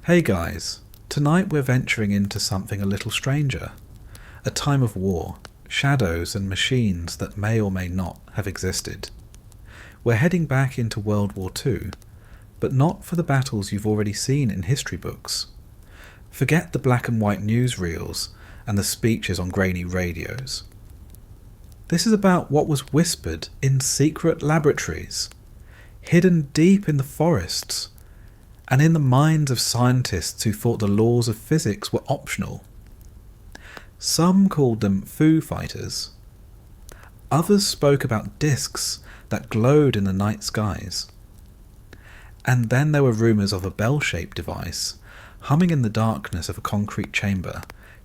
Hey guys, tonight we're venturing into something a little stranger. A time of war, shadows and machines that may or may not have existed. We're heading back into World War II, but not for the battles you've already seen in history books. Forget the black and white newsreels and the speeches on grainy radios. This is about what was whispered in secret laboratories, hidden deep in the forests, and in the minds of scientists who thought the laws of physics were optional. Some called them Foo Fighters. Others spoke about discs that glowed in the night skies. And then there were rumours of a bell-shaped device humming in the darkness of a concrete chamber,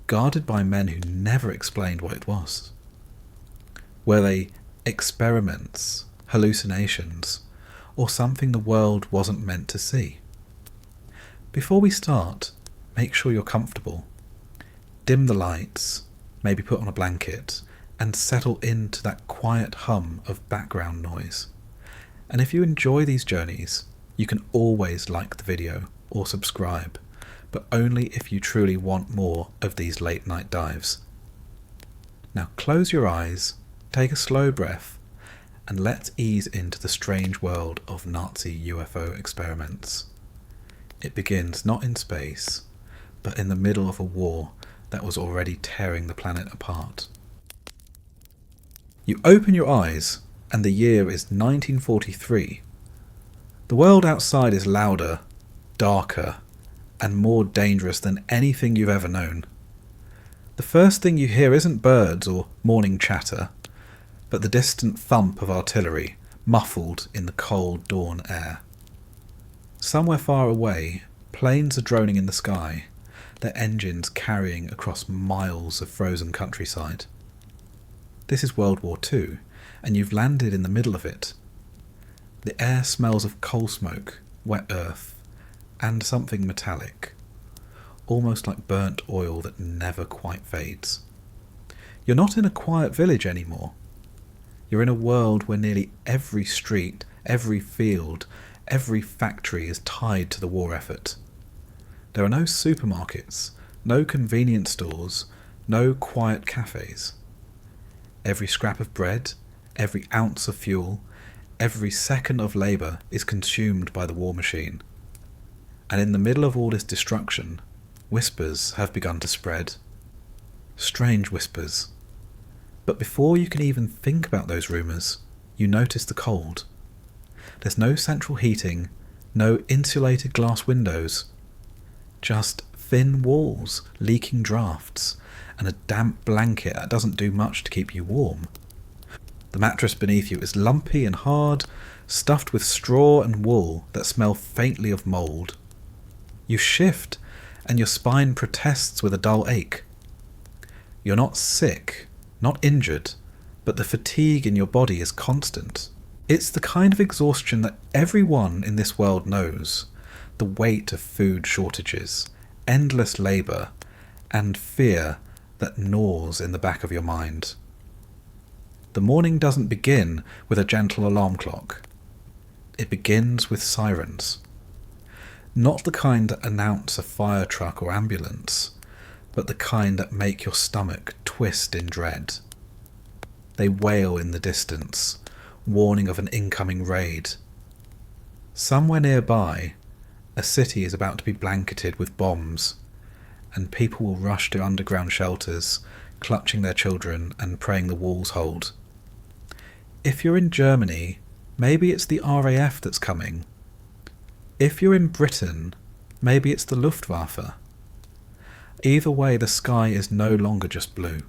guarded by men who never explained what it was. Were they experiments, hallucinations, or something the world wasn't meant to see? Before we start, make sure you're comfortable. Dim the lights, maybe put on a blanket, and settle into that quiet hum of background noise. And if you enjoy these journeys, you can always like the video or subscribe, but only if you truly want more of these late night dives. Now close your eyes, take a slow breath, and let's ease into the strange world of Nazi UFO experiments. It begins not in space, but in the middle of a war that was already tearing the planet apart. You open your eyes, and the year is 1943. The world outside is louder, darker, and more dangerous than anything you've ever known. The first thing you hear isn't birds or morning chatter, but the distant thump of artillery, muffled in the cold dawn air. Somewhere far away, planes are droning in the sky, their engines carrying across miles of frozen countryside. This is World War II, and you've landed in the middle of it. The air smells of coal smoke, wet earth, and something metallic, almost like burnt oil that never quite fades. You're not in a quiet village anymore. You're in a world where nearly every street, every field, every factory is tied to the war effort. There are no supermarkets, no convenience stores, no quiet cafes. Every scrap of bread, every ounce of fuel, every second of labour is consumed by the war machine. And in the middle of all this destruction, whispers have begun to spread. Strange whispers. But before you can even think about those rumours, you notice the cold. There's no central heating, no insulated glass windows, just thin walls, leaking drafts, and a damp blanket that doesn't do much to keep you warm. The mattress beneath you is lumpy and hard, stuffed with straw and wool that smell faintly of mould. You shift, and your spine protests with a dull ache. You're not sick, not injured, but the fatigue in your body is constant. It's the kind of exhaustion that everyone in this world knows. The weight of food shortages, endless labour, and fear that gnaws in the back of your mind. The morning doesn't begin with a gentle alarm clock. It begins with sirens. Not the kind that announce a fire truck or ambulance, but the kind that make your stomach twist in dread. They wail in the distance, warning of an incoming raid. Somewhere nearby, a city is about to be blanketed with bombs, and people will rush to underground shelters, clutching their children and praying the walls hold. If you're in Germany, maybe it's the RAF that's coming. If you're in Britain, maybe it's the Luftwaffe. Either way, the sky is no longer just blue.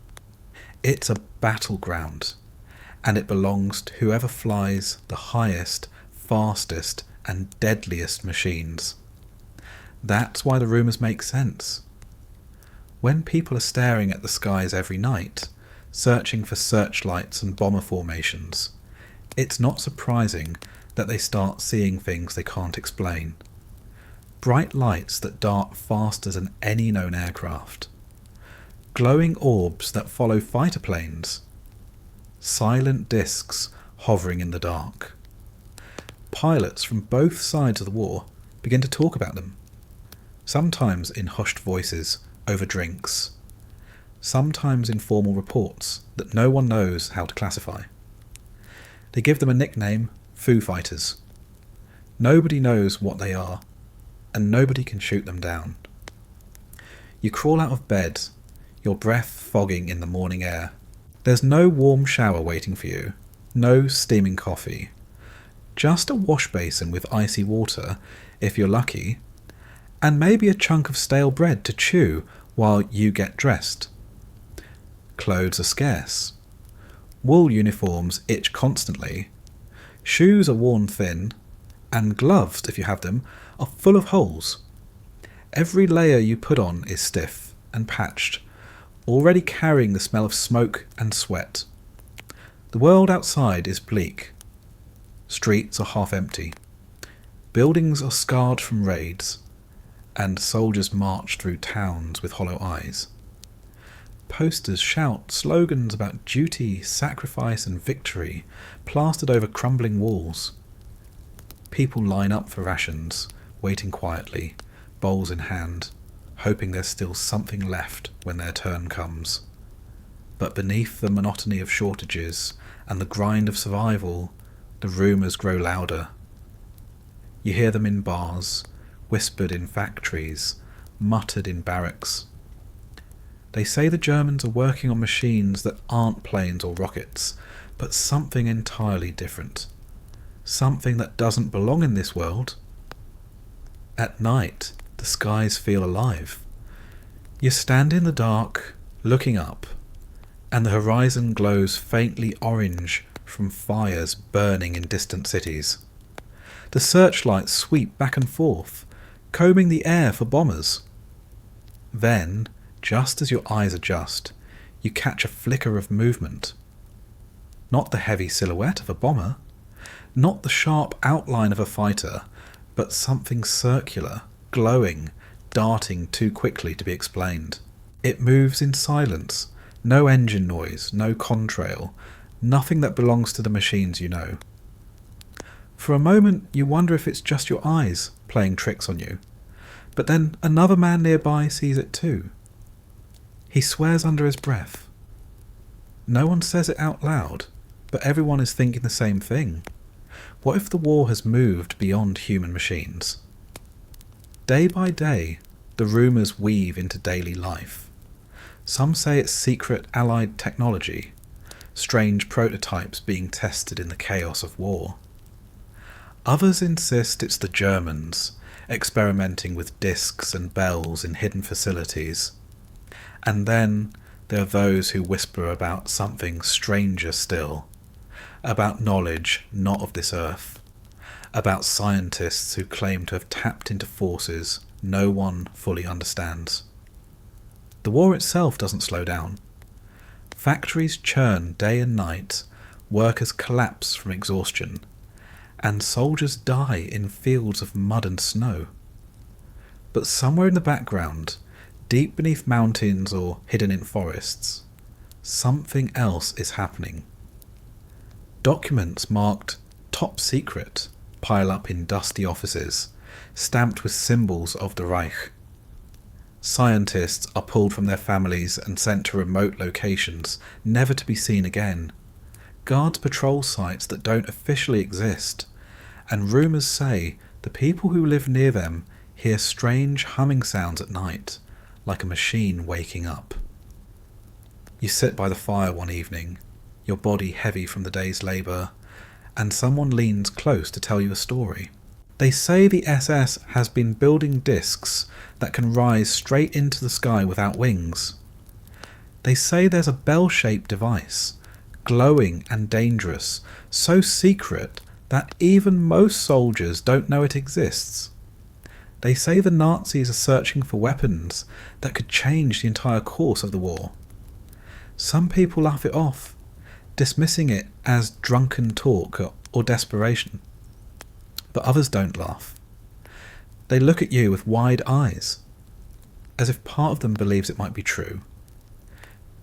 It's a battleground, and it belongs to whoever flies the highest, fastest, and deadliest machines. That's why the rumours make sense. When people are staring at the skies every night, searching for searchlights and bomber formations, it's not surprising that they start seeing things they can't explain. Bright lights that dart faster than any known aircraft. Glowing orbs that follow fighter planes. Silent discs hovering in the dark. Pilots from both sides of the war begin to talk about them. sometimes in hushed voices over drinks, sometimes in formal reports that no one knows how to classify. They give them a nickname, Foo Fighters. Nobody knows what they are, and nobody can shoot them down. You crawl out of bed, your breath fogging in the morning air. There's no warm shower waiting for you, no steaming coffee, just a wash basin with icy water, if you're lucky, and maybe a chunk of stale bread to chew while you get dressed. Clothes are scarce. Wool uniforms itch constantly. Shoes are worn thin, and gloves, if you have them, are full of holes. Every layer you put on is stiff and patched, already carrying the smell of smoke and sweat. The world outside is bleak. Streets are half empty. Buildings are scarred from raids, and soldiers march through towns with hollow eyes. Posters shout slogans about duty, sacrifice and victory, plastered over crumbling walls. People line up for rations, waiting quietly, bowls in hand, hoping there's still something left when their turn comes. But beneath the monotony of shortages and the grind of survival, the rumours grow louder. You hear them in bars, whispered in factories, muttered in barracks. They say the Germans are working on machines that aren't planes or rockets, but something entirely different. Something that doesn't belong in this world. At night, the skies feel alive. You stand in the dark, looking up, and the horizon glows faintly orange from fires burning in distant cities. The searchlights sweep back and forth, combing the air for bombers. Then, just as your eyes adjust, you catch a flicker of movement. Not the heavy silhouette of a bomber, not the sharp outline of a fighter, but something circular, glowing, darting too quickly to be explained. It moves in silence, no engine noise, no contrail, nothing that belongs to the machines you know. For a moment you wonder if it's just your eyes playing tricks on you, but then another man nearby sees it too. He swears under his breath. No one says it out loud, but everyone is thinking the same thing. What if the war has moved beyond human machines? Day by day, the rumours weave into daily life. Some say it's secret Allied technology, strange prototypes being tested in the chaos of war. Others insist it's the Germans, experimenting with discs and bells in hidden facilities. And then there are those who whisper about something stranger still, about knowledge not of this earth, about scientists who claim to have tapped into forces no one fully understands. The war itself doesn't slow down. Factories churn day and night, workers collapse from exhaustion, and soldiers die in fields of mud and snow. But somewhere in the background, deep beneath mountains or hidden in forests, something else is happening. Documents marked top secret pile up in dusty offices, stamped with symbols of the Reich. Scientists are pulled from their families and sent to remote locations, never to be seen again. Guards patrol sites that don't officially exist, and rumours say the people who live near them hear strange humming sounds at night, like a machine waking up. You sit by the fire one evening, your body heavy from the day's labour, and someone leans close to tell you a story. They say the SS has been building discs that can rise straight into the sky without wings. They say there's a bell-shaped device, glowing and dangerous, so secret that even most soldiers don't know it exists. They say the Nazis are searching for weapons that could change the entire course of the war. Some people laugh it off, dismissing it as drunken talk or desperation. But others don't laugh. They look at you with wide eyes, as if part of them believes it might be true.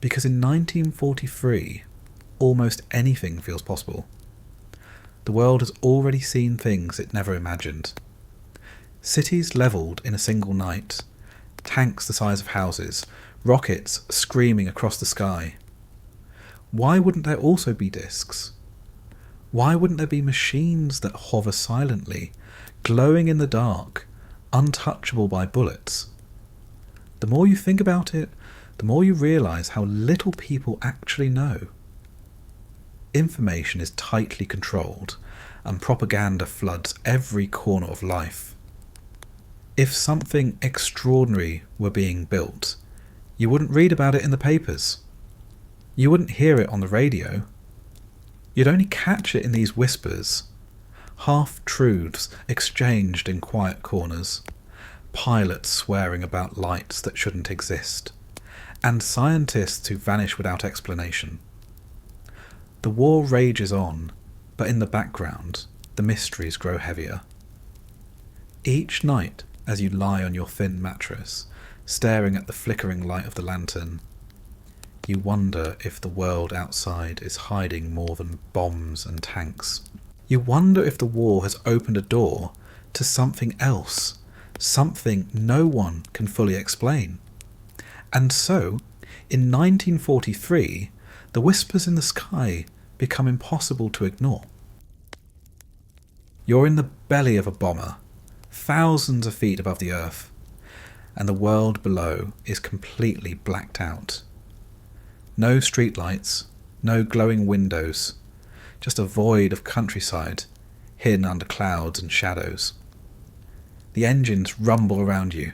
Because in 1943, almost anything feels possible. The world has already seen things it never imagined. Cities levelled in a single night, tanks the size of houses, rockets screaming across the sky. Why wouldn't there also be discs? Why wouldn't there be machines that hover silently, glowing in the dark, untouchable by bullets? The more you think about it, the more you realise how little people actually know. Information is tightly controlled, and propaganda floods every corner of life. If something extraordinary were being built, you wouldn't read about it in the papers. You wouldn't hear it on the radio. You'd only catch it in these whispers, half-truths exchanged in quiet corners, pilots swearing about lights that shouldn't exist, and scientists who vanish without explanation. The war rages on, but in the background, the mysteries grow heavier. Each night, as you lie on your thin mattress, staring at the flickering light of the lantern, you wonder if the world outside is hiding more than bombs and tanks. You wonder if the war has opened a door to something else, something no one can fully explain. And so, in 1943, the whispers in the sky become impossible to ignore. You're in the belly of a bomber, thousands of feet above the earth, and the world below is completely blacked out. No streetlights, no glowing windows, just a void of countryside, hidden under clouds and shadows. The engines rumble around you,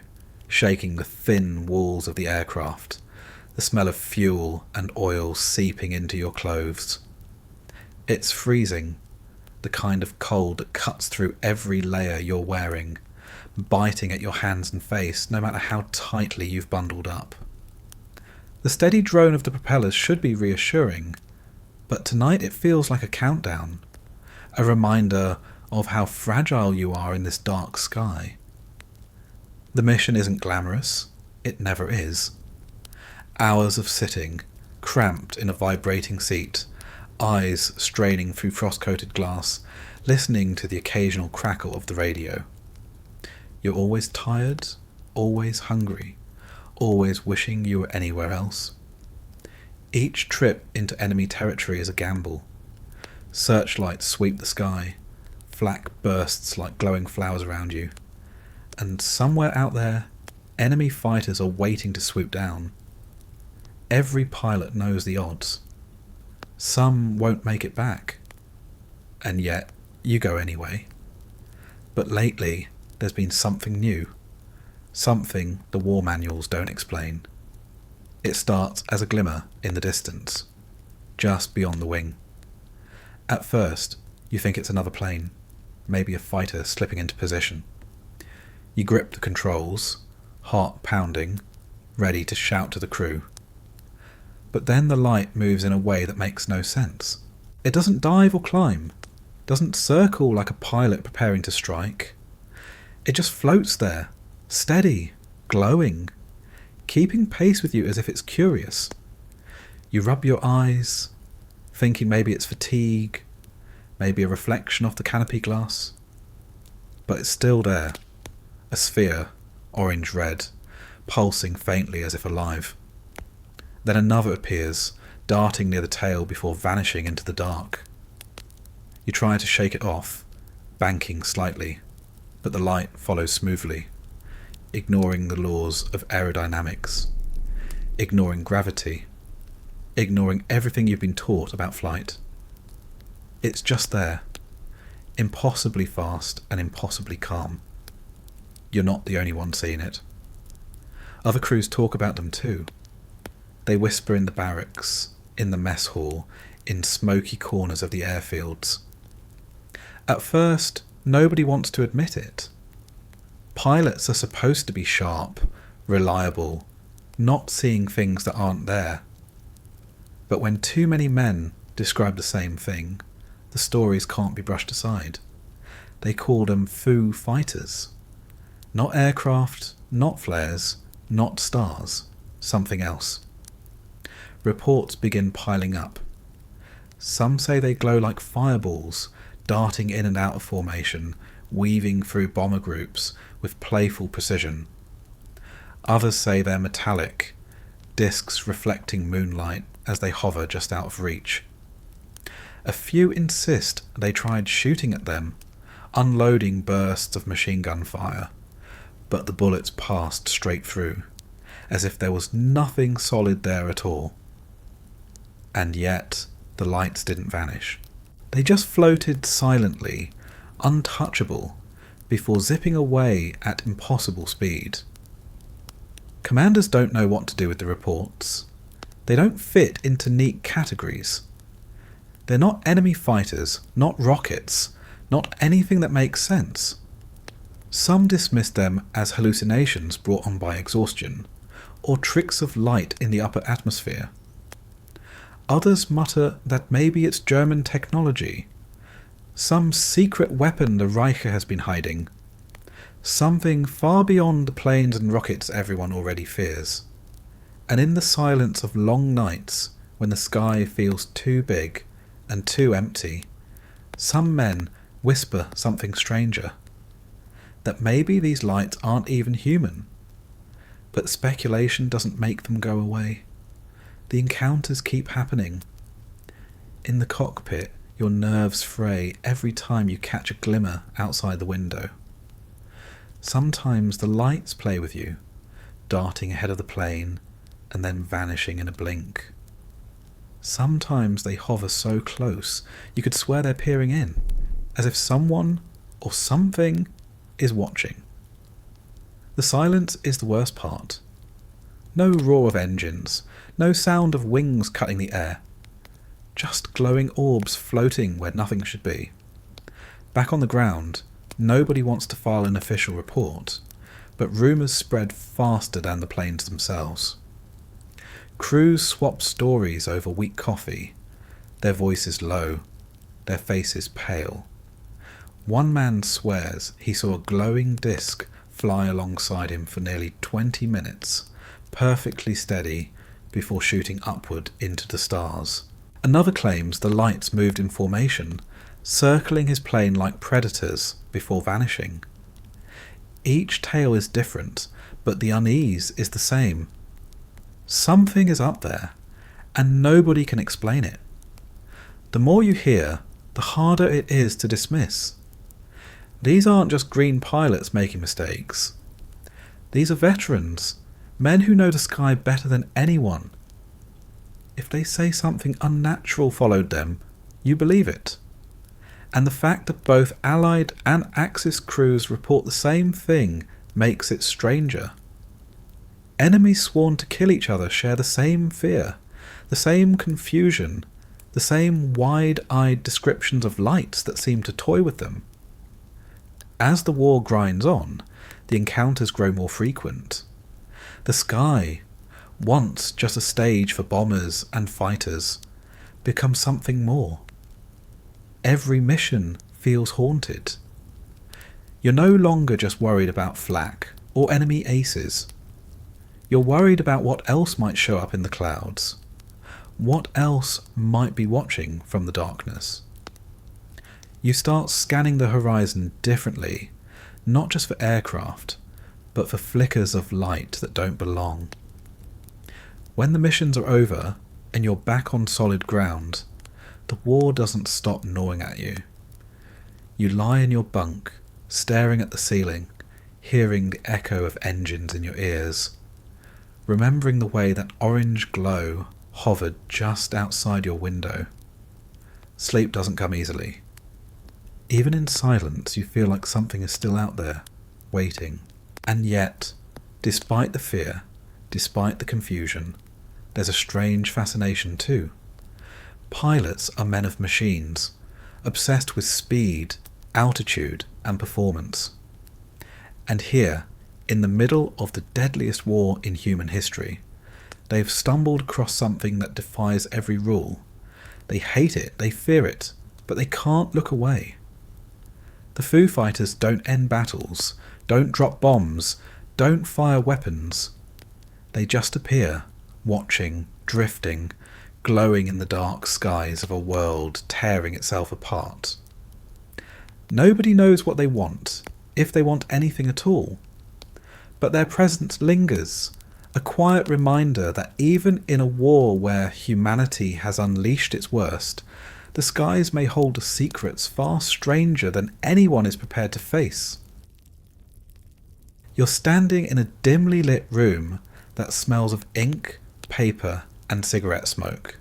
shaking the thin walls of the aircraft, the smell of fuel and oil seeping into your clothes. It's freezing, the kind of cold that cuts through every layer you're wearing, biting at your hands and face no matter how tightly you've bundled up. The steady drone of the propellers should be reassuring, but tonight it feels like a countdown, a reminder of how fragile you are in this dark sky. The mission isn't glamorous, it never is. Hours of sitting, cramped in a vibrating seat, eyes straining through frost-coated glass, listening to the occasional crackle of the radio. You're always tired, always hungry, always wishing you were anywhere else. Each trip into enemy territory is a gamble. Searchlights sweep the sky, flak bursts like glowing flowers around you, and somewhere out there, enemy fighters are waiting to swoop down. Every pilot knows the odds. Some won't make it back, and yet you go anyway. But lately, there's been something new, something the war manuals don't explain. It starts as a glimmer in the distance, just beyond the wing. At first, you think it's another plane, maybe a fighter slipping into position. You grip the controls, heart pounding, ready to shout to the crew. But then the light moves in a way that makes no sense. It doesn't dive or climb, doesn't circle like a pilot preparing to strike. It just floats there, steady, glowing, keeping pace with you as if it's curious. You rub your eyes, thinking maybe it's fatigue, maybe a reflection off the canopy glass. But it's still there, a sphere, orange-red, pulsing faintly as if alive. Then another appears, darting near the tail before vanishing into the dark. You try to shake it off, banking slightly, but the light follows smoothly, ignoring the laws of aerodynamics, ignoring gravity, ignoring everything you've been taught about flight. It's just there, impossibly fast and impossibly calm. You're not the only one seeing it. Other crews talk about them too. They whisper in the barracks, in the mess hall, in smoky corners of the airfields. At first, nobody wants to admit it. Pilots are supposed to be sharp, reliable, not seeing things that aren't there. But when too many men describe the same thing, the stories can't be brushed aside. They call them foo fighters. Not aircraft, not flares, not stars, something else. Reports begin piling up. Some say they glow like fireballs, darting in and out of formation, weaving through bomber groups with playful precision. Others say they're metallic, discs reflecting moonlight as they hover just out of reach. A few insist they tried shooting at them, unloading bursts of machine gun fire, but the bullets passed straight through, as if there was nothing solid there at all. And yet, the lights didn't vanish. They just floated silently, untouchable, before zipping away at impossible speed. Commanders don't know what to do with the reports. They don't fit into neat categories. They're not enemy fighters, not rockets, not anything that makes sense. Some dismiss them as hallucinations brought on by exhaustion, or tricks of light in the upper atmosphere. Others mutter that maybe it's German technology, some secret weapon the Reich has been hiding, something far beyond the planes and rockets everyone already fears. And in the silence of long nights, when the sky feels too big and too empty, some men whisper something stranger, that maybe these lights aren't even human. But speculation doesn't make them go away. The encounters keep happening. In the cockpit, your nerves fray every time you catch a glimmer outside the window. Sometimes the lights play with you, darting ahead of the plane and then vanishing in a blink. Sometimes they hover so close you could swear they're peering in, as if someone or something is watching. The silence is the worst part. No roar of engines, no sound of wings cutting the air. Just glowing orbs floating where nothing should be. Back on the ground, nobody wants to file an official report, but rumours spread faster than the planes themselves. Crews swap stories over weak coffee, their voices low, their faces pale. One man swears he saw a glowing disc fly alongside him for nearly 20 minutes, perfectly steady, before shooting upward into the stars. Another claims the lights moved in formation, circling his plane like predators before vanishing. Each tale is different, but the unease is the same. Something is up there, and nobody can explain it. The more you hear, the harder it is to dismiss. These aren't just green pilots making mistakes. These are veterans, men who know the sky better than anyone. If they say something unnatural followed them, you believe it. And the fact that both Allied and Axis crews report the same thing makes it stranger. Enemies sworn to kill each other share the same fear, the same confusion, the same wide-eyed descriptions of lights that seem to toy with them. As the war grinds on, the encounters grow more frequent. The sky, once just a stage for bombers and fighters, becomes something more. Every mission feels haunted. You're no longer just worried about flak or enemy aces. You're worried about what else might show up in the clouds. What else might be watching from the darkness? You start scanning the horizon differently, not just for aircraft, but for flickers of light that don't belong. When the missions are over and you're back on solid ground, the war doesn't stop gnawing at you. You lie in your bunk, staring at the ceiling, hearing the echo of engines in your ears, remembering the way that orange glow hovered just outside your window. Sleep doesn't come easily. Even in silence, you feel like something is still out there, waiting. And yet, despite the fear, despite the confusion, there's a strange fascination too. Pilots are men of machines, obsessed with speed, altitude, and performance. And here, in the middle of the deadliest war in human history, they've stumbled across something that defies every rule. They hate it, they fear it, but they can't look away. The Foo Fighters don't end battles, don't drop bombs, don't fire weapons. They just appear, watching, drifting, glowing in the dark skies of a world tearing itself apart. Nobody knows what they want, if they want anything at all. But their presence lingers, a quiet reminder that even in a war where humanity has unleashed its worst, the skies may hold secrets far stranger than anyone is prepared to face. You're standing in a dimly lit room that smells of ink, paper, and cigarette smoke.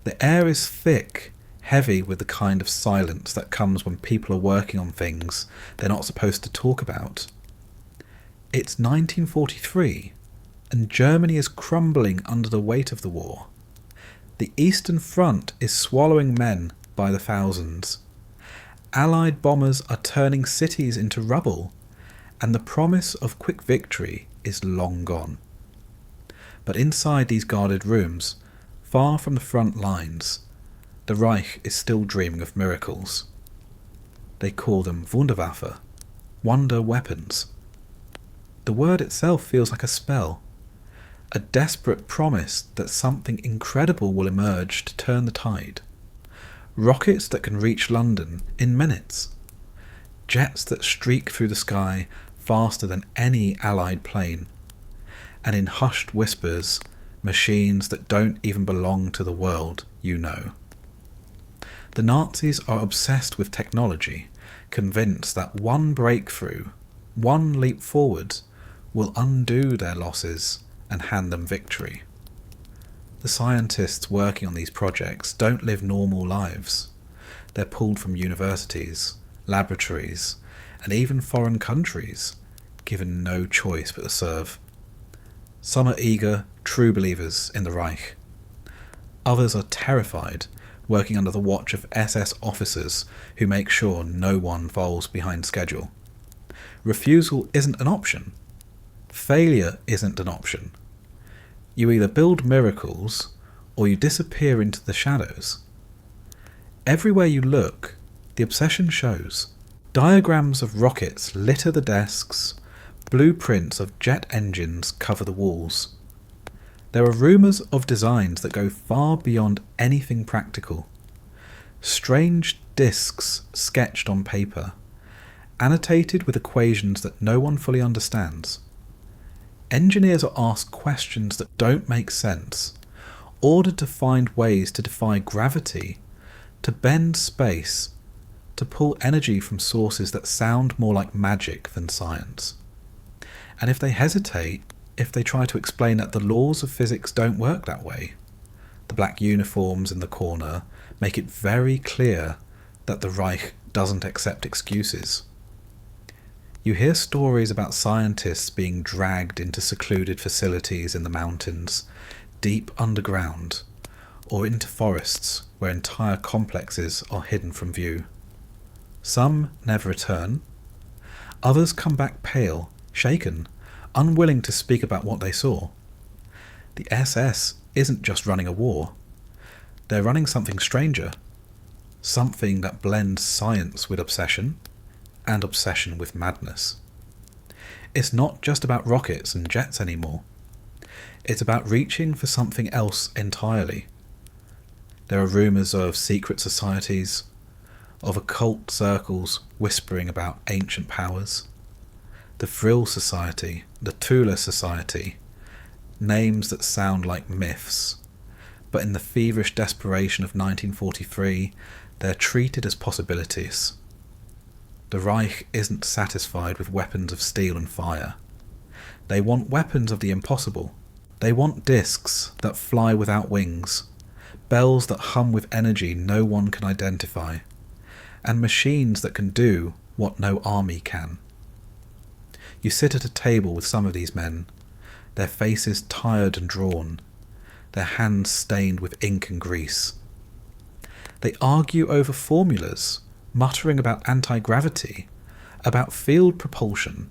The air is thick, heavy with the kind of silence that comes when people are working on things they're not supposed to talk about. It's 1943, and Germany is crumbling under the weight of the war. The Eastern Front is swallowing men by the thousands. Allied bombers are turning cities into rubble, and the promise of quick victory is long gone. But inside these guarded rooms, far from the front lines, the Reich is still dreaming of miracles. They call them Wunderwaffe, wonder weapons. The word itself feels like a spell, a desperate promise that something incredible will emerge to turn the tide. Rockets that can reach London in minutes. Jets that streak through the sky faster than any Allied plane. And in hushed whispers, machines that don't even belong to the world you know. The Nazis are obsessed with technology, convinced that one breakthrough, one leap forward, will undo their losses and hand them victory. The scientists working on these projects don't live normal lives. They're pulled from universities, laboratories, and even foreign countries, given no choice but to serve. Some are eager, true believers in the Reich. Others are terrified, working under the watch of SS officers who make sure no one falls behind schedule. Refusal isn't an option. Failure isn't an option. You either build miracles, or you disappear into the shadows. Everywhere you look, the obsession shows. Diagrams of rockets litter the desks, blueprints of jet engines cover the walls. There are rumours of designs that go far beyond anything practical. Strange discs sketched on paper, annotated with equations that no one fully understands. Engineers are asked questions that don't make sense, ordered to find ways to defy gravity, to bend space, to pull energy from sources that sound more like magic than science. And if they hesitate, if they try to explain that the laws of physics don't work that way, the black uniforms in the corner make it very clear that the Reich doesn't accept excuses. You hear stories about scientists being dragged into secluded facilities in the mountains, deep underground, or into forests where entire complexes are hidden from view. Some never return. Others come back pale, shaken, unwilling to speak about what they saw. The SS isn't just running a war. They're running something stranger. Something that blends science with obsession, and obsession with madness. It's not just about rockets and jets anymore. It's about reaching for something else entirely. There are rumours of secret societies, of occult circles whispering about ancient powers. The Frill Society, the Thule Society, names that sound like myths, but in the feverish desperation of 1943, they're treated as possibilities. The Reich isn't satisfied with weapons of steel and fire. They want weapons of the impossible. They want discs that fly without wings, bells that hum with energy no one can identify, and machines that can do what no army can. You sit at a table with some of these men, their faces tired and drawn, their hands stained with ink and grease. They argue over formulas, muttering about anti-gravity, about field propulsion,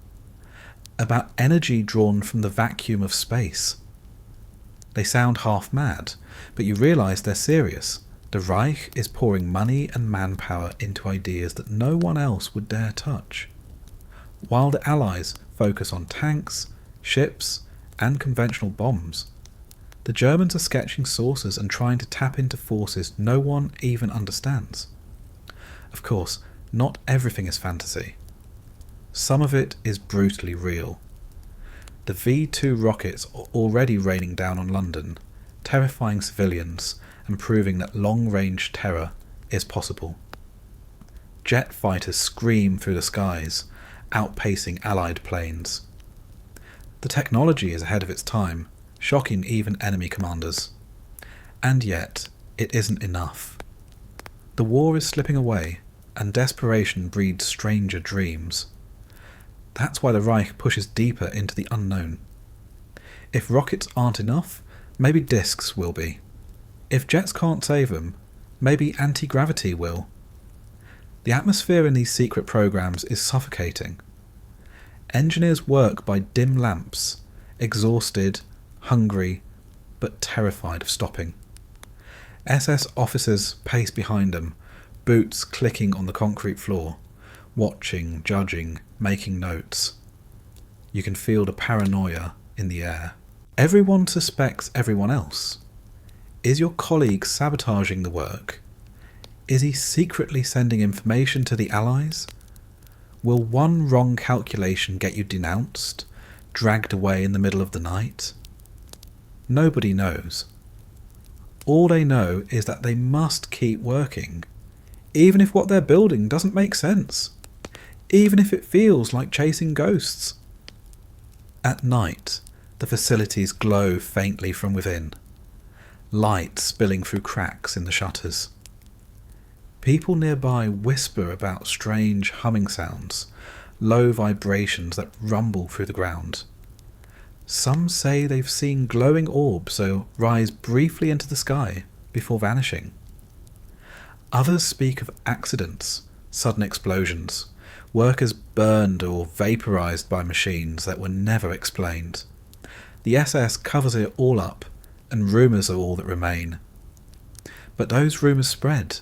about energy drawn from the vacuum of space. They sound half mad, but you realise they're serious. The Reich is pouring money and manpower into ideas that no one else would dare touch. While the Allies focus on tanks, ships, and conventional bombs, the Germans are sketching sources and trying to tap into forces no one even understands. Of course, Not everything is fantasy. Some of it is brutally real. The V-2 rockets are already raining down on London, terrifying civilians and proving that long-range terror is possible. Jet fighters scream through the skies, outpacing Allied planes. The technology is ahead of its time, shocking even enemy commanders. And yet, it isn't enough. The war is slipping away, and desperation breeds stranger dreams. That's why the Reich pushes deeper into the unknown. If rockets aren't enough, maybe discs will be. If jets can't save them, maybe anti-gravity will. The atmosphere in these secret programs is suffocating. Engineers work by dim lamps, exhausted, hungry, but terrified of stopping. SS officers pace behind them, boots clicking on the concrete floor, watching, judging, making notes. You can feel the paranoia in the air. Everyone suspects everyone else. Is your colleague sabotaging the work? Is he secretly sending information to the Allies? Will one wrong calculation get you denounced, dragged away in the middle of the night? Nobody knows. All they know is that they must keep working, even if what they're building doesn't make sense, even if it feels like chasing ghosts. At night, the facilities glow faintly from within, light spilling through cracks in the shutters. People nearby whisper about strange humming sounds, low vibrations that rumble through the ground. Some say they've seen glowing orbs rise briefly into the sky before vanishing. Others speak of accidents, sudden explosions, workers burned or vaporized by machines that were never explained. The SS covers it all up, and rumours are all that remain. But those rumours spread.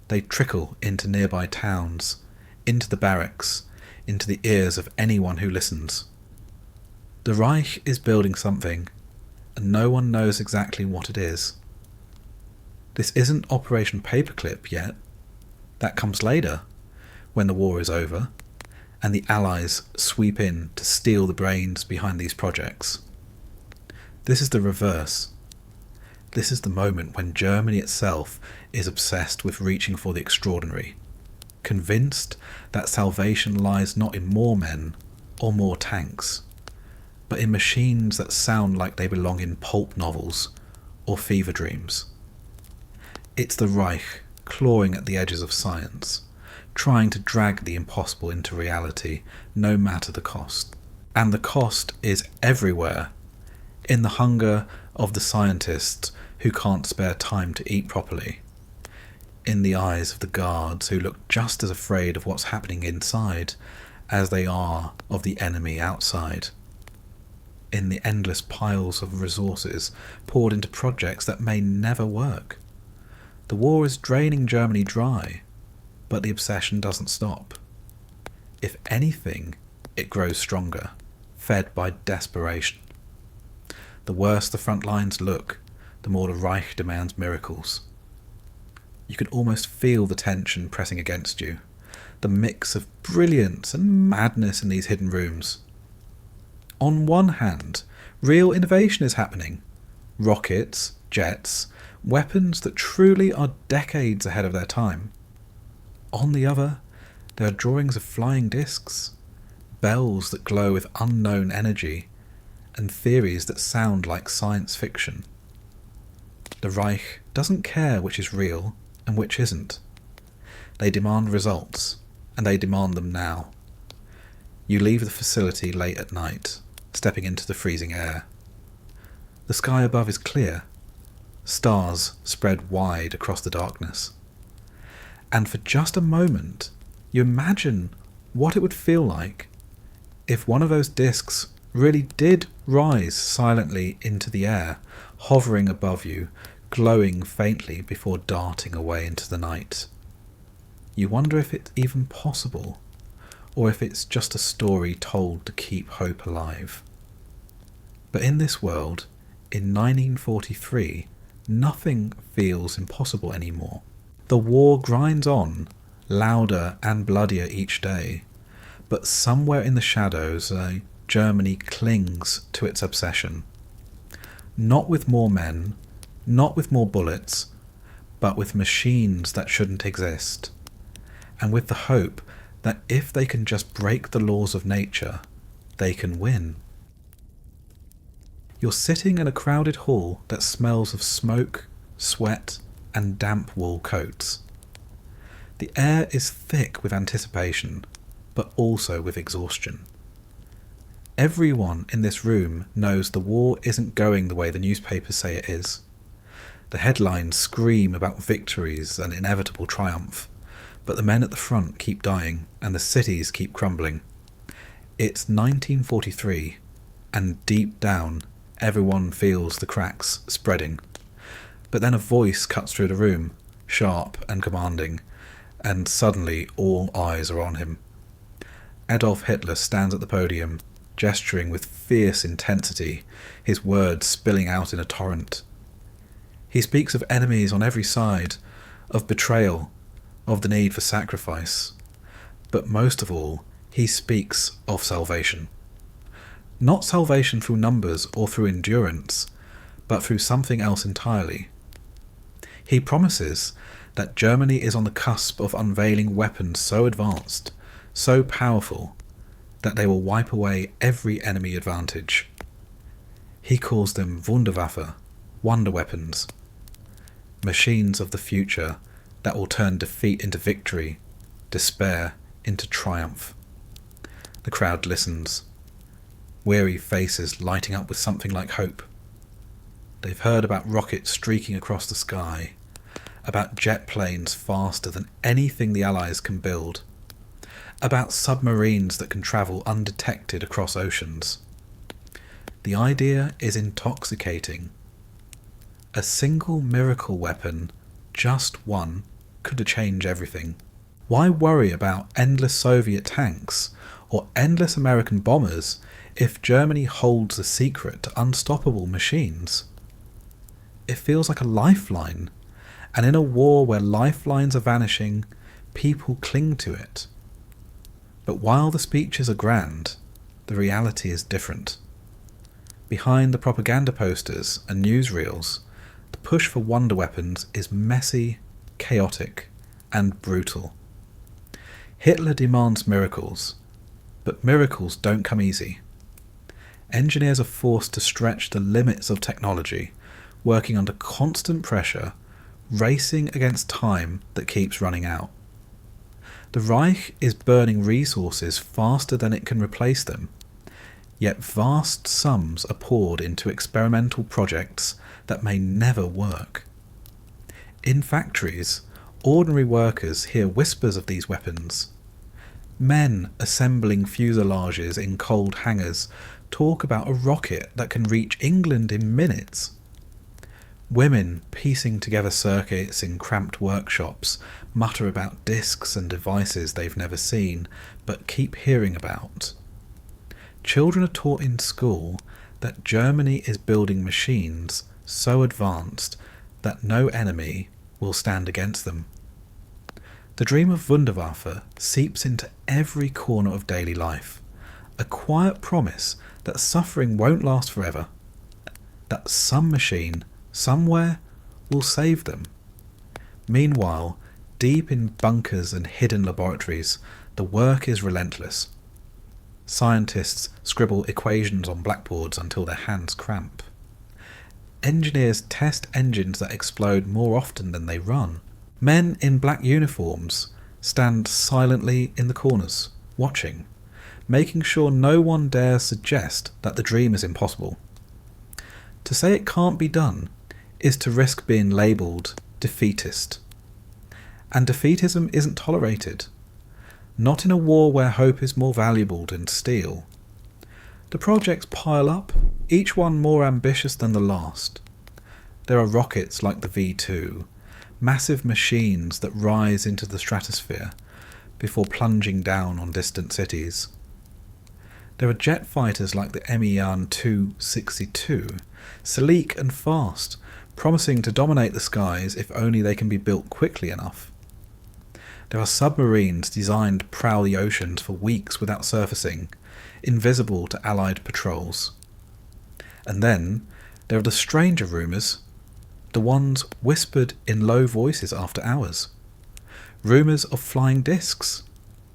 They trickle into nearby towns, into the barracks, into the ears of anyone who listens. The Reich is building something, and no one knows exactly what it is. This isn't Operation Paperclip yet. That comes later, when the war is over, and the Allies sweep in to steal the brains behind these projects. This is the reverse. This is the moment when Germany itself is obsessed with reaching for the extraordinary, convinced that salvation lies not in more men or more tanks, but in machines that sound like they belong in pulp novels or fever dreams. It's the Reich clawing at the edges of science, trying to drag the impossible into reality, no matter the cost. And the cost is everywhere, in the hunger of the scientists who can't spare time to eat properly, in the eyes of the guards who look just as afraid of what's happening inside as they are of the enemy outside, in the endless piles of resources poured into projects that may never work. The war is draining Germany dry, but the obsession doesn't stop. If anything, it grows stronger, fed by desperation. The worse the front lines look, the more the Reich demands miracles. You can almost feel the tension pressing against you, the mix of brilliance and madness in these hidden rooms. On one hand, real innovation is happening. Rockets, jets, weapons that truly are decades ahead of their time. On the other, there are drawings of flying discs, bells that glow with unknown energy, and theories that sound like science fiction. The Reich doesn't care which is real and which isn't. They demand results, and they demand them now. You leave the facility late at night, stepping into the freezing air. The sky above is clear, stars spread wide across the darkness. And for just a moment, you imagine what it would feel like if one of those discs really did rise silently into the air, hovering above you, glowing faintly before darting away into the night. You wonder if it's even possible, or if it's just a story told to keep hope alive. But in this world, in 1943, nothing feels impossible anymore. The war grinds on, louder and bloodier each day, but somewhere in the shadows, Germany clings to its obsession. Not with more men, not with more bullets, but with machines that shouldn't exist, and with the hope that if they can just break the laws of nature, they can win. You're sitting in a crowded hall that smells of smoke, sweat, and damp wool coats. The air is thick with anticipation, but also with exhaustion. Everyone in this room knows the war isn't going the way the newspapers say it is. The headlines scream about victories and inevitable triumph, but the men at the front keep dying and the cities keep crumbling. It's 1943, and deep down, everyone feels the cracks spreading. But then a voice cuts through the room, sharp and commanding, and suddenly all eyes are on him. Adolf Hitler stands at the podium, gesturing with fierce intensity, his words spilling out in a torrent. He speaks of enemies on every side, of betrayal, of the need for sacrifice, but most of all, he speaks of salvation. Not salvation through numbers or through endurance, but through something else entirely. He promises that Germany is on the cusp of unveiling weapons so advanced, so powerful, that they will wipe away every enemy advantage. He calls them Wunderwaffe, wonder weapons, machines of the future that will turn defeat into victory, despair into triumph. The crowd listens, weary faces lighting up with something like hope. They've heard about rockets streaking across the sky, about jet planes faster than anything the Allies can build, about submarines that can travel undetected across oceans. The idea is intoxicating. A single miracle weapon, just one, could change everything. Why worry about endless Soviet tanks or endless American bombers if Germany holds the secret to unstoppable machines? It feels like a lifeline, and in a war where lifelines are vanishing, people cling to it. But while the speeches are grand, the reality is different. Behind the propaganda posters and newsreels, the push for wonder weapons is messy, chaotic, and brutal. Hitler demands miracles, but miracles don't come easy. Engineers are forced to stretch the limits of technology, working under constant pressure, racing against time that keeps running out. The Reich is burning resources faster than it can replace them, yet vast sums are poured into experimental projects that may never work. In factories, ordinary workers hear whispers of these weapons. Men assembling fuselages in cold hangars talk about a rocket that can reach England in minutes. Women piecing together circuits in cramped workshops mutter about discs and devices they've never seen, but keep hearing about. Children are taught in school that Germany is building machines so advanced that no enemy will stand against them. The dream of Wunderwaffe seeps into every corner of daily life, a quiet promise that suffering won't last forever, that some machine, somewhere, will save them. Meanwhile, deep in bunkers and hidden laboratories, the work is relentless. Scientists scribble equations on blackboards until their hands cramp. Engineers test engines that explode more often than they run. Men in black uniforms stand silently in the corners, watching, making sure no one dares suggest that the dream is impossible. To say it can't be done is to risk being labelled defeatist. And defeatism isn't tolerated. Not in a war where hope is more valuable than steel. The projects pile up, each one more ambitious than the last. There are rockets like the V2, massive machines that rise into the stratosphere before plunging down on distant cities. There are jet fighters like the Me-262, sleek and fast, promising to dominate the skies if only they can be built quickly enough. There are submarines designed to prowl the oceans for weeks without surfacing, invisible to Allied patrols. And then there are the stranger rumours, the ones whispered in low voices after hours. Rumours of flying discs,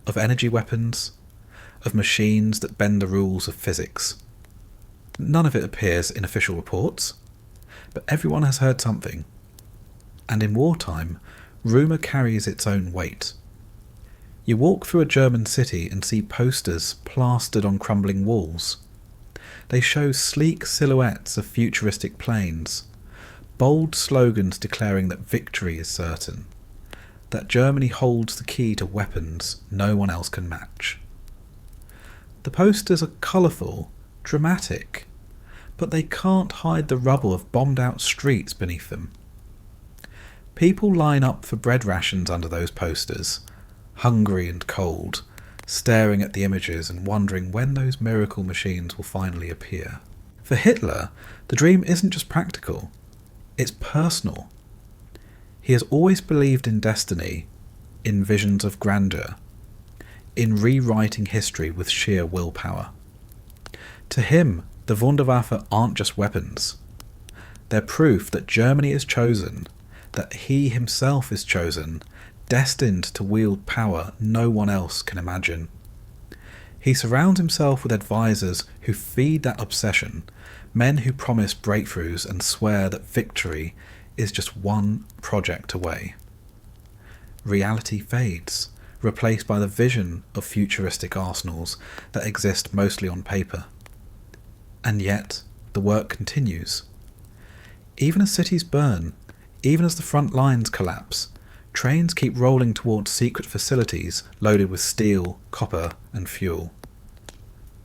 of energy weapons, of machines that bend the rules of physics. None of it appears in official reports, but everyone has heard something. And in wartime, rumour carries its own weight. You walk through a German city and see posters plastered on crumbling walls. They show sleek silhouettes of futuristic planes, bold slogans declaring that victory is certain, that Germany holds the key to weapons no one else can match. The posters are colourful, dramatic, but they can't hide the rubble of bombed-out streets beneath them. People line up for bread rations under those posters, hungry and cold, staring at the images and wondering when those miracle machines will finally appear. For Hitler, the dream isn't just practical, it's personal. He has always believed in destiny, in visions of grandeur, in rewriting history with sheer willpower. To him, the Wunderwaffe aren't just weapons. They're proof that Germany is chosen, that he himself is chosen, destined to wield power no one else can imagine. He surrounds himself with advisors who feed that obsession, men who promise breakthroughs and swear that victory is just one project away. Reality fades, replaced by the vision of futuristic arsenals that exist mostly on paper. And yet, the work continues. Even as cities burn, even as the front lines collapse, trains keep rolling towards secret facilities loaded with steel, copper, and fuel.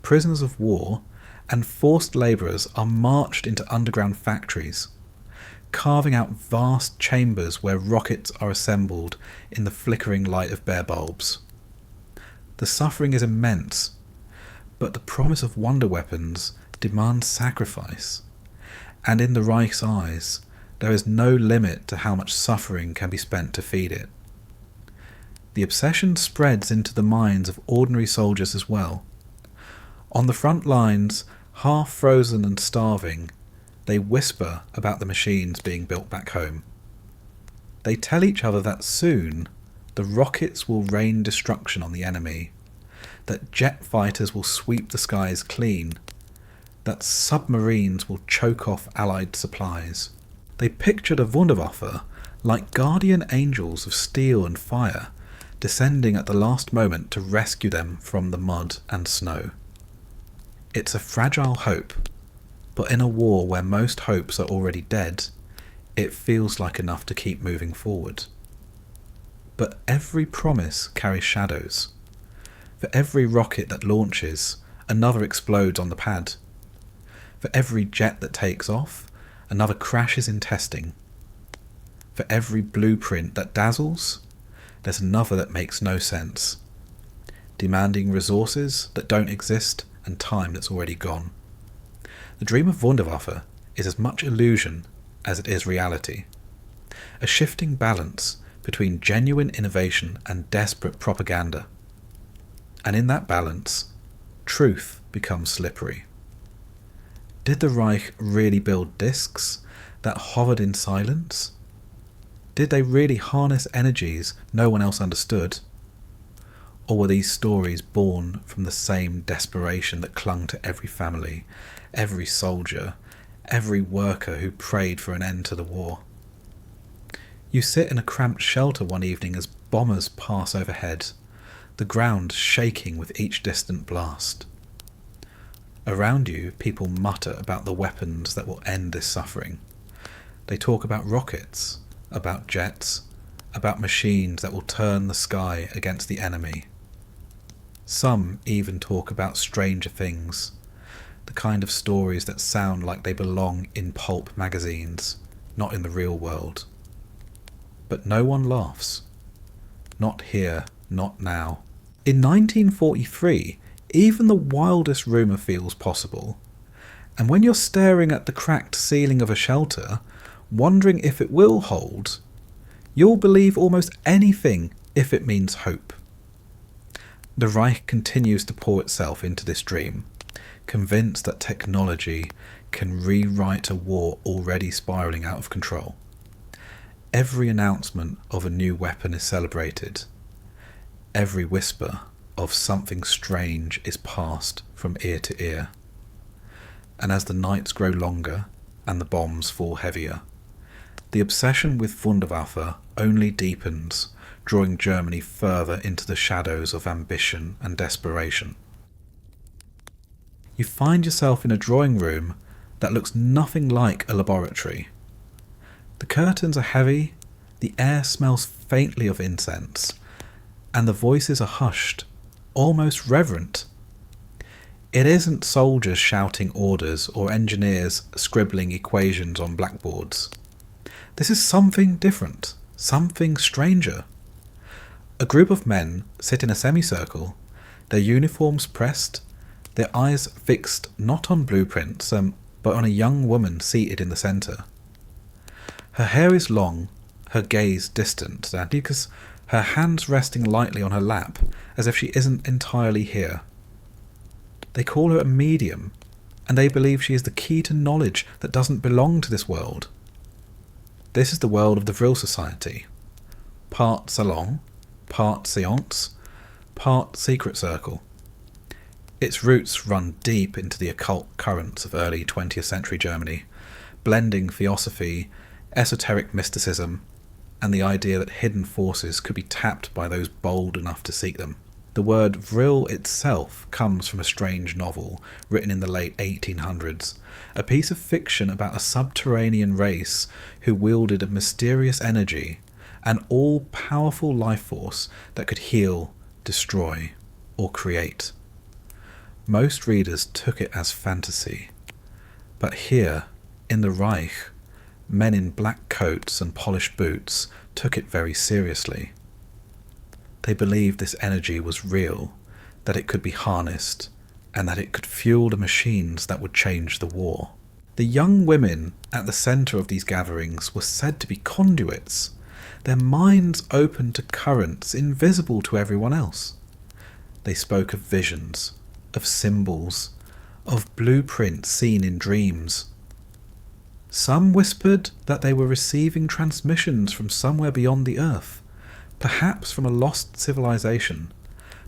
Prisoners of war and forced labourers are marched into underground factories, carving out vast chambers where rockets are assembled in the flickering light of bare bulbs. The suffering is immense, but the promise of wonder weapons demands sacrifice, and in the Reich's eyes, there is no limit to how much suffering can be spent to feed it. The obsession spreads into the minds of ordinary soldiers as well. On the front lines, half frozen and starving, they whisper about the machines being built back home. They tell each other that soon the rockets will rain destruction on the enemy, that jet fighters will sweep the skies clean, that submarines will choke off Allied supplies. They pictured a Wunderwaffe like guardian angels of steel and fire, descending at the last moment to rescue them from the mud and snow. It's a fragile hope, but in a war where most hopes are already dead, it feels like enough to keep moving forward. But every promise carries shadows. For every rocket that launches, another explodes on the pad. For every jet that takes off, another crashes in testing. For every blueprint that dazzles, there's another that makes no sense, demanding resources that don't exist and time that's already gone. The dream of Wunderwaffe is as much illusion as it is reality, a shifting balance between genuine innovation and desperate propaganda. And in that balance, truth becomes slippery. Did the Reich really build discs that hovered in silence? Did they really harness energies no one else understood? Or were these stories born from the same desperation that clung to every family, every soldier, every worker who prayed for an end to the war? You sit in a cramped shelter one evening as bombers pass overhead, the ground shaking with each distant blast. Around you, people mutter about the weapons that will end this suffering. They talk about rockets, about jets, about machines that will turn the sky against the enemy. Some even talk about stranger things, the kind of stories that sound like they belong in pulp magazines, not in the real world. But no one laughs. Not here, not now. In 1943, even the wildest rumour feels possible. And when you're staring at the cracked ceiling of a shelter, wondering if it will hold, you'll believe almost anything if it means hope. The Reich continues to pour itself into this dream, convinced that technology can rewrite a war already spiralling out of control. Every announcement of a new weapon is celebrated. Every whisper of something strange is passed from ear to ear. And as the nights grow longer and the bombs fall heavier, the obsession with Wunderwaffe only deepens, drawing Germany further into the shadows of ambition and desperation. You find yourself in a drawing room that looks nothing like a laboratory. The curtains are heavy, the air smells faintly of incense, and the voices are hushed, almost reverent. It isn't soldiers shouting orders or engineers scribbling equations on blackboards. This is something different, something stranger. A group of men sit in a semicircle, their uniforms pressed, their eyes fixed not on blueprints, but on a young woman seated in the centre. Her hair is long, her gaze distant, and because her hands resting lightly on her lap, as if she isn't entirely here. They call her a medium, and they believe she is the key to knowledge that doesn't belong to this world. This is the world of the Vril Society. Part salon, part seance, part secret circle. Its roots run deep into the occult currents of early 20th century Germany, blending theosophy, esoteric mysticism, and the idea that hidden forces could be tapped by those bold enough to seek them. The word Vril itself comes from a strange novel written in the late 1800s, a piece of fiction about a subterranean race who wielded a mysterious energy, an all-powerful life force that could heal, destroy, or create. Most readers took it as fantasy, but here, in the Reich, men in black coats and polished boots took it very seriously. They believed this energy was real, that it could be harnessed, and that it could fuel the machines that would change the war. The young women at the centre of these gatherings were said to be conduits, their minds open to currents invisible to everyone else. They spoke of visions, of symbols, of blueprints seen in dreams. Some whispered that they were receiving transmissions from somewhere beyond the earth, perhaps from a lost civilization,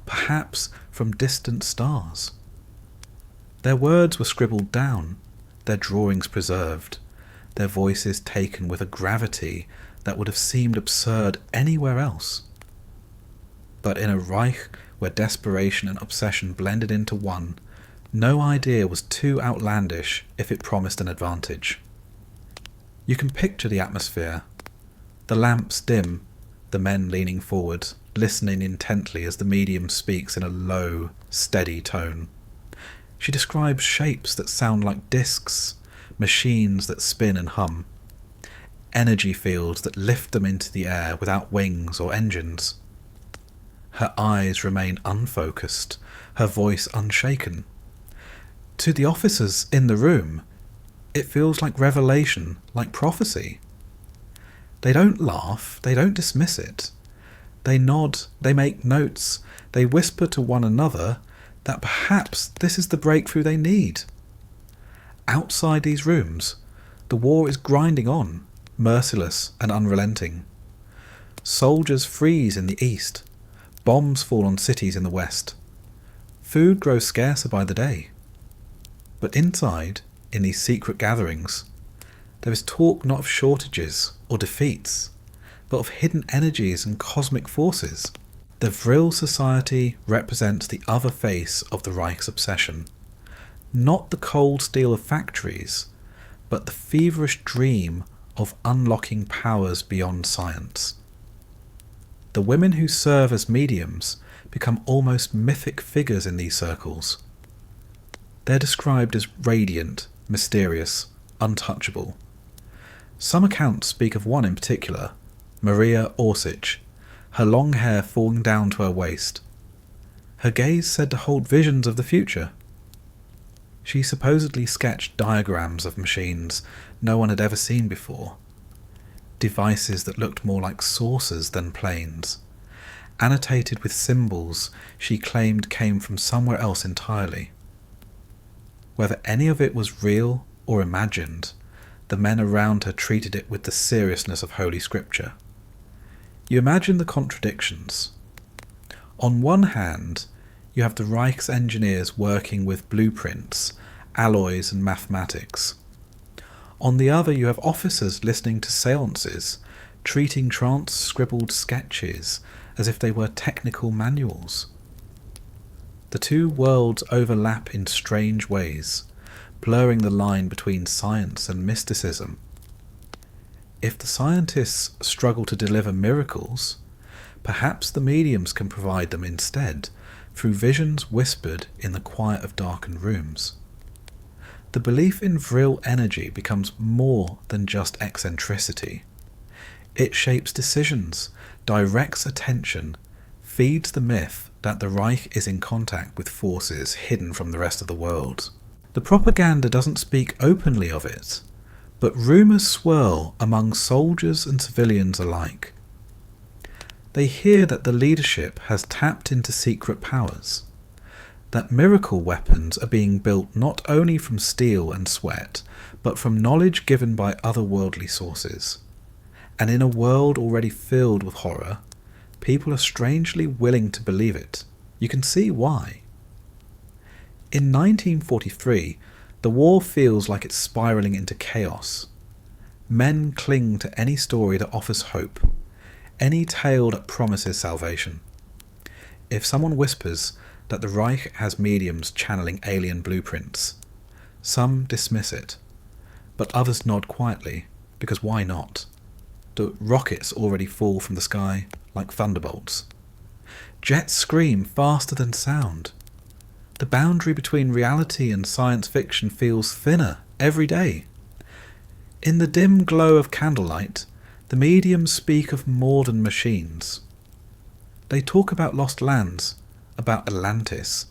perhaps from distant stars. Their words were scribbled down, their drawings preserved, their voices taken with a gravity that would have seemed absurd anywhere else. But in a Reich where desperation and obsession blended into one, no idea was too outlandish if it promised an advantage. You can picture the atmosphere. The lamps dim, the men leaning forward, listening intently as the medium speaks in a low, steady tone. She describes shapes that sound like discs, machines that spin and hum, energy fields that lift them into the air without wings or engines. Her eyes remain unfocused, her voice unshaken. To the officers in the room, it feels like revelation, like prophecy. They don't laugh, they don't dismiss it. They nod, they make notes, they whisper to one another that perhaps this is the breakthrough they need. Outside these rooms, the war is grinding on, merciless and unrelenting. Soldiers freeze in the east, bombs fall on cities in the west. Food grows scarcer by the day. But inside, in these secret gatherings, there is talk not of shortages or defeats, but of hidden energies and cosmic forces. The Vril Society represents the other face of the Reich's obsession, not the cold steel of factories, but the feverish dream of unlocking powers beyond science. The women who serve as mediums become almost mythic figures in these circles. They're described as radiant, mysterious, untouchable. Some accounts speak of one in particular, Maria Orsich, her long hair falling down to her waist. Her gaze said to hold visions of the future. She supposedly sketched diagrams of machines no one had ever seen before, devices that looked more like saucers than planes, annotated with symbols she claimed came from somewhere else entirely. Whether any of it was real or imagined, the men around her treated it with the seriousness of Holy Scripture. You imagine the contradictions. On one hand, you have the Reich's engineers working with blueprints, alloys and mathematics. On the other, you have officers listening to seances, treating trance-scribbled sketches as if they were technical manuals. The two worlds overlap in strange ways, blurring the line between science and mysticism. If the scientists struggle to deliver miracles, perhaps the mediums can provide them instead, through visions whispered in the quiet of darkened rooms. The belief in vril energy becomes more than just eccentricity. It shapes decisions, directs attention, feeds the myth that the Reich is in contact with forces hidden from the rest of the world. The propaganda doesn't speak openly of it, but rumours swirl among soldiers and civilians alike. They hear that the leadership has tapped into secret powers, that miracle weapons are being built not only from steel and sweat, but from knowledge given by otherworldly sources. And in a world already filled with horror, people are strangely willing to believe it. You can see why. In 1943, the war feels like it's spiralling into chaos. Men cling to any story that offers hope, any tale that promises salvation. If someone whispers that the Reich has mediums channeling alien blueprints, some dismiss it, but others nod quietly, because why not? The rockets already fall from the sky like thunderbolts. Jets scream faster than sound. The boundary between reality and science fiction feels thinner every day. In the dim glow of candlelight, the mediums speak of more than machines. They talk about lost lands, about Atlantis,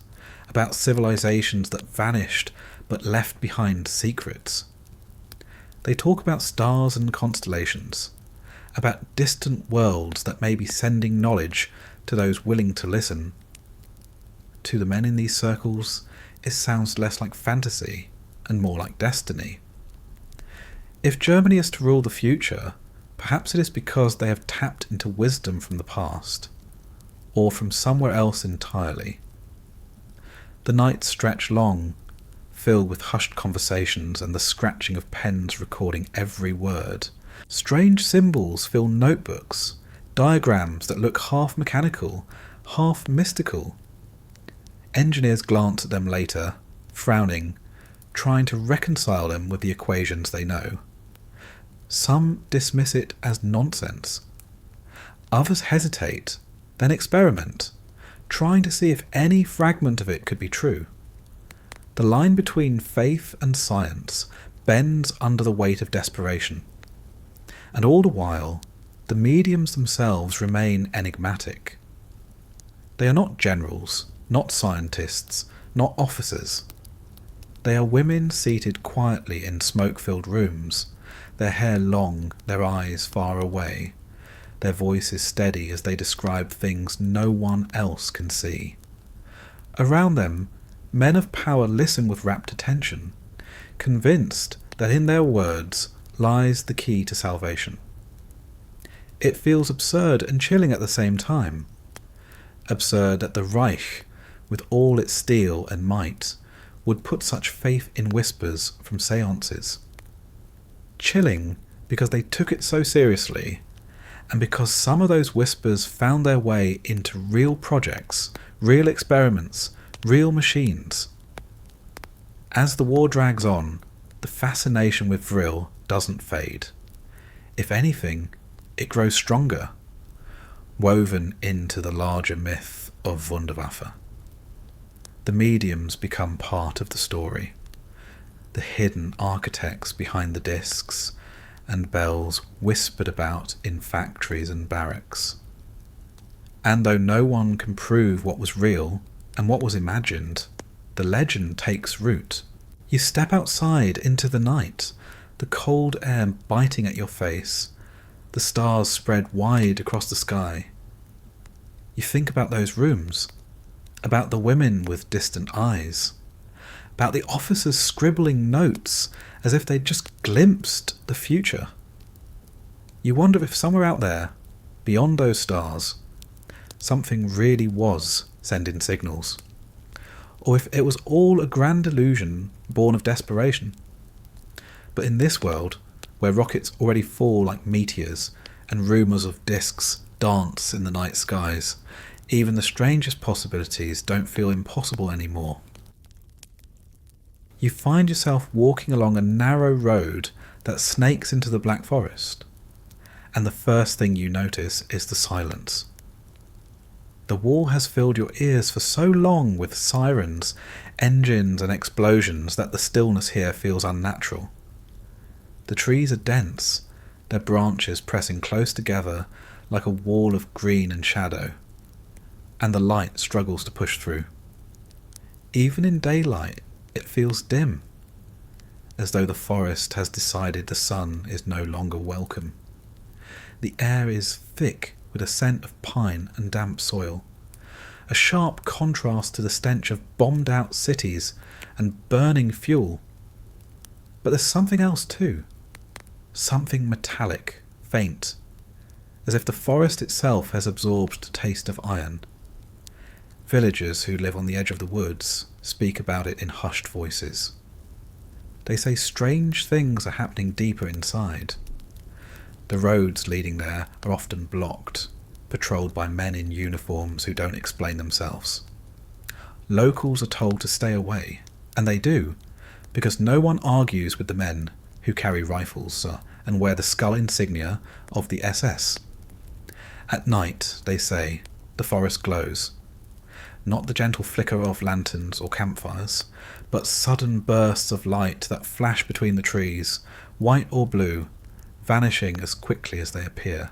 about civilizations that vanished but left behind secrets. They talk about stars and constellations, about distant worlds that may be sending knowledge to those willing to listen. To the men in these circles, it sounds less like fantasy and more like destiny. If Germany is to rule the future, perhaps it is because they have tapped into wisdom from the past, or from somewhere else entirely. The nights stretch long, filled with hushed conversations and the scratching of pens recording every word. Strange symbols fill notebooks, diagrams that look half mechanical, half mystical. Engineers glance at them later, frowning, trying to reconcile them with the equations they know. Some dismiss it as nonsense. Others hesitate, then experiment, trying to see if any fragment of it could be true. The line between faith and science bends under the weight of desperation. And all the while, the mediums themselves remain enigmatic. They are not generals, not scientists, not officers. They are women seated quietly in smoke-filled rooms, their hair long, their eyes far away, their voices steady as they describe things no one else can see. Around them, men of power listen with rapt attention, convinced that in their words lies the key to salvation. It feels absurd and chilling at the same time. Absurd that the Reich, with all its steel and might, would put such faith in whispers from seances. Chilling because they took it so seriously, and because some of those whispers found their way into real projects, real experiments, real machines. As the war drags on, the fascination with vril doesn't fade. If anything, it grows stronger, woven into the larger myth of Wunderwaffe. The mediums become part of the story, the hidden architects behind the discs and bells whispered about in factories and barracks. And though no one can prove what was real and what was imagined, the legend takes root. You step outside into the night, the cold air biting at your face, the stars spread wide across the sky. You You think about those rooms, about the women with distant eyes, about the officers scribbling notes as if they'd just glimpsed the future. You wonder if somewhere out there, beyond those stars, something really was sending signals, or if it was all a grand illusion born of desperation. But in this world, where rockets already fall like meteors and rumours of discs dance in the night skies, even the strangest possibilities don't feel impossible anymore. You find yourself walking along a narrow road that snakes into the Black Forest, and the first thing you notice is the silence. The war has filled your ears for so long with sirens, engines and explosions that the stillness here feels unnatural. The trees are dense, their branches pressing close together like a wall of green and shadow, and the light struggles to push through. Even in daylight, it feels dim, as though the forest has decided the sun is no longer welcome. The air is thick with a scent of pine and damp soil, a sharp contrast to the stench of bombed-out cities and burning fuel. But there's something else too, something metallic, faint, as if the forest itself has absorbed a taste of iron. Villagers who live on the edge of the woods speak about it in hushed voices. They say strange things are happening deeper inside. The roads leading there are often blocked, patrolled by men in uniforms who don't explain themselves. Locals are told to stay away, and they do, because no one argues with the men who carry rifles and wear the skull insignia of the SS. At night, they say, the forest glows. Not the gentle flicker of lanterns or campfires, but sudden bursts of light that flash between the trees, white or blue, vanishing as quickly as they appear.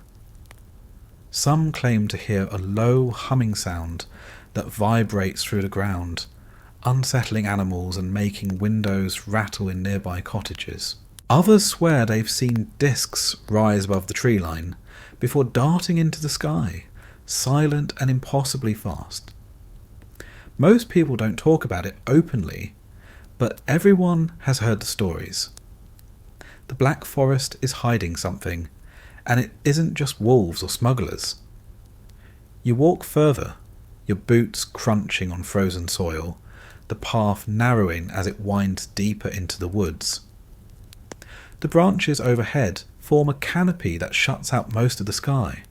Some claim to hear a low humming sound that vibrates through the ground, unsettling animals and making windows rattle in nearby cottages. Others swear they've seen discs rise above the tree line before darting into the sky, silent and impossibly fast. Most people don't talk about it openly, but everyone has heard the stories. The Black Forest is hiding something, and it isn't just wolves or smugglers. You walk further, your boots crunching on frozen soil, the path narrowing as it winds deeper into the woods. The branches overhead form a canopy that shuts out most of the sky.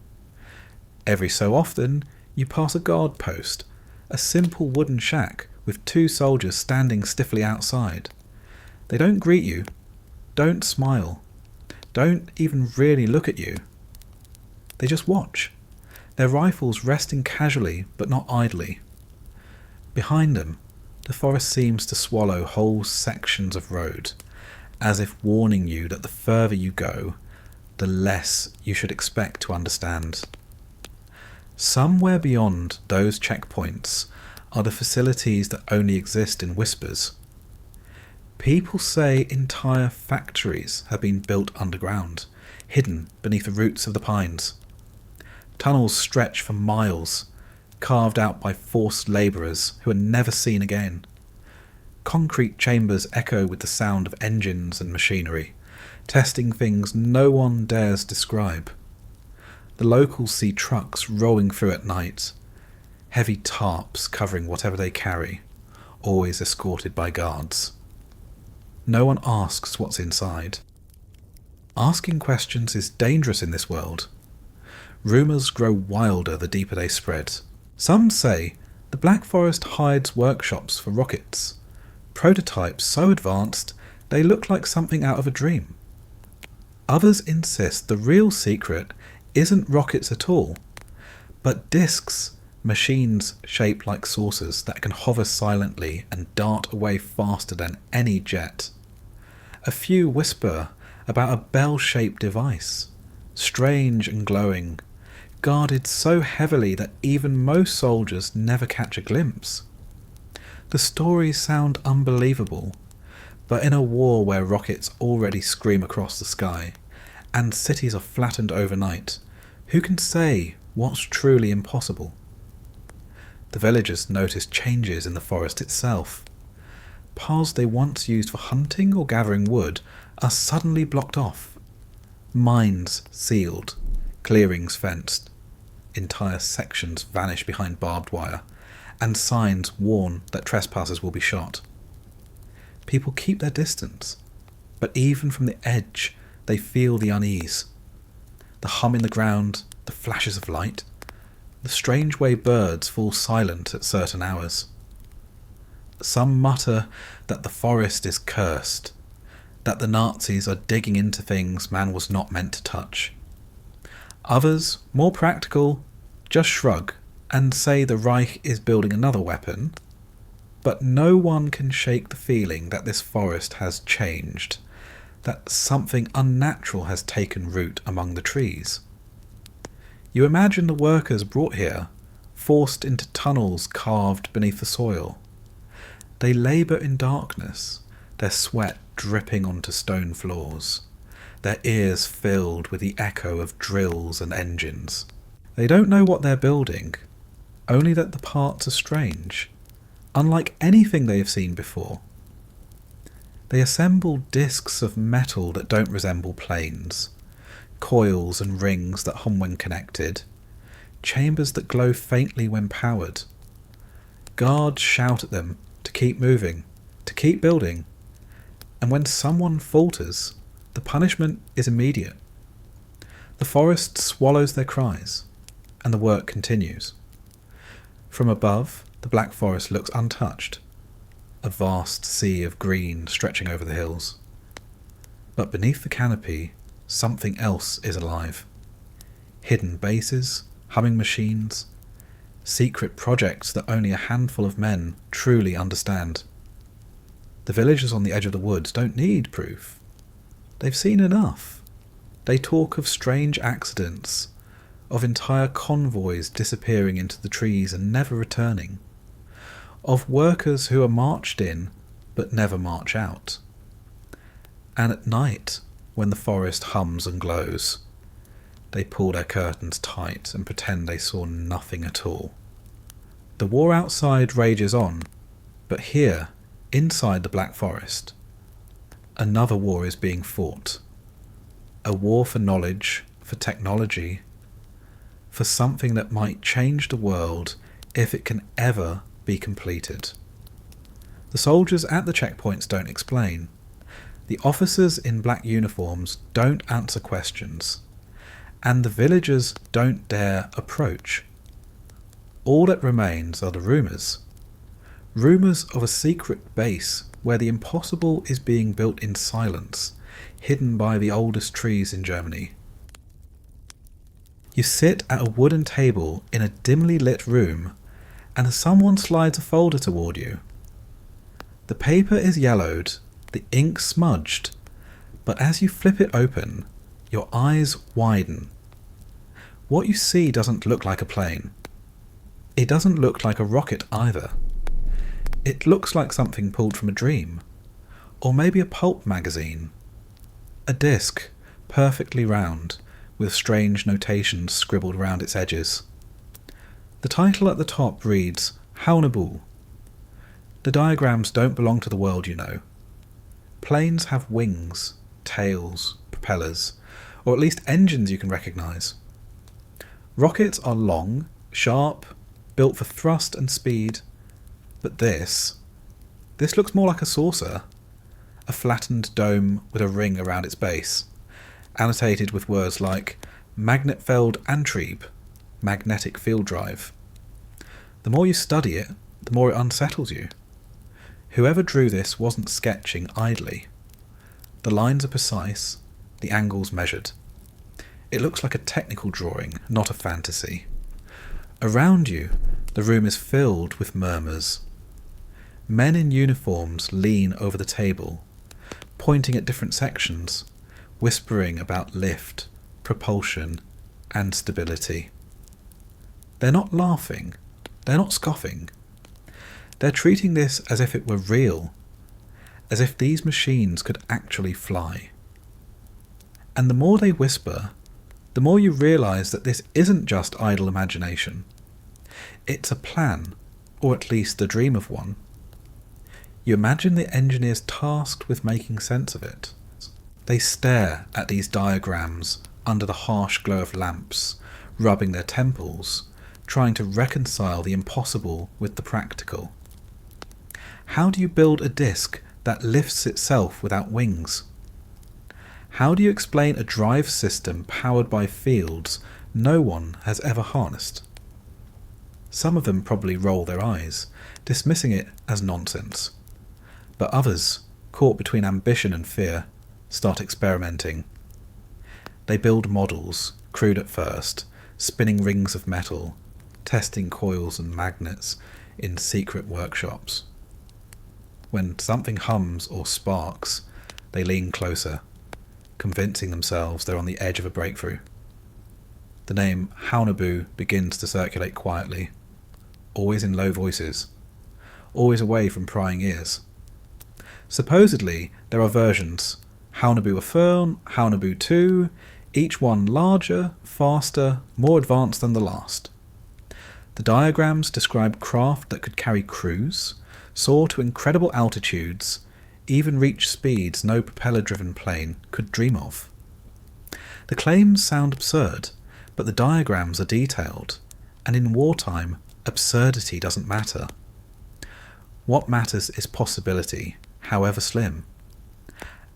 Every so often, you pass a guard post, a simple wooden shack with two soldiers standing stiffly outside. They don't greet you, don't smile, don't even really look at you. They just watch, their rifles resting casually but not idly. Behind them, the forest seems to swallow whole sections of road, as if warning you that the further you go, the less you should expect to understand. Somewhere beyond those checkpoints are the facilities that only exist in whispers. People say entire factories have been built underground, hidden beneath the roots of the pines. Tunnels stretch for miles, carved out by forced labourers who are never seen again. Concrete chambers echo with the sound of engines and machinery, testing things no one dares describe. The locals see trucks rolling through at night, heavy tarps covering whatever they carry, always escorted by guards. No one asks what's inside. Asking questions is dangerous in this world. Rumours grow wilder the deeper they spread. Some say the Black Forest hides workshops for rockets, prototypes so advanced they look like something out of a dream. Others insist the real secret isn't rockets at all, but discs, machines shaped like saucers that can hover silently and dart away faster than any jet. A few whisper about a bell-shaped device, strange and glowing, guarded so heavily that even most soldiers never catch a glimpse. The stories sound unbelievable, but in a war where rockets already scream across the sky, and cities are flattened overnight, who can say what's truly impossible? The villagers notice changes in the forest itself. Paths they once used for hunting or gathering wood are suddenly blocked off. Mines sealed, clearings fenced. Entire sections vanish behind barbed wire, and signs warn that trespassers will be shot. People keep their distance, but even from the edge they feel the unease. The hum in the ground, the flashes of light, the strange way birds fall silent at certain hours. Some mutter that the forest is cursed, that the Nazis are digging into things man was not meant to touch. Others, more practical, just shrug and say the Reich is building another weapon, but no one can shake the feeling that this forest has changed, that something unnatural has taken root among the trees. You imagine the workers brought here, forced into tunnels carved beneath the soil. They labour in darkness, their sweat dripping onto stone floors, their ears filled with the echo of drills and engines. They don't know what they're building, only that the parts are strange, unlike anything they have seen before. They assemble discs of metal that don't resemble planes, coils and rings that hum when connected, chambers that glow faintly when powered. Guards shout at them to keep moving, to keep building, and when someone falters, the punishment is immediate. The forest swallows their cries, and the work continues. From above, the Black Forest looks untouched, a vast sea of green stretching over the hills. But beneath the canopy, something else is alive. Hidden bases, humming machines, secret projects that only a handful of men truly understand. The villagers on the edge of the woods don't need proof. They've seen enough. They talk of strange accidents, of entire convoys disappearing into the trees and never returning, of workers who are marched in but never march out. And at night, when the forest hums and glows, they pull their curtains tight and pretend they saw nothing at all. The war outside rages on, but here, inside the Black Forest, another war is being fought. A war for knowledge, for technology, for something that might change the world if it can ever be completed. The soldiers at the checkpoints don't explain. The officers in black uniforms don't answer questions, and the villagers don't dare approach. All that remains are the rumours. Rumours of a secret base where the impossible is being built in silence, hidden by the oldest trees in Germany. You sit at a wooden table in a dimly lit room, and someone slides a folder toward you. The paper is yellowed, the ink smudged, but as you flip it open, your eyes widen. What you see doesn't look like a plane. It doesn't look like a rocket either. It looks like something pulled from a dream, or maybe a pulp magazine. A disc, perfectly round, with strange notations scribbled around its edges. The title at the top reads, Haunebu. The diagrams don't belong to the world you know. Planes have wings, tails, propellers, or at least engines you can recognise. Rockets are long, sharp, built for thrust and speed, but this looks more like a saucer, a flattened dome with a ring around its base, annotated with words like Magnetfeld Antrieb, magnetic field drive. The more you study it, the more it unsettles you. Whoever drew this wasn't sketching idly. The lines are precise, the angles measured. It looks like a technical drawing, not a fantasy. Around you, the room is filled with murmurs. Men in uniforms lean over the table, pointing at different sections, whispering about lift, propulsion, and stability. They're not laughing, they're not scoffing. They're treating this as if it were real, as if these machines could actually fly. And the more they whisper, the more you realise that this isn't just idle imagination. It's a plan, or at least the dream of one. You imagine the engineers tasked with making sense of it. They stare at these diagrams under the harsh glow of lamps, rubbing their temples, trying to reconcile the impossible with the practical. How do you build a disc that lifts itself without wings? How do you explain a drive system powered by fields no one has ever harnessed? Some of them probably roll their eyes, dismissing it as nonsense. But others, caught between ambition and fear, start experimenting. They build models, crude at first, spinning rings of metal, testing coils and magnets in secret workshops. When something hums or sparks, they lean closer, convincing themselves they're on the edge of a breakthrough. The name Haunebu begins to circulate quietly, always in low voices, always away from prying ears. Supposedly, there are versions, Haunebu 1, Haunebu 2, each one larger, faster, more advanced than the last. The diagrams describe craft that could carry crews, soar to incredible altitudes, even reach speeds no propeller-driven plane could dream of. The claims sound absurd, but the diagrams are detailed, and in wartime, absurdity doesn't matter. What matters is possibility, however slim.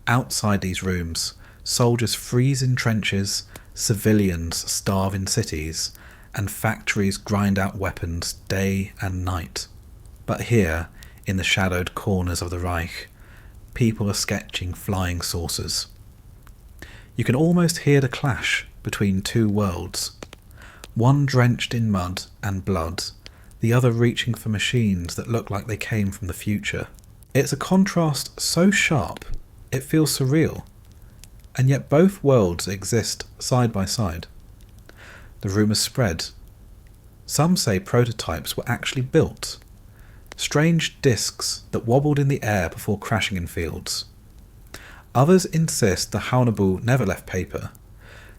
Outside these rooms, soldiers freeze in trenches, civilians starve in cities, and factories grind out weapons day and night. But here, in the shadowed corners of the Reich, people are sketching flying saucers. You can almost hear the clash between two worlds, one drenched in mud and blood, the other reaching for machines that look like they came from the future. It's a contrast so sharp, it feels surreal, and yet both worlds exist side by side. The rumours spread. Some say prototypes were actually built, strange discs that wobbled in the air before crashing in fields. Others insist the Haunebu never left paper,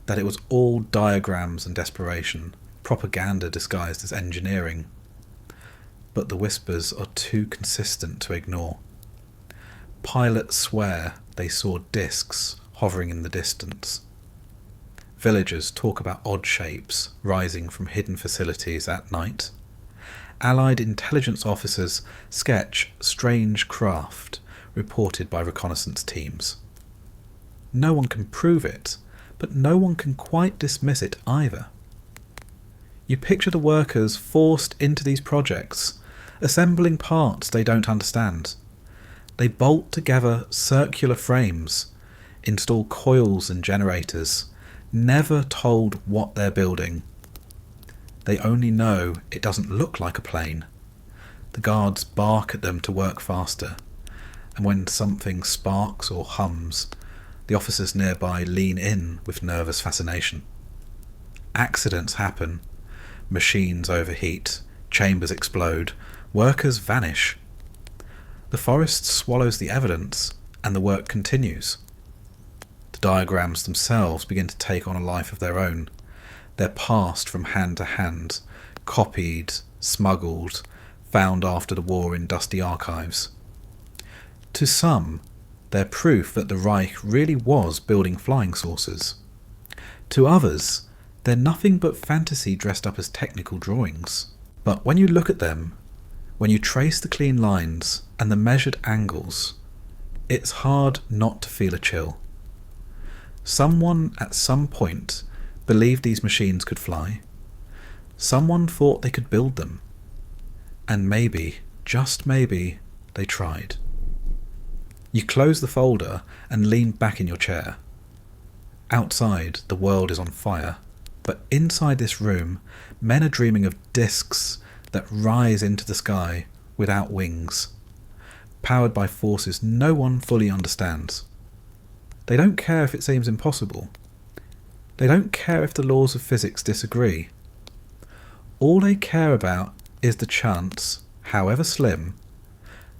that it was all diagrams and desperation, propaganda disguised as engineering. But the whispers are too consistent to ignore. Pilots swear they saw discs hovering in the distance. Villagers talk about odd shapes rising from hidden facilities at night. Allied intelligence officers sketch strange craft reported by reconnaissance teams. No one can prove it, but no one can quite dismiss it either. You picture the workers forced into these projects, assembling parts they don't understand. They bolt together circular frames, install coils and generators, never told what they're building. They only know it doesn't look like a plane. The guards bark at them to work faster, and when something sparks or hums, the officers nearby lean in with nervous fascination. Accidents happen. Machines overheat, chambers explode, workers vanish. The forest swallows the evidence, and the work continues. The diagrams themselves begin to take on a life of their own. They're passed from hand to hand, copied, smuggled, found after the war in dusty archives. To some, they're proof that the Reich really was building flying saucers. To others, they're nothing but fantasy dressed up as technical drawings. But when you look at them, when you trace the clean lines and the measured angles, it's hard not to feel a chill. Someone at some point believed these machines could fly. Someone thought they could build them. And maybe, just maybe, they tried. You close the folder and lean back in your chair. Outside, the world is on fire. But inside this room, men are dreaming of discs that rise into the sky without wings, powered by forces no one fully understands. They don't care if it seems impossible. They don't care if the laws of physics disagree. All they care about is the chance, however slim,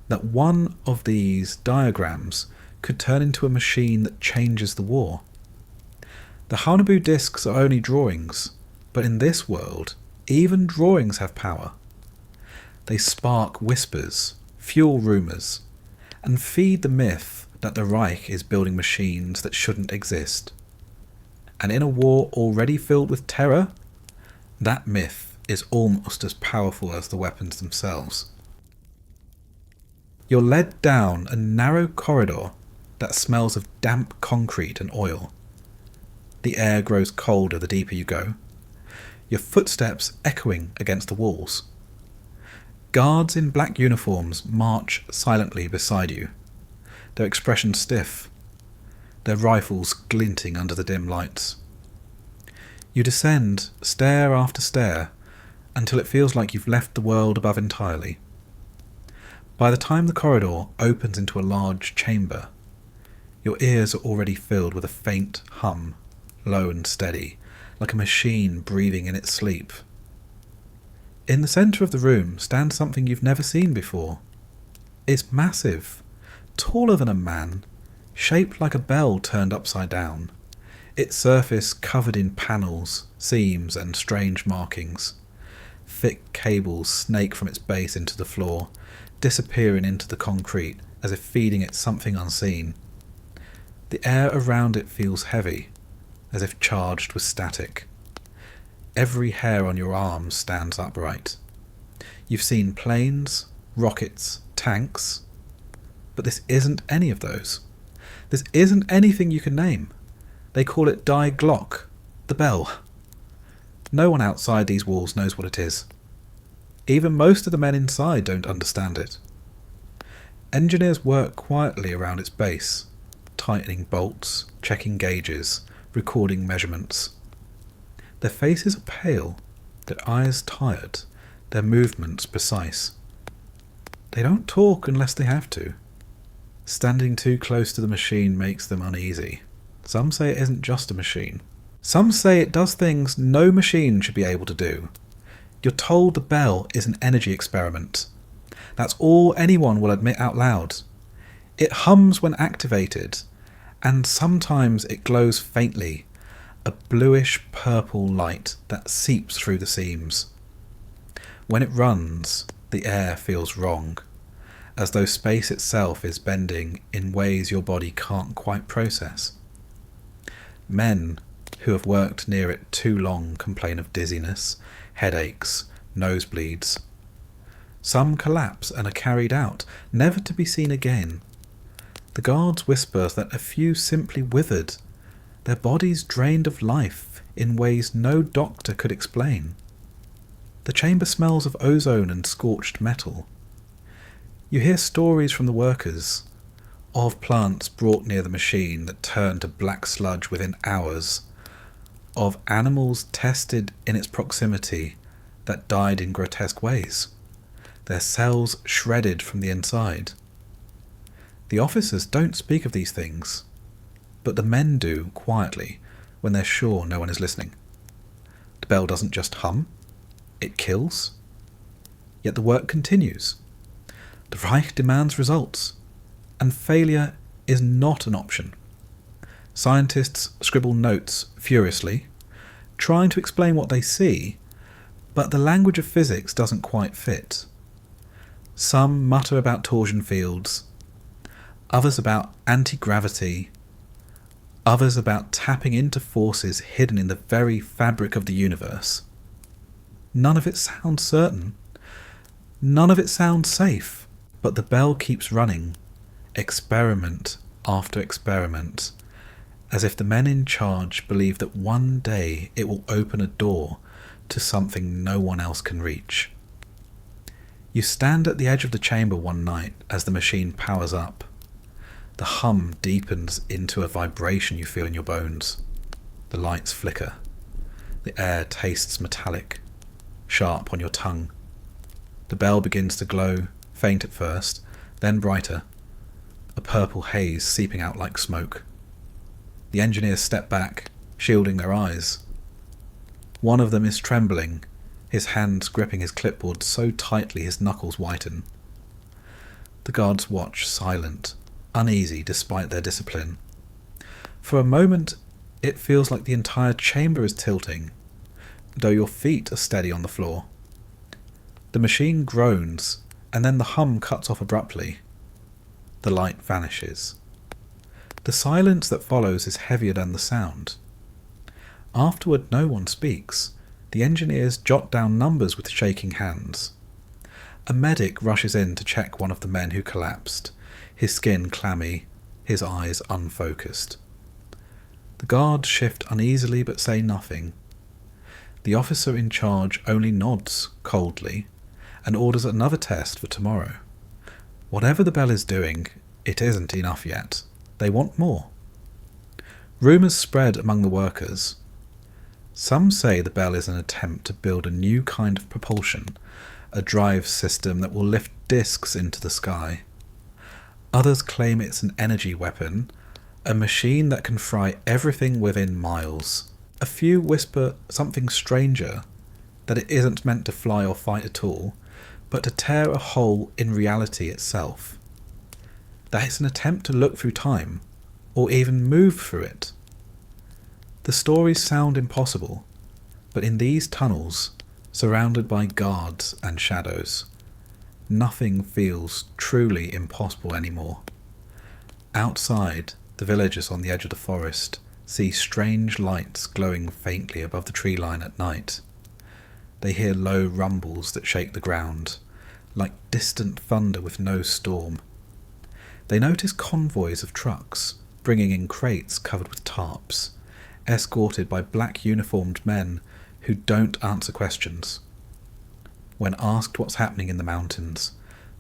that one of these diagrams could turn into a machine that changes the war. The Haunebu discs are only drawings, but in this world, Even drawings have power. They spark whispers, fuel rumours, and feed the myth that the Reich is building machines that shouldn't exist. And in a war already filled with terror, that myth is almost as powerful as the weapons themselves. You're led down a narrow corridor that smells of damp concrete and oil. The air grows colder the deeper you go, your footsteps echoing against the walls. Guards in black uniforms march silently beside you, their expressions stiff, their rifles glinting under the dim lights. You descend stair after stair until it feels like you've left the world above entirely. By the time the corridor opens into a large chamber, your ears are already filled with a faint hum, low and steady, like a machine breathing in its sleep. In the centre of the room stands something you've never seen before. It's massive, taller than a man, shaped like a bell turned upside down, its surface covered in panels, seams and strange markings. Thick cables snake from its base into the floor, disappearing into the concrete as if feeding it something unseen. The air around it feels heavy, as if charged with static. Every hair on your arm stands upright. You've seen planes, rockets, tanks, but this isn't any of those. This isn't anything you can name. They call it Die Glock, the bell. No one outside these walls knows what it is. Even most of the men inside don't understand it. Engineers work quietly around its base, tightening bolts, checking gauges, recording measurements. Their faces are pale, their eyes tired, their movements precise. They don't talk unless they have to. Standing too close to the machine makes them uneasy. Some say it isn't just a machine. Some say it does things no machine should be able to do. You're told the bell is an energy experiment. That's all anyone will admit out loud. It hums when activated, and sometimes it glows faintly, a bluish-purple light that seeps through the seams. When it runs, the air feels wrong, as though space itself is bending in ways your body can't quite process. Men who have worked near it too long complain of dizziness, headaches, nosebleeds. Some collapse and are carried out, never to be seen again. The guards whisper that a few simply withered, their bodies drained of life in ways no doctor could explain. The chamber smells of ozone and scorched metal. You hear stories from the workers, of plants brought near the machine that turned to black sludge within hours, of animals tested in its proximity that died in grotesque ways, their cells shredded from the inside. The officers don't speak of these things, but the men do quietly when they're sure no one is listening. The bell doesn't just hum, it kills. Yet the work continues. The Reich demands results, and failure is not an option. Scientists scribble notes furiously, trying to explain what they see, but the language of physics doesn't quite fit. Some mutter about torsion fields, others about anti-gravity, others about tapping into forces hidden in the very fabric of the universe. None of it sounds certain. None of it sounds safe, but the bell keeps running, experiment after experiment, as if the men in charge believe that one day it will open a door to something no one else can reach. You stand at the edge of the chamber one night as the machine powers up. The hum deepens into a vibration you feel in your bones. The lights flicker. The air tastes metallic, sharp on your tongue. The bell begins to glow, faint at first, then brighter, a purple haze seeping out like smoke. The engineers step back, shielding their eyes. One of them is trembling, his hands gripping his clipboard so tightly his knuckles whiten. The guards watch, silent, uneasy despite their discipline. For a moment, it feels like the entire chamber is tilting. though your feet are steady on the floor. The machine groans, and then the hum cuts off abruptly. The light vanishes. The silence that follows is heavier than the sound. Afterward, no one speaks. The engineers jot down numbers with shaking hands. A medic rushes in to check one of the men who collapsed, his skin clammy, his eyes unfocused. The guards shift uneasily but say nothing. The officer in charge only nods coldly and orders another test for tomorrow. Whatever the bell is doing, it isn't enough yet. They want more. Rumours spread among the workers. Some say the bell is an attempt to build a new kind of propulsion, a drive system that will lift discs into the sky. Others claim it's an energy weapon, a machine that can fry everything within miles. A few whisper something stranger, that it isn't meant to fly or fight at all, but to tear a hole in reality itself. That it's an attempt to look through time, or even move through it. The stories sound impossible, but in these tunnels, surrounded by guards and shadows, nothing feels truly impossible anymore. Outside, the villagers on the edge of the forest see strange lights glowing faintly above the tree line at night. They hear low rumbles that shake the ground, like distant thunder with no storm. They notice convoys of trucks, bringing in crates covered with tarps, escorted by black uniformed men who don't answer questions. When asked what's happening in the mountains,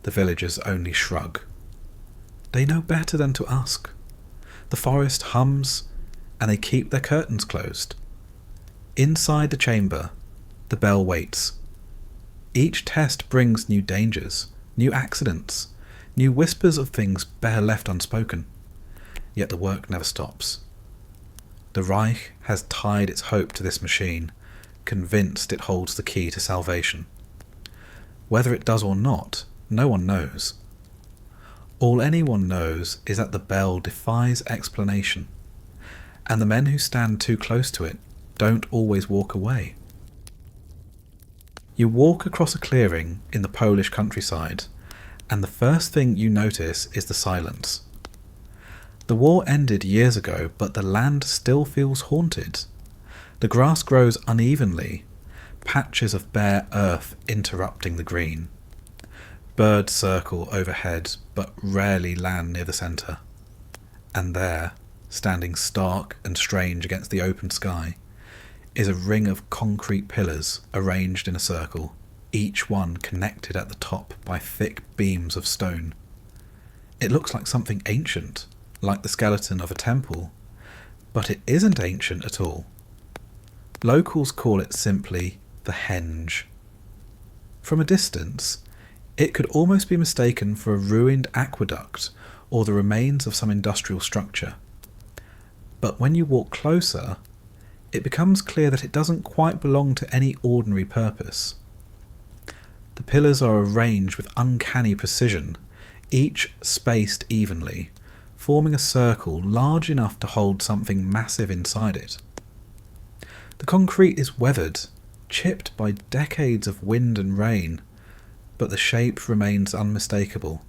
the villagers only shrug. They know better than to ask. The forest hums, and they keep their curtains closed. Inside the chamber, the bell waits. Each test brings new dangers, new accidents, new whispers of things bare left unspoken. Yet the work never stops. The Reich has tied its hope to this machine, convinced it holds the key to salvation. Whether it does or not, no one knows. All anyone knows is that the bell defies explanation, and the men who stand too close to it don't always walk away. You walk across a clearing in the Polish countryside, and the first thing you notice is the silence. The war ended years ago, but the land still feels haunted. The grass grows unevenly, patches of bare earth interrupting the green. Birds circle overhead, but rarely land near the centre. And there, standing stark and strange against the open sky, is a ring of concrete pillars arranged in a circle, each one connected at the top by thick beams of stone. It looks like something ancient, like the skeleton of a temple, but it isn't ancient at all. Locals call it simply the henge. From a distance, it could almost be mistaken for a ruined aqueduct or the remains of some industrial structure. But when you walk closer, it becomes clear that it doesn't quite belong to any ordinary purpose. The pillars are arranged with uncanny precision, each spaced evenly, forming a circle large enough to hold something massive inside it. The concrete is weathered, chipped by decades of wind and rain, but the shape remains unmistakable.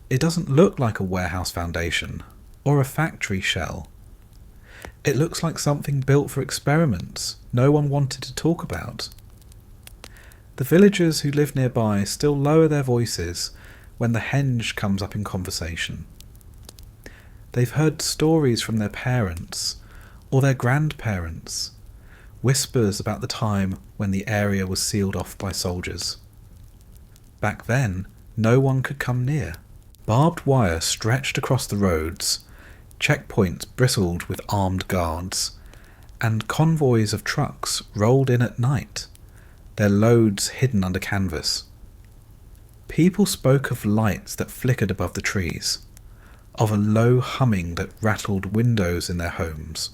It doesn't look like a warehouse foundation or a factory shell. It looks like something built for experiments no one wanted to talk about. The villagers who live nearby still lower their voices when the henge comes up in conversation. They've heard stories from their parents or their grandparents, whispers about the time when the area was sealed off by soldiers. Back then, no one could come near. Barbed wire stretched across the roads, checkpoints bristled with armed guards, and convoys of trucks rolled in at night, their loads hidden under canvas. People spoke of lights that flickered above the trees, of a low humming that rattled windows in their homes.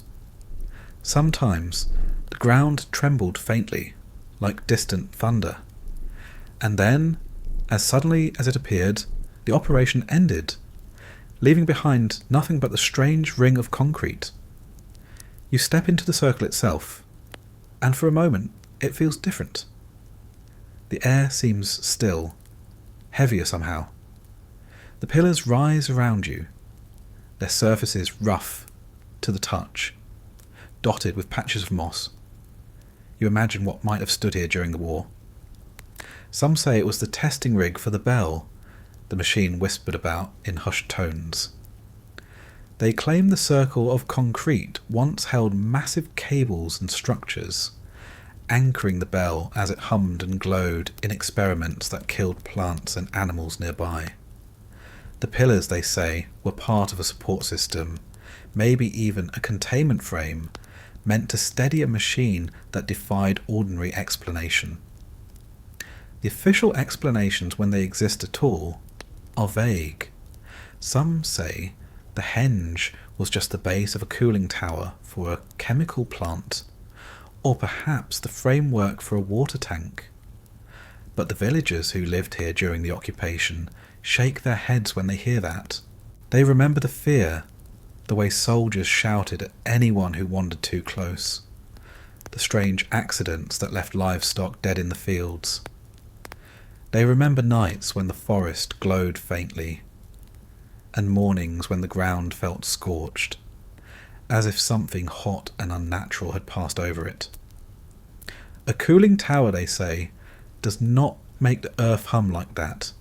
Sometimes the ground trembled faintly, like distant thunder, and then, as suddenly as it appeared, the operation ended, leaving behind nothing but the strange ring of concrete. You step into the circle itself. and for a moment it feels different. The air seems still, heavier somehow. The pillars rise around you, their surfaces rough to the touch, dotted with patches of moss. You imagine what might have stood here during the war. Some say it was the testing rig for the bell, the machine whispered about in hushed tones. They claim the circle of concrete once held massive cables and structures, anchoring the bell as it hummed and glowed in experiments that killed plants and animals nearby. The pillars, they say, were part of a support system, maybe even a containment frame, meant to steady a machine that defied ordinary explanation. The official explanations, when they exist at all, are vague. Some say the henge was just the base of a cooling tower for a chemical plant, or perhaps the framework for a water tank. But the villagers who lived here during the occupation shake their heads when they hear that. They remember the fear, the way soldiers shouted at anyone who wandered too close, the strange accidents that left livestock dead in the fields. They remember nights when the forest glowed faintly, and mornings when the ground felt scorched, as if something hot and unnatural had passed over it. A cooling tower, they say, does not make the earth hum like that.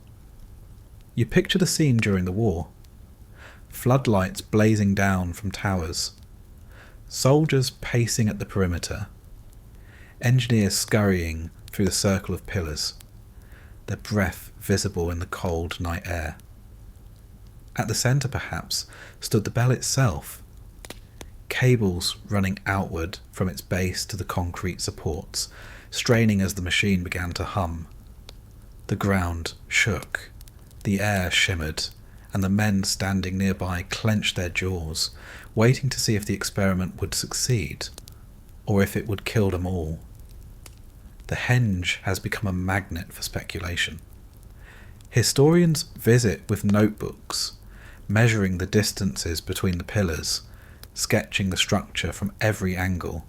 You picture the scene during the war. Floodlights blazing down from towers, soldiers pacing at the perimeter, engineers scurrying through the circle of pillars, their breath visible in the cold night air. At the centre, perhaps, stood the bell itself, cables running outward from its base to the concrete supports, straining as the machine began to hum. The ground shook, the air shimmered, and the men standing nearby clenched their jaws, waiting to see if the experiment would succeed, or if it would kill them all. The henge has become a magnet for speculation. Historians visit with notebooks, measuring the distances between the pillars, sketching the structure from every angle.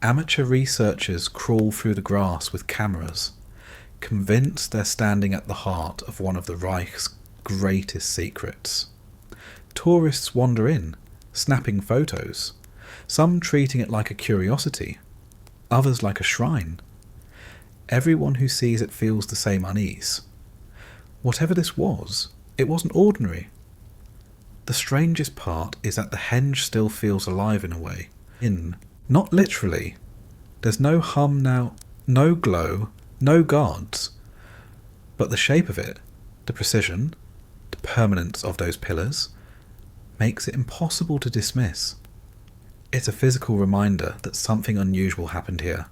Amateur researchers crawl through the grass with cameras, convinced they're standing at the heart of one of the Reich's greatest secrets. Tourists wander in, snapping photos, some treating it like a curiosity, others like a shrine. Everyone who sees it feels the same unease. Whatever this was, it wasn't ordinary. The strangest part is that the henge still feels alive in a way. Not literally. There's no hum now, no glow, no guards. But the shape of it, the precision, the permanence of those pillars, makes it impossible to dismiss. It's a physical reminder that something unusual happened here.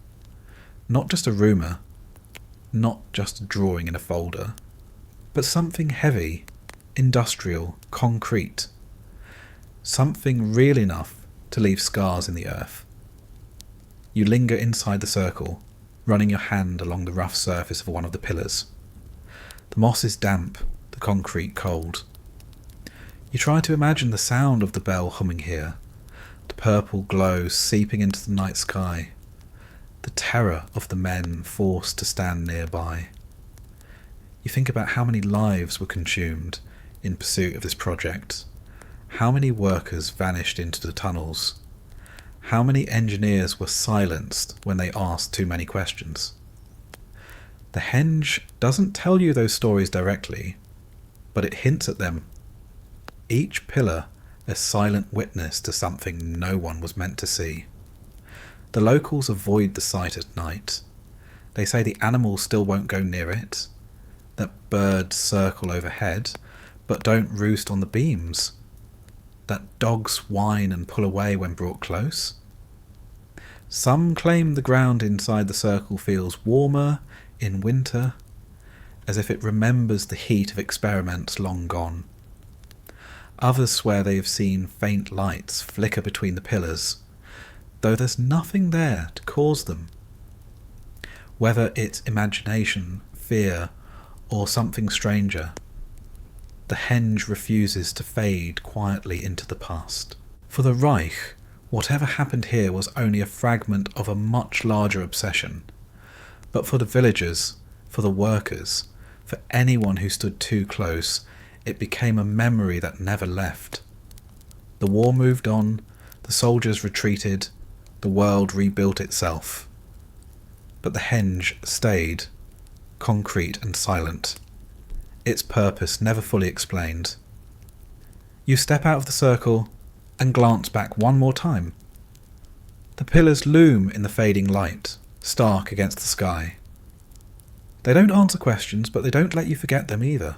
Not just a rumour, not just a drawing in a folder, but something heavy, industrial, concrete. Something real enough to leave scars in the earth. You linger inside the circle, running your hand along the rough surface of one of the pillars. The moss is damp, the concrete cold. You try to imagine the sound of the bell humming here, the purple glow seeping into the night sky, the terror of the men forced to stand nearby. You think about how many lives were consumed in pursuit of this project, how many workers vanished into the tunnels, how many engineers were silenced when they asked too many questions. The henge doesn't tell you those stories directly, but it hints at them. Each pillar a silent witness to something no one was meant to see. The locals avoid the site at night. They say the animals still won't go near it, that birds circle overhead, but don't roost on the beams, that dogs whine and pull away when brought close. Some claim the ground inside the circle feels warmer in winter, as if it remembers the heat of experiments long gone. Others swear they have seen faint lights flicker between the pillars, though there's nothing there to cause them. Whether it's imagination, fear, or something stranger, the henge refuses to fade quietly into the past. For the Reich, Whatever happened here was only a fragment of a much larger obsession. But for the villagers, for the workers, for anyone who stood too close, it became a memory that never left. The war moved on, the soldiers retreated, the world rebuilt itself. But the henge stayed, concrete and silent, its purpose never fully explained. You step out of the circle and glance back one more time. The pillars loom in the fading light, stark against the sky. They don't answer questions, but they don't let you forget them either.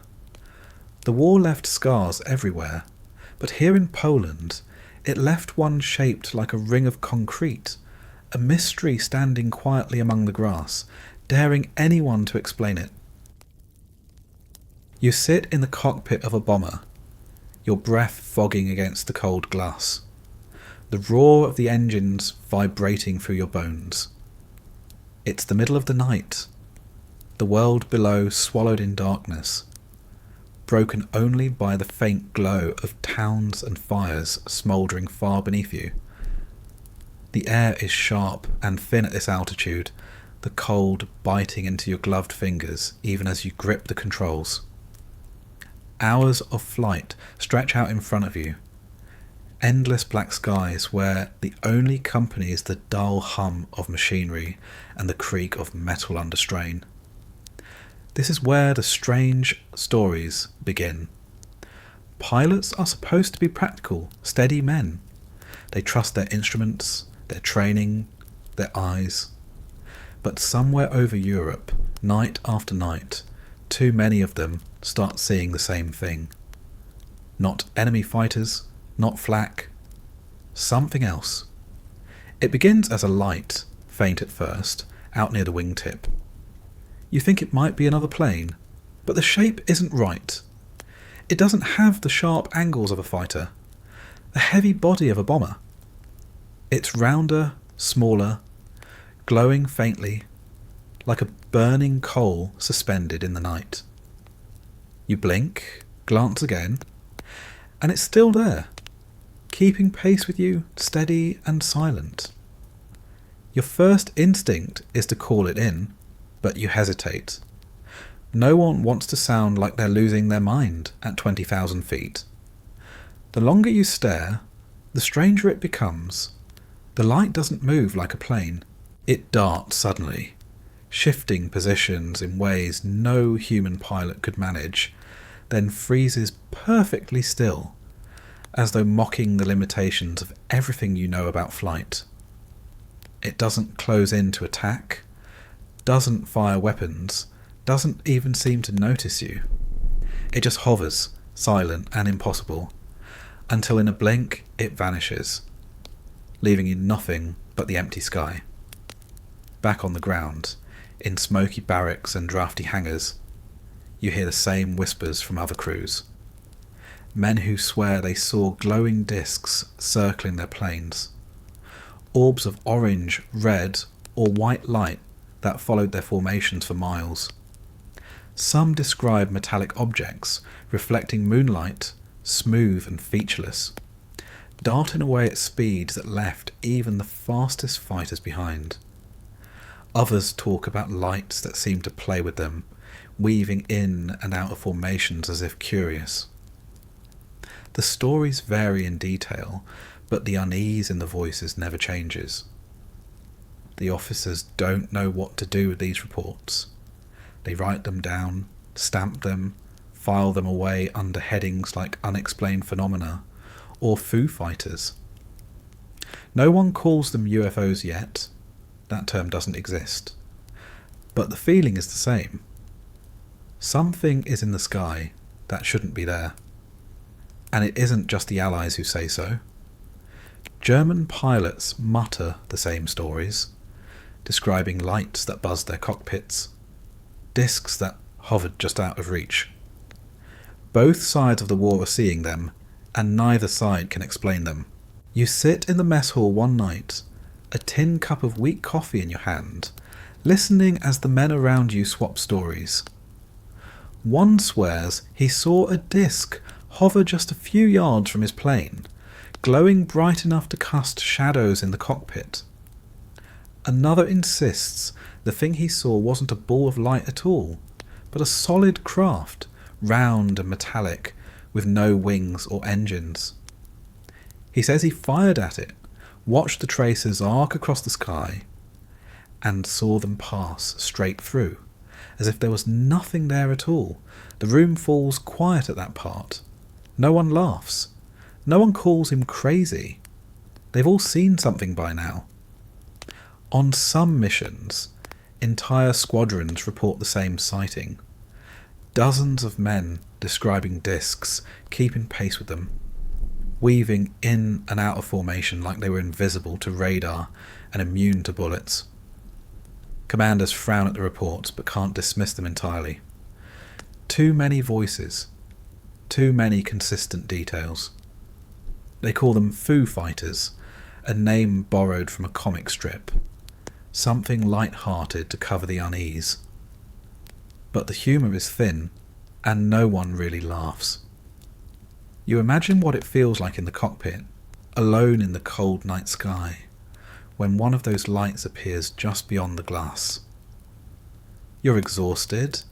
The war left scars everywhere, but here in Poland, it left one shaped like a ring of concrete, a mystery standing quietly among the grass, daring anyone to explain it. You sit in the cockpit of a bomber, your breath fogging against the cold glass, the roar of the engines vibrating through your bones. It's the middle of the night, the world below swallowed in darkness, broken only by the faint glow of towns and fires smouldering far beneath you. The air is sharp and thin at this altitude, the cold biting into your gloved fingers even as you grip the controls. Hours of flight stretch out in front of you. Endless black skies where the only company is the dull hum of machinery and the creak of metal under strain. This is where the strange stories begin. Pilots are supposed to be practical, steady men. They trust their instruments, their training, their eyes. But somewhere over Europe, night after night, too many of them start seeing the same thing. Not enemy fighters, not flak, something else. It begins as a light, faint at first, out near the wingtip. You think it might be another plane, but the shape isn't right. It doesn't have the sharp angles of a fighter, the heavy body of a bomber. It's rounder, smaller, glowing faintly, like a burning coal suspended in the night. You blink, glance again, and it's still there, keeping pace with you, steady and silent. Your first instinct is to call it in, but you hesitate. No one wants to sound like they're losing their mind at 20,000 feet. The longer you stare, the stranger it becomes. The light doesn't move like a plane. It darts suddenly, shifting positions in ways no human pilot could manage, then freezes perfectly still, as though mocking the limitations of everything you know about flight. It doesn't close in to attack, doesn't fire weapons, doesn't even seem to notice you. It just hovers, silent and impossible, until in a blink it vanishes, leaving you nothing but the empty sky. Back on the ground, in smoky barracks and drafty hangars, you hear the same whispers from other crews. Men who swear they saw glowing discs circling their planes, orbs of orange, red, or white light that followed their formations for miles. Some describe metallic objects reflecting moonlight, smooth and featureless, darting away at speeds that left even the fastest fighters behind. Others talk about lights that seem to play with them, weaving in and out of formations as if curious. The stories vary in detail, but the unease in the voices never changes. The officers don't know what to do with these reports. They write them down, stamp them, file them away under headings like unexplained phenomena or Foo Fighters. No one calls them UFOs yet. That term doesn't exist. But the feeling is the same. Something is in the sky that shouldn't be there. And it isn't just the Allies who say so. German pilots mutter the same stories, describing lights that buzzed their cockpits, discs that hovered just out of reach. Both sides of the war are seeing them, and neither side can explain them. You sit in the mess hall one night, a tin cup of weak coffee in your hand, listening as the men around you swap stories. One swears he saw a disc hover just a few yards from his plane, glowing bright enough to cast shadows in the cockpit. Another insists the thing he saw wasn't a ball of light at all, but a solid craft, round and metallic, with no wings or engines. He says he fired at it, watched the tracers arc across the sky, and saw them pass straight through, as if there was nothing there at all. The room falls quiet at that part. No one laughs. No one calls him crazy. They've all seen something by now. On some missions, entire squadrons report the same sighting. Dozens of men describing discs, keeping pace with them, weaving in and out of formation like they were invisible to radar and immune to bullets. Commanders frown at the reports but can't dismiss them entirely. Too many voices, too many consistent details. They call them Foo Fighters, a name borrowed from a comic strip, something light-hearted to cover the unease. But the humour is thin, and no one really laughs. You imagine what it feels like in the cockpit, alone in the cold night sky, when one of those lights appears just beyond the glass. You're exhausted,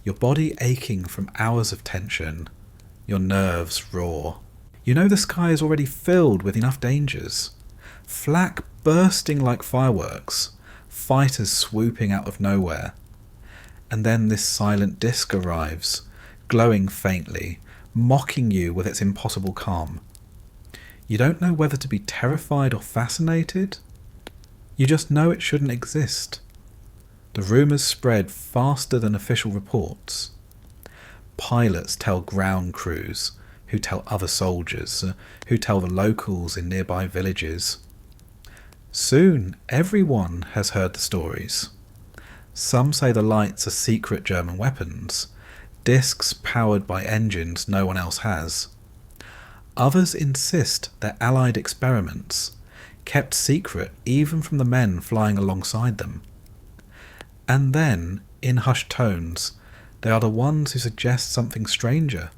your body aching from hours of tension, your nerves raw. You know the sky is already filled with enough dangers. Flak bursting like fireworks, fighters swooping out of nowhere. And then this silent disc arrives, glowing faintly, mocking you with its impossible calm. You don't know whether to be terrified or fascinated. You just know it shouldn't exist. The rumours spread faster than official reports. Pilots tell ground crews, who tell other soldiers, who tell the locals in nearby villages. Soon everyone has heard the stories. Some say the lights are secret German weapons, discs powered by engines no one else has. Others insist they're Allied experiments, kept secret even from the men flying alongside them. And then, in hushed tones, they are the ones who suggest something stranger,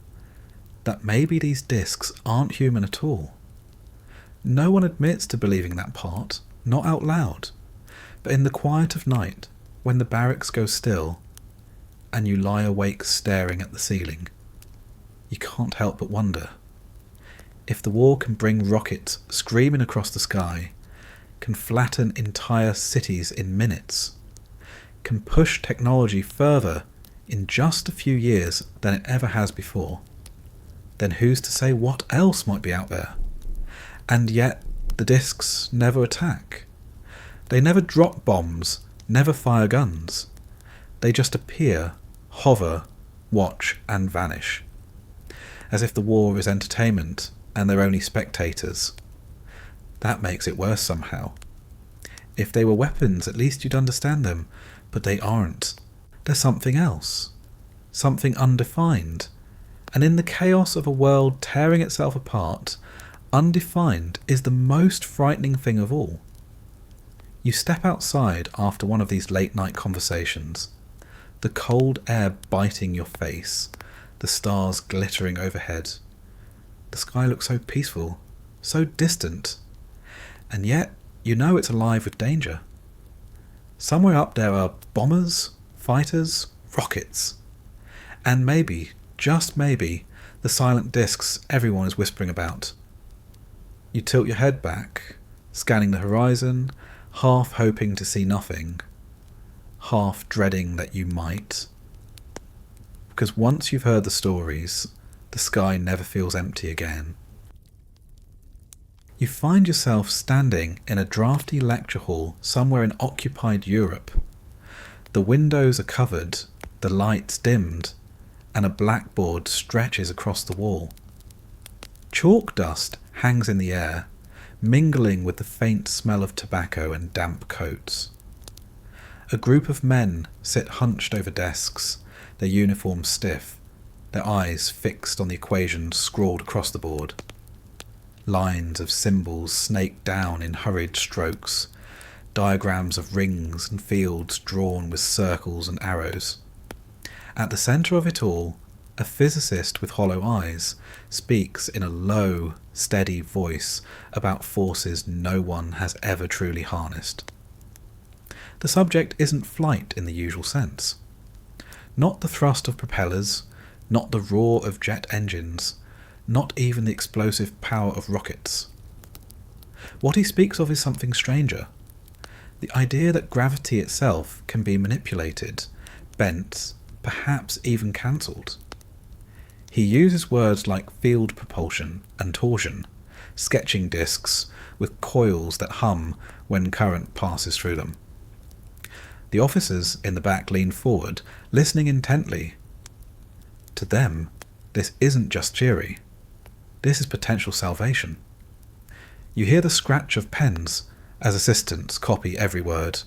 that maybe these discs aren't human at all. No one admits to believing that part, not out loud, but in the quiet of night, when the barracks go still, and you lie awake staring at the ceiling, you can't help but wonder. If the war can bring rockets screaming across the sky, can flatten entire cities in minutes, can push technology further in just a few years than it ever has before, then who's to say what else might be out there? And yet the discs never attack. They never drop bombs, never fire guns. They just appear, hover, watch and vanish. As if the war is entertainment and they're only spectators. That makes it worse somehow. If they were weapons, at least you'd understand them, but they aren't. They're something else. Something undefined. And in the chaos of a world tearing itself apart, undefined is the most frightening thing of all. You step outside after one of these late-night conversations, the cold air biting your face, the stars glittering overhead. The sky looks so peaceful, so distant, and yet you know it's alive with danger. Somewhere up there are bombers, fighters, rockets, and maybe, just maybe, the silent discs everyone is whispering about. You tilt your head back, scanning the horizon, half hoping to see nothing, half dreading that you might. Because once you've heard the stories, the sky never feels empty again. You find yourself standing in a drafty lecture hall somewhere in occupied Europe. The windows are covered, the lights dimmed, and a blackboard stretches across the wall. Chalk dust hangs in the air, mingling with the faint smell of tobacco and damp coats. A group of men sit hunched over desks, their uniforms stiff, their eyes fixed on the equations scrawled across the board. Lines of symbols snake down in hurried strokes, diagrams of rings and fields drawn with circles and arrows. At the centre of it all, A physicist with hollow eyes speaks in a low, steady voice about forces no one has ever truly harnessed. The subject isn't flight in the usual sense. Not the thrust of propellers, not the roar of jet engines, not even the explosive power of rockets. What he speaks of is something stranger. The idea that gravity itself can be manipulated, bent, perhaps even cancelled. He uses words like field propulsion and torsion, sketching discs with coils that hum when current passes through them. The officers in the back lean forward, listening intently. To them, this isn't just theory. This is potential salvation. You hear the scratch of pens as assistants copy every word.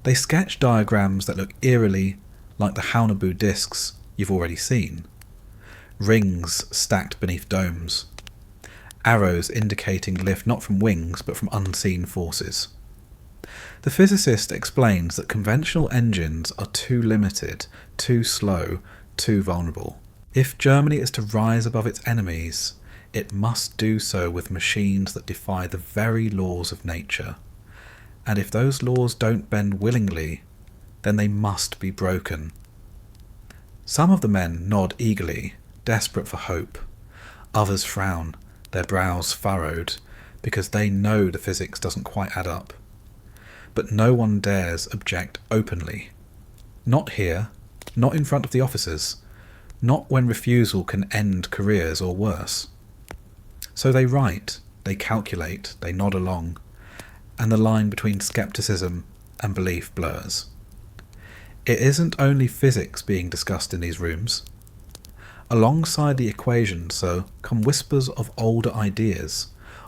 They sketch diagrams that look eerily like the Haunebu discs you've already seen. Rings stacked beneath domes. Arrows indicating lift not from wings but from unseen forces. The physicist explains that conventional engines are too limited, too slow, too vulnerable. If Germany is to rise above its enemies, it must do so with machines that defy the very laws of nature. And if those laws don't bend willingly, then they must be broken. Some of the men nod eagerly, desperate for hope. Others frown, their brows furrowed, because they know the physics doesn't quite add up. But no one dares object openly. Not here, not in front of the officers, not when refusal can end careers or worse. So they write, they calculate, they nod along, and the line between scepticism and belief blurs. It isn't only physics being discussed in these rooms. Alongside the equations, so, come whispers of older ideas,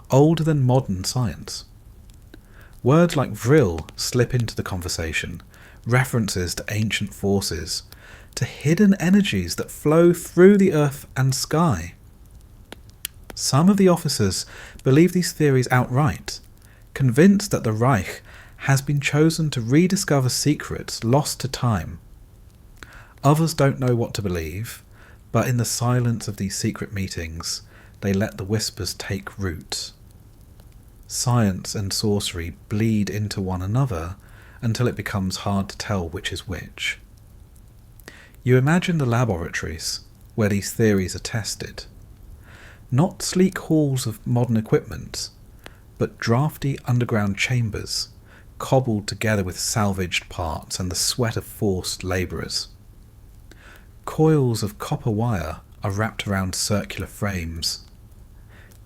older than modern science. Words like vril slip into the conversation, references to ancient forces, to hidden energies that flow through the earth and sky. Some of the officers believe these theories outright, convinced that the Reich has been chosen to rediscover secrets lost to time. Others don't know what to believe, but in the silence of these secret meetings, they let the whispers take root. Science and sorcery bleed into one another until it becomes hard to tell which is which. You imagine the laboratories where these theories are tested. Not sleek halls of modern equipment, but drafty underground chambers, cobbled together with salvaged parts and the sweat of forced labourers. Coils of copper wire are wrapped around circular frames.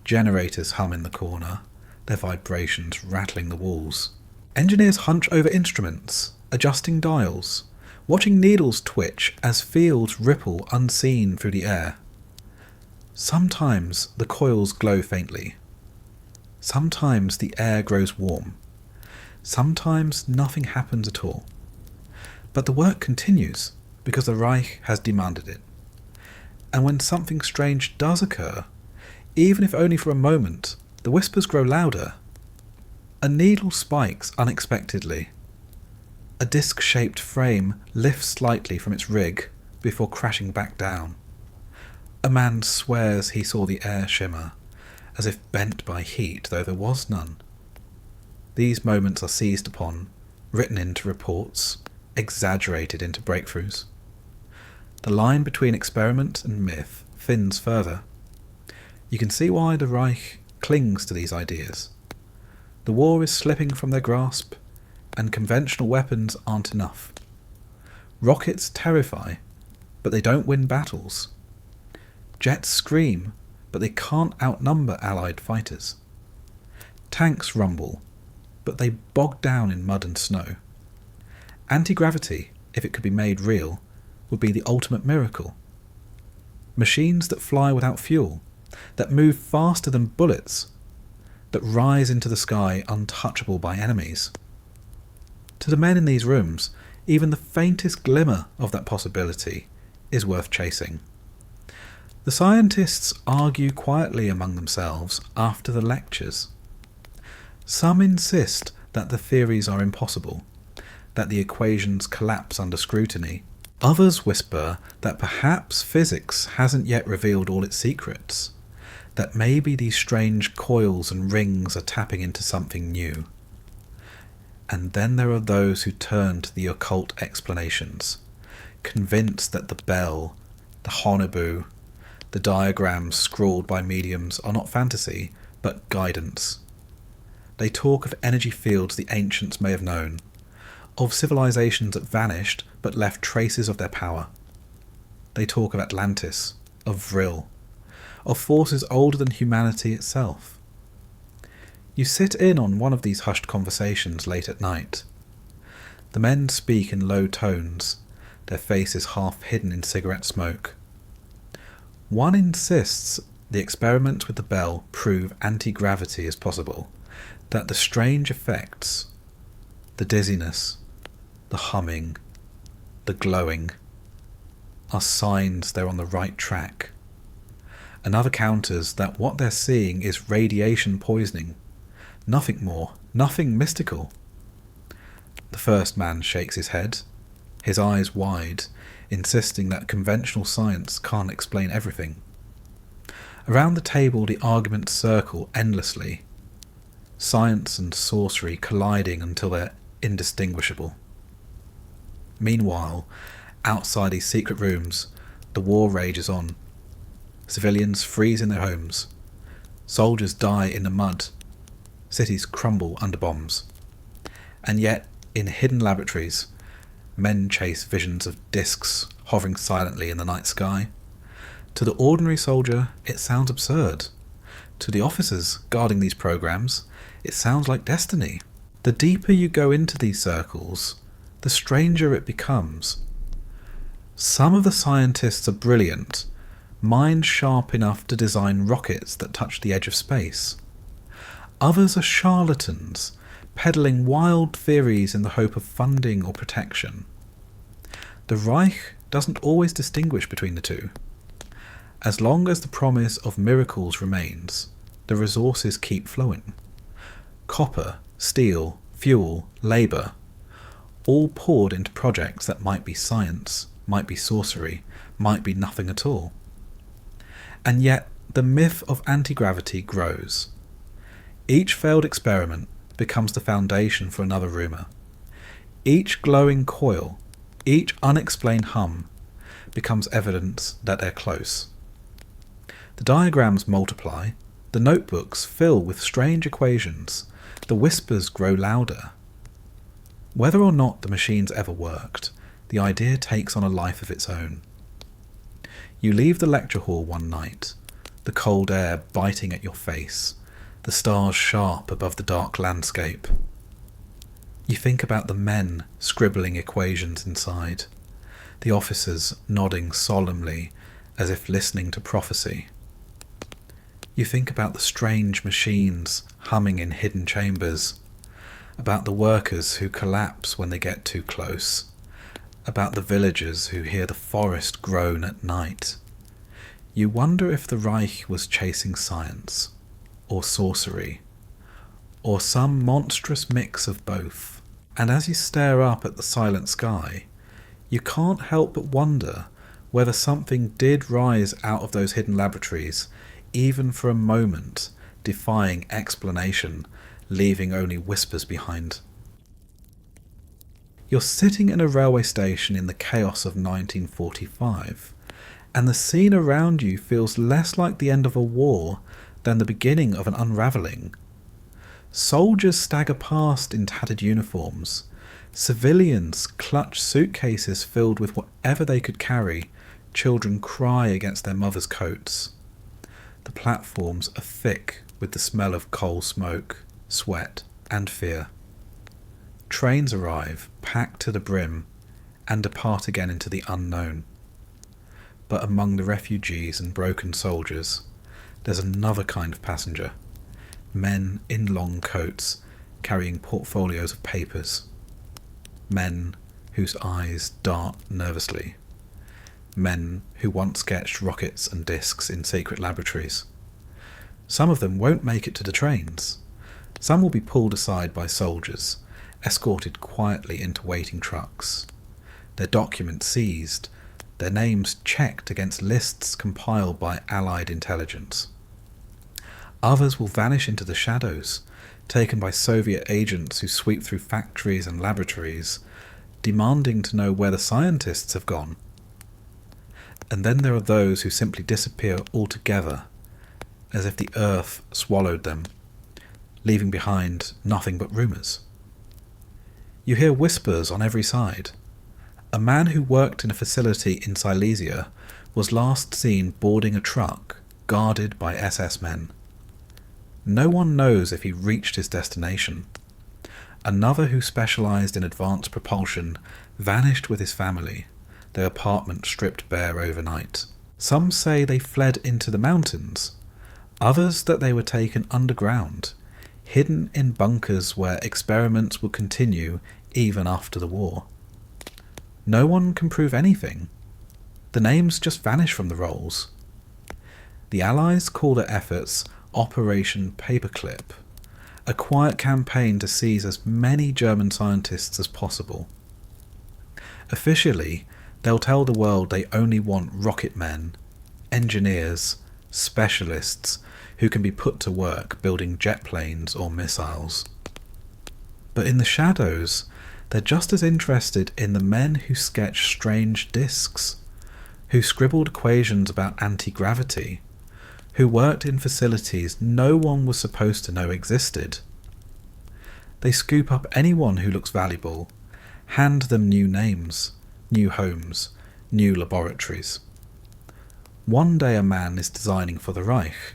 Generators hum in the corner, their vibrations rattling the walls. Engineers hunch over instruments, adjusting dials, watching needles twitch as fields ripple unseen through the air. Sometimes the coils glow faintly. Sometimes the air grows warm. Sometimes nothing happens at all. But the work continues because the Reich has demanded it. And when something strange does occur, even if only for a moment, the whispers grow louder. A needle spikes unexpectedly. A disc-shaped frame lifts slightly from its rig before crashing back down. A man swears he saw the air shimmer, as if bent by heat, though there was none. These moments are seized upon, written into reports, exaggerated into breakthroughs. The line between experiment and myth thins further. You can see why the Reich clings to these ideas. The war is slipping from their grasp, and conventional weapons aren't enough. Rockets terrify, but they don't win battles. Jets scream, but they can't outnumber Allied fighters. Tanks rumble, but they bog down in mud and snow. Anti-gravity, if it could be made real, would be the ultimate miracle. Machines that fly without fuel, that move faster than bullets, that rise into the sky untouchable by enemies. To the men in these rooms, even the faintest glimmer of that possibility is worth chasing. The scientists argue quietly among themselves after the lectures. Some insist that the theories are impossible, that the equations collapse under scrutiny, Others whisper that perhaps physics hasn't yet revealed all its secrets, that maybe these strange coils and rings are tapping into something new. And then there are those who turn to the occult explanations, convinced that the bell, the Honobu, the diagrams scrawled by mediums are not fantasy, but guidance. They talk of energy fields the ancients may have known, of civilizations that vanished but left traces of their power. They talk of Atlantis, of Vril, of forces older than humanity itself. You sit in on one of these hushed conversations late at night. The men speak in low tones, their faces half hidden in cigarette smoke. One insists the experiments with the bell prove anti-gravity is possible, that the strange effects, the dizziness, the humming, the glowing, are signs they're on the right track. Another counters that what they're seeing is radiation poisoning, nothing more, nothing mystical. The first man shakes his head, his eyes wide, insisting that conventional science can't explain everything. Around the table the arguments circle endlessly, science and sorcery colliding until they're indistinguishable. Meanwhile, outside these secret rooms, the war rages on. Civilians freeze in their homes. Soldiers die in the mud. Cities crumble under bombs. And yet, in hidden laboratories, men chase visions of discs hovering silently in the night sky. To the ordinary soldier, it sounds absurd. To the officers guarding these programs, it sounds like destiny. The deeper you go into these circles, the stranger it becomes. Some of the scientists are brilliant, minds sharp enough to design rockets that touch the edge of space. Others are charlatans, peddling wild theories in the hope of funding or protection. The Reich doesn't always distinguish between the two. As long as the promise of miracles remains, the resources keep flowing. Copper, steel, fuel, labour, all poured into projects that might be science, might be sorcery, might be nothing at all. And yet the myth of anti-gravity grows. Each failed experiment becomes the foundation for another rumour. Each glowing coil, each unexplained hum, becomes evidence that they're close. The diagrams multiply, the notebooks fill with strange equations, the whispers grow louder. Whether or not the machines ever worked, the idea takes on a life of its own. You leave the lecture hall one night, the cold air biting at your face, the stars sharp above the dark landscape. You think about the men scribbling equations inside, the officers nodding solemnly as if listening to prophecy. You think about the strange machines humming in hidden chambers, about the workers who collapse when they get too close, about the villagers who hear the forest groan at night. You wonder if the Reich was chasing science, or sorcery, or some monstrous mix of both. And as you stare up at the silent sky, you can't help but wonder whether something did rise out of those hidden laboratories, even for a moment, defying explanation, leaving only whispers behind. You're sitting in a railway station in the chaos of 1945, and the scene around you feels less like the end of a war than the beginning of an unravelling. Soldiers stagger past in tattered uniforms. Civilians clutch suitcases filled with whatever they could carry. Children cry against their mothers' coats. The platforms are thick with the smell of coal smoke, sweat, and fear. Trains arrive, packed to the brim, and depart again into the unknown. But among the refugees and broken soldiers, there's another kind of passenger. Men in long coats, carrying portfolios of papers. Men whose eyes dart nervously. Men who once sketched rockets and discs in secret laboratories. Some of them won't make it to the trains. Some will be pulled aside by soldiers, escorted quietly into waiting trucks. their documents seized, their names checked against lists compiled by Allied intelligence. Others will vanish into the shadows, taken by Soviet agents who sweep through factories and laboratories, demanding to know where the scientists have gone. And then there are those who simply disappear altogether, as if the earth swallowed them, leaving behind nothing but rumours. You hear whispers on every side. A man who worked in a facility in Silesia was last seen boarding a truck guarded by SS men. No one knows if he reached his destination. Another who specialised in advanced propulsion vanished with his family, their apartment stripped bare overnight. Some say they fled into the mountains, others that they were taken underground, hidden in bunkers where experiments would continue even after the war. No one can prove anything. The names just vanish from the rolls. The Allies call their efforts Operation Paperclip, a quiet campaign to seize as many German scientists as possible. Officially, they'll tell the world they only want rocket men, engineers, specialists who can be put to work building jet planes or missiles. But in the shadows, they're just as interested in the men who sketch strange discs, who scribbled equations about anti-gravity, who worked in facilities no one was supposed to know existed. They scoop up anyone who looks valuable, hand them new names, new homes, new laboratories. One day a man is designing for the Reich,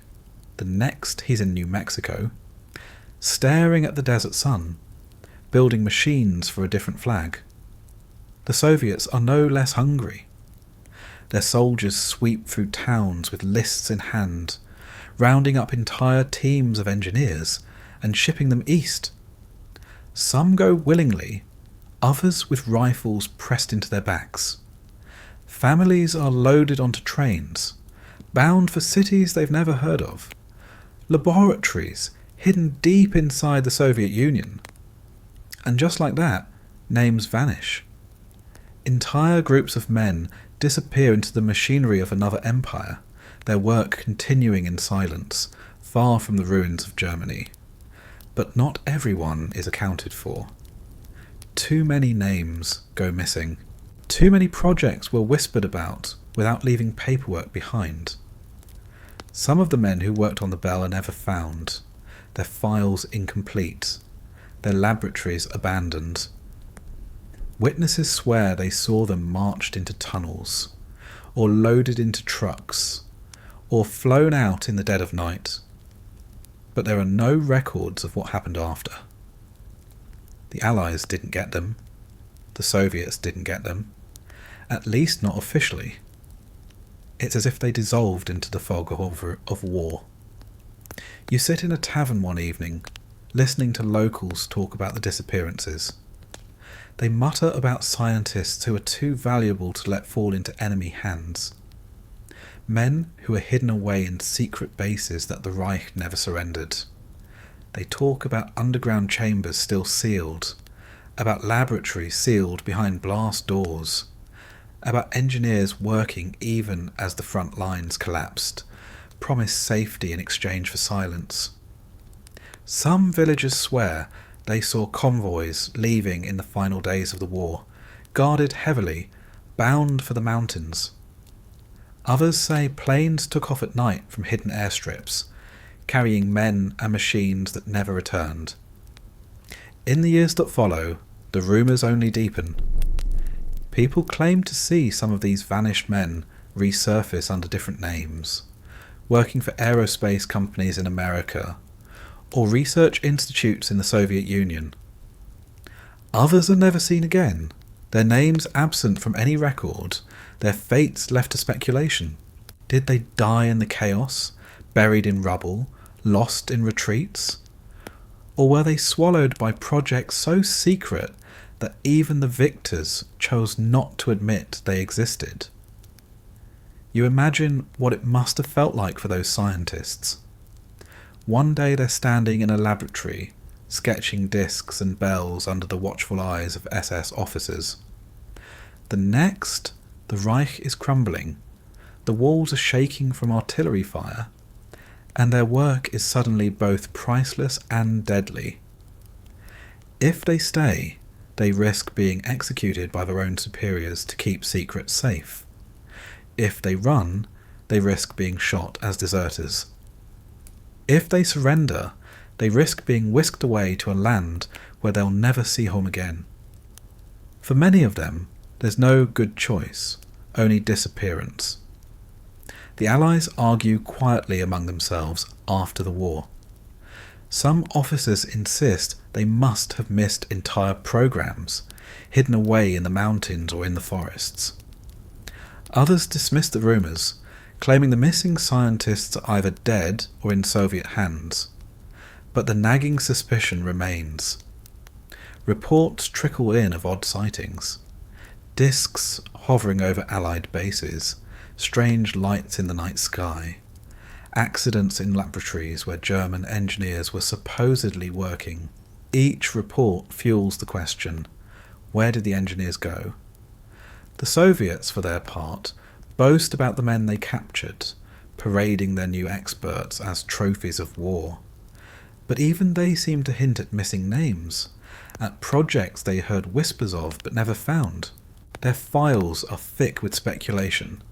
the next he's in New Mexico, staring at the desert sun, building machines for a different flag. The Soviets are no less hungry. Their soldiers sweep through towns with lists in hand, rounding up entire teams of engineers and shipping them east. Some go willingly, others with rifles pressed into their backs. Families are loaded onto trains, bound for cities they've never heard of. Laboratories hidden deep inside the Soviet Union. And just like that, names vanish. Entire groups of men disappear into the machinery of another empire, their work continuing in silence, far from the ruins of Germany. But not everyone is accounted for. Too many names go missing. Too many projects were whispered about without leaving paperwork behind. Some of the men who worked on the Bell are never found, their files incomplete, their laboratories abandoned. Witnesses swear they saw them marched into tunnels, or loaded into trucks, or flown out in the dead of night. But there are no records of what happened after. The Allies didn't get them. The Soviets didn't get them. At least not officially. It's as if they dissolved into the fog of war. You sit in a tavern one evening, listening to locals talk about the disappearances. They mutter about scientists who are too valuable to let fall into enemy hands. Men who are hidden away in secret bases that the Reich never surrendered. They talk about underground chambers still sealed, about laboratories sealed behind glass doors, about engineers working even as the front lines collapsed, promise safety in exchange for silence. Some villagers swear they saw convoys leaving in the final days of the war, guarded heavily, bound for the mountains. Others say planes took off at night from hidden airstrips, carrying men and machines that never returned. In the years that follow, the rumours only deepen. People claim to see some of these vanished men resurface under different names, working for aerospace companies in America, or research institutes in the Soviet Union. Others are never seen again, their names absent from any record, their fates left to speculation. Did they die in the chaos, buried in rubble, lost in retreats? Or were they swallowed by projects so secret that even the victors chose not to admit they existed? You imagine what it must have felt like for those scientists. One day they're standing in a laboratory, sketching discs and bells under the watchful eyes of SS officers. The next, the Reich is crumbling, the walls are shaking from artillery fire, and their work is suddenly both priceless and deadly. If they stay, they risk being executed by their own superiors to keep secrets safe. If they run, they risk being shot as deserters. If they surrender, they risk being whisked away to a land where they'll never see home again. For many of them, there's no good choice, only disappearance. The Allies argue quietly among themselves after the war. Some officers insist they must have missed entire programs, hidden away in the mountains or in the forests. Others dismiss the rumours, claiming the missing scientists are either dead or in Soviet hands. But the nagging suspicion remains. Reports trickle in of odd sightings. Discs hovering over Allied bases, strange lights in the night sky, accidents in laboratories where German engineers were supposedly working. Each report fuels the question, where did the engineers go? The Soviets, for their part, boast about the men they captured, parading their new experts as trophies of war. But even they seem to hint at missing names, at projects they heard whispers of but never found. Their files are thick with speculation,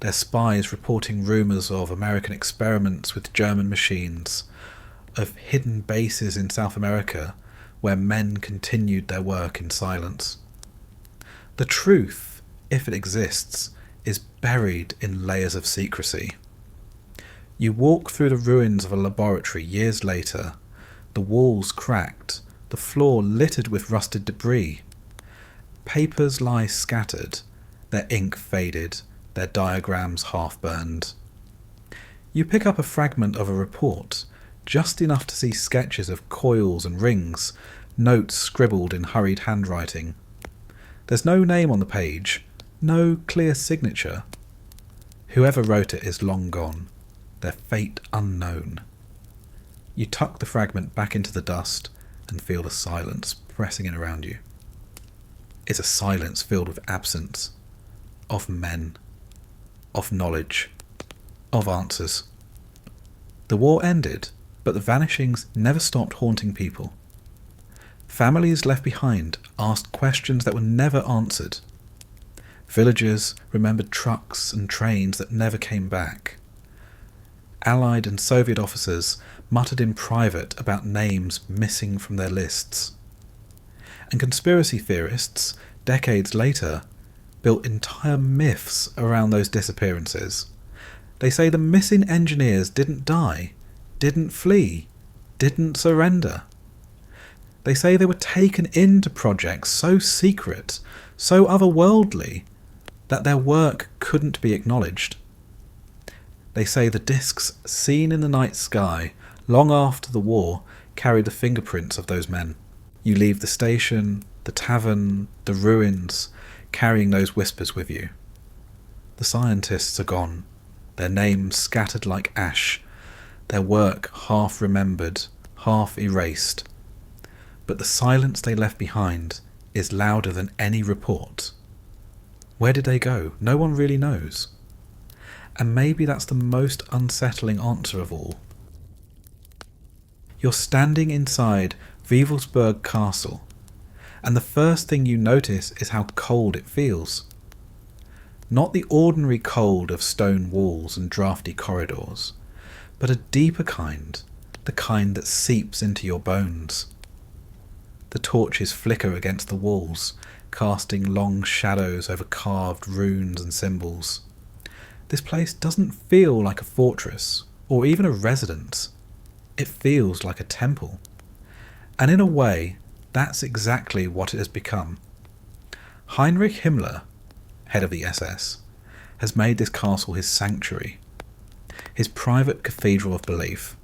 their spies reporting rumours of American experiments with German machines, of hidden bases in South America where men continued their work in silence. The truth, if it exists, is buried in layers of secrecy. You walk through the ruins of a laboratory years later, the walls cracked, the floor littered with rusted debris. Papers lie scattered, their ink faded, their diagrams half-burned. You pick up a fragment of a report, just enough to see sketches of coils and rings, notes scribbled in hurried handwriting. There's no name on the page, no clear signature. Whoever wrote it is long gone, their fate unknown. You tuck the fragment back into the dust and feel the silence pressing in around you. It's a silence filled with absence, of men, of knowledge, of answers. The war ended, but the vanishings never stopped haunting people. Families left behind asked questions that were never answered. Villagers remembered trucks and trains that never came back. Allied and Soviet officers muttered in private about names missing from their lists. And conspiracy theorists, decades later, built entire myths around those disappearances. They say the missing engineers didn't die, didn't flee, didn't surrender. They say they were taken into projects so secret, so otherworldly, that their work couldn't be acknowledged. They say the discs seen in the night sky long after the war carried the fingerprints of those men. You leave the station, the tavern, the ruins, carrying those whispers with you. The scientists are gone, their names scattered like ash, their work half remembered, half erased. But the silence they left behind is louder than any report. Where did they go? No one really knows. And maybe that's the most unsettling answer of all. You're standing inside Wewelsburg Castle, and the first thing you notice is how cold it feels. Not the ordinary cold of stone walls and drafty corridors, but a deeper kind, the kind that seeps into your bones. The torches flicker against the walls, casting long shadows over carved runes and symbols. This place doesn't feel like a fortress, or even a residence. It feels like a temple. And in a way, that's exactly what it has become. Heinrich Himmler, head of the SS, has made this castle his sanctuary, his private cathedral of belief.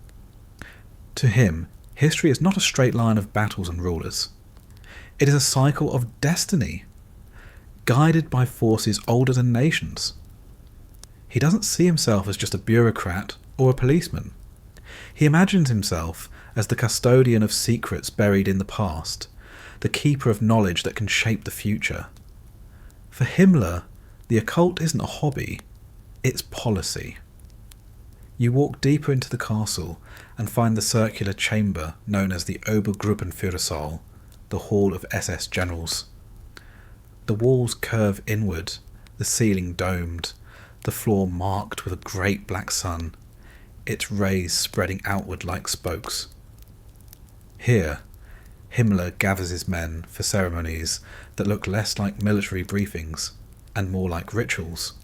To him, history is not a straight line of battles and rulers. It is a cycle of destiny, guided by forces older than nations. He doesn't see himself as just a bureaucrat or a policeman. He imagines himself as the custodian of secrets buried in the past, the keeper of knowledge that can shape the future. For Himmler, the occult isn't a hobby, it's policy. You walk deeper into the castle and find the circular chamber known as the Obergruppenführersaal, the Hall of SS Generals. The walls curve inward, the ceiling domed, the floor marked with a great black sun, its rays spreading outward like spokes. Here, Himmler gathers his men for ceremonies that look less like military briefings and more like rituals.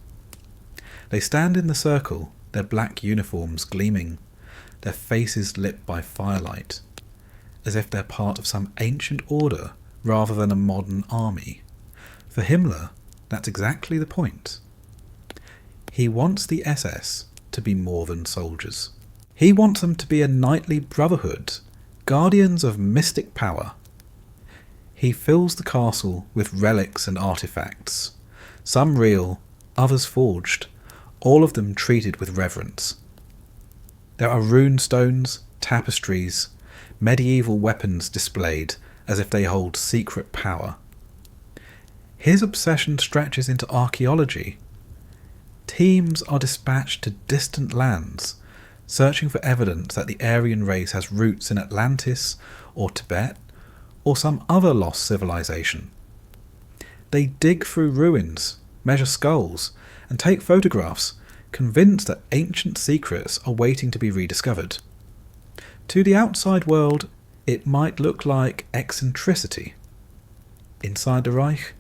They stand in the circle, their black uniforms gleaming, their faces lit by firelight, as if they're part of some ancient order rather than a modern army. For Himmler, that's exactly the point. He wants the SS to be more than soldiers. He wants them to be a knightly brotherhood, guardians of mystic power. He fills the castle with relics and artifacts, some real, others forged, all of them treated with reverence. There are rune stones, tapestries, medieval weapons displayed as if they hold secret power. His obsession stretches into archaeology. Teams are dispatched to distant lands, searching for evidence that the Aryan race has roots in Atlantis or Tibet or some other lost civilization. They dig through ruins, measure skulls, and take photographs, convinced that ancient secrets are waiting to be rediscovered. To the outside world, it might look like eccentricity. Inside the Reich,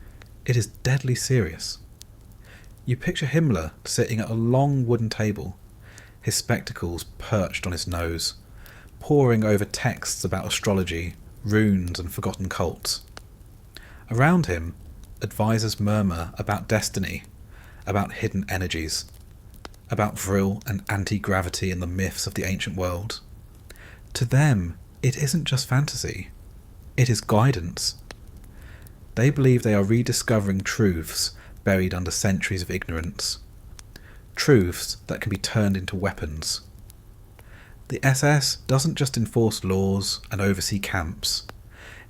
it is deadly serious. You picture Himmler sitting at a long wooden table, his spectacles perched on his nose, poring over texts about astrology, runes and forgotten cults. Around him, advisors murmur about destiny, about hidden energies, about vril and anti-gravity in the myths of the ancient world. To them, it isn't just fantasy, it is guidance. They believe they are rediscovering truths buried under centuries of ignorance, truths that can be turned into weapons. The SS doesn't just enforce laws and oversee camps,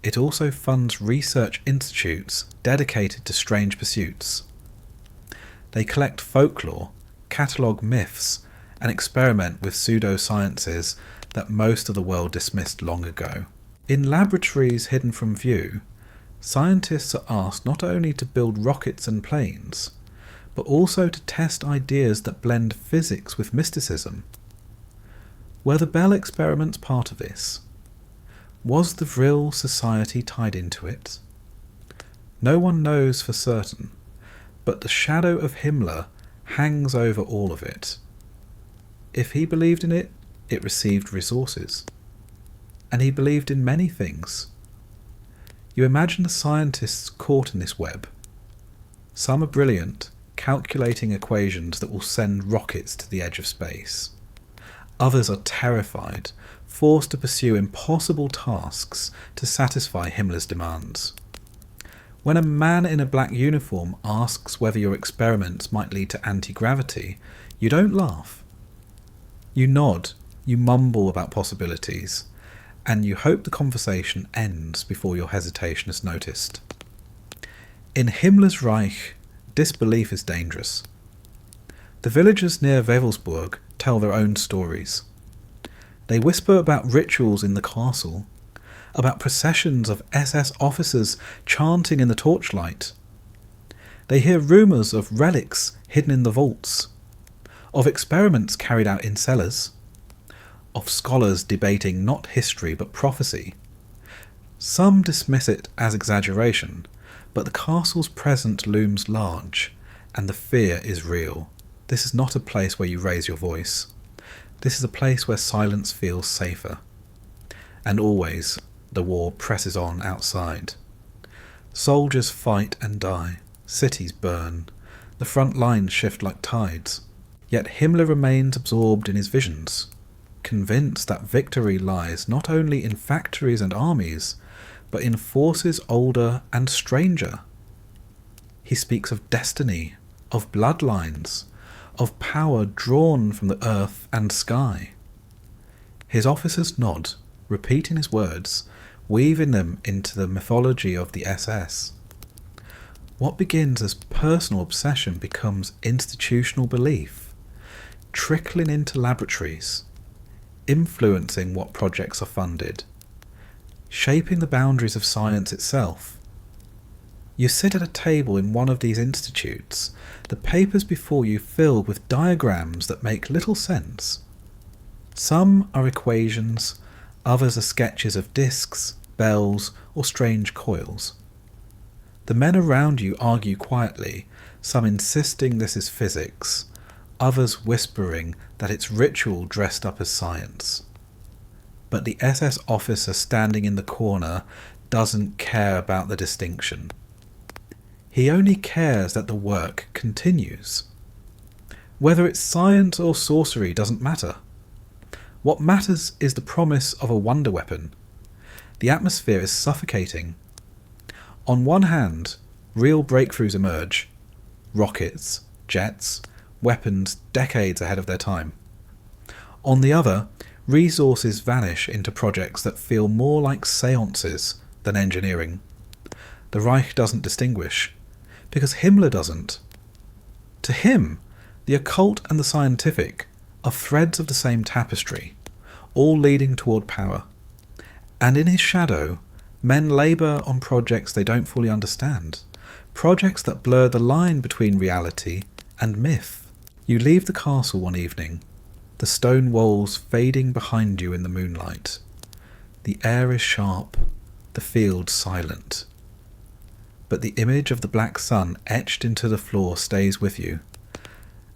it also funds research institutes dedicated to strange pursuits. They collect folklore, catalogue myths, and experiment with pseudosciences that most of the world dismissed long ago. In laboratories hidden from view, scientists are asked not only to build rockets and planes, but also to test ideas that blend physics with mysticism. Were the Bell experiments part of this? Was the Vril society tied into it? No one knows for certain, but the shadow of Himmler hangs over all of it. If he believed in it, it received resources. And he believed in many things. You imagine the scientists caught in this web. Some are brilliant, calculating equations that will send rockets to the edge of space. Others are terrified, forced to pursue impossible tasks to satisfy Himmler's demands. When a man in a black uniform asks whether your experiments might lead to anti-gravity, you don't laugh. You nod, you mumble about possibilities, and you hope the conversation ends before your hesitation is noticed. In Himmler's Reich, disbelief is dangerous. The villagers near Wewelsburg tell their own stories. They whisper about rituals in the castle, about processions of SS officers chanting in the torchlight. They hear rumours of relics hidden in the vaults, of experiments carried out in cellars, of scholars debating not history but prophecy. Some dismiss it as exaggeration, but the castle's presence looms large, and the fear is real. This is not a place where you raise your voice. This is a place where silence feels safer. And always, the war presses on outside. Soldiers fight and die, cities burn, the front lines shift like tides. Yet Himmler remains absorbed in his visions, convinced that victory lies not only in factories and armies, but in forces older and stranger. He speaks of destiny, of bloodlines, of power drawn from the earth and sky. His officers nod, repeating his words, weaving them into the mythology of the SS. What begins as personal obsession becomes institutional belief, trickling into laboratories, influencing what projects are funded, shaping the boundaries of science itself. You sit at a table in one of these institutes, the papers before you filled with diagrams that make little sense. Some are equations, others are sketches of disks, bells, or strange coils. The men around you argue quietly, some insisting this is physics, others whispering that it's ritual dressed up as science. But the SS officer standing in the corner doesn't care about the distinction. He only cares that the work continues. Whether it's science or sorcery doesn't matter. What matters is the promise of a wonder weapon. The atmosphere is suffocating. On one hand, real breakthroughs emerge. Rockets, jets, weapons decades ahead of their time. On the other, resources vanish into projects that feel more like seances than engineering. The Reich doesn't distinguish, because Himmler doesn't. To him, the occult and the scientific are threads of the same tapestry, all leading toward power. And in his shadow, men labour on projects they don't fully understand, projects that blur the line between reality and myth. You leave the castle one evening, the stone walls fading behind you in the moonlight. The air is sharp, the field silent. But the image of the black sun etched into the floor stays with you,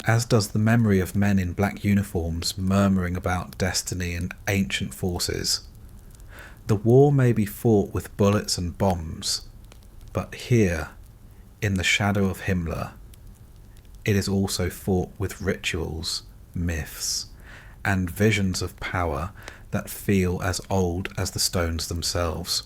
as does the memory of men in black uniforms murmuring about destiny and ancient forces. The war may be fought with bullets and bombs, but here, in the shadow of Himmler, it is also fought with rituals, myths, and visions of power that feel as old as the stones themselves.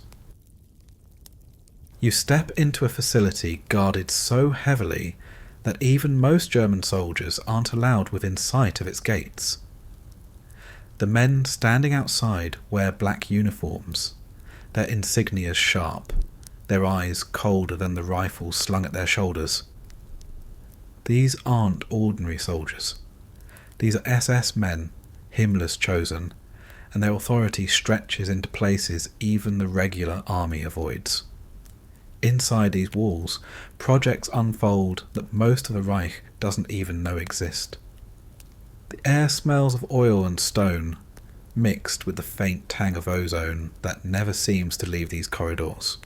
You step into a facility guarded so heavily that even most German soldiers aren't allowed within sight of its gates. The men standing outside wear black uniforms, their insignias sharp, their eyes colder than the rifles slung at their shoulders. These aren't ordinary soldiers. These are SS men, Himmler's chosen, and their authority stretches into places even the regular army avoids. Inside these walls, projects unfold that most of the Reich doesn't even know exist. The air smells of oil and stone, mixed with the faint tang of ozone that never seems to leave these corridors.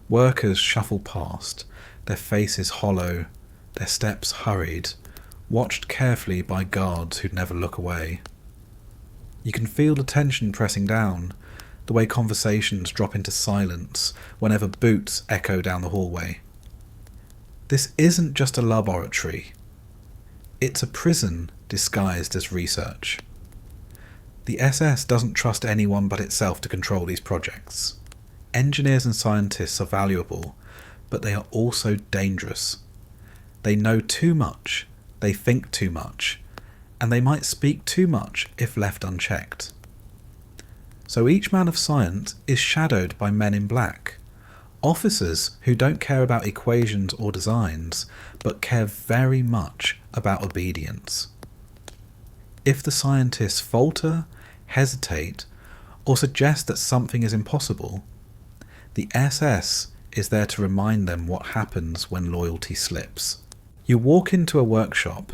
Workers shuffle past, their faces hollow, their steps hurried, watched carefully by guards who'd never look away. You can feel the tension pressing down, the way conversations drop into silence whenever boots echo down the hallway. This isn't just a laboratory. It's a prison disguised as research. The SS doesn't trust anyone but itself to control these projects. Engineers and scientists are valuable, but they are also dangerous. They know too much, they think too much, and they might speak too much if left unchecked. So each man of science is shadowed by men in black, officers who don't care about equations or designs, but care very much about obedience. If the scientists falter, hesitate, or suggest that something is impossible, the SS is there to remind them what happens when loyalty slips. You walk into a workshop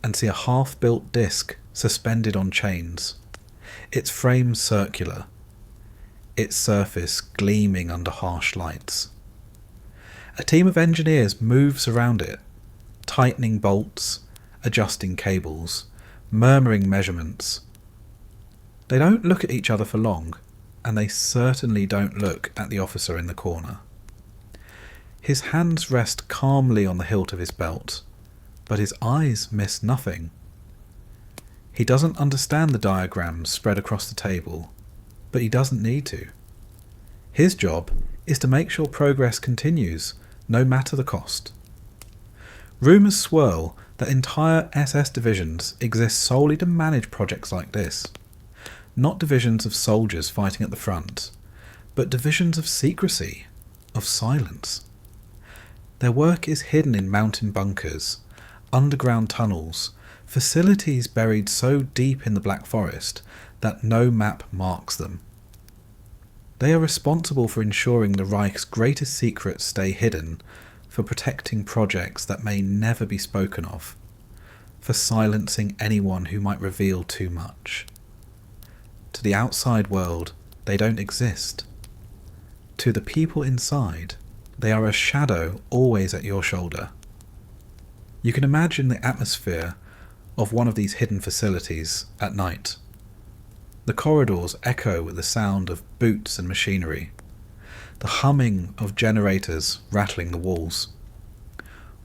and see a half-built disc suspended on chains, its frame circular, its surface gleaming under harsh lights. A team of engineers moves around it, tightening bolts, adjusting cables, murmuring measurements. They don't look at each other for long, and they certainly don't look at the officer in the corner. His hands rest calmly on the hilt of his belt, but his eyes miss nothing. He doesn't understand the diagrams spread across the table, but he doesn't need to. His job is to make sure progress continues, no matter the cost. Rumours swirl that entire SS divisions exist solely to manage projects like this. Not divisions of soldiers fighting at the front, but divisions of secrecy, of silence. Their work is hidden in mountain bunkers, underground tunnels, facilities buried so deep in the Black Forest that no map marks them. They are responsible for ensuring the Reich's greatest secrets stay hidden, for protecting projects that may never be spoken of, for silencing anyone who might reveal too much. To the outside world, they don't exist. To the people inside, they are a shadow always at your shoulder. You can imagine the atmosphere of one of these hidden facilities at night. The corridors echo with the sound of boots and machinery, the humming of generators rattling the walls.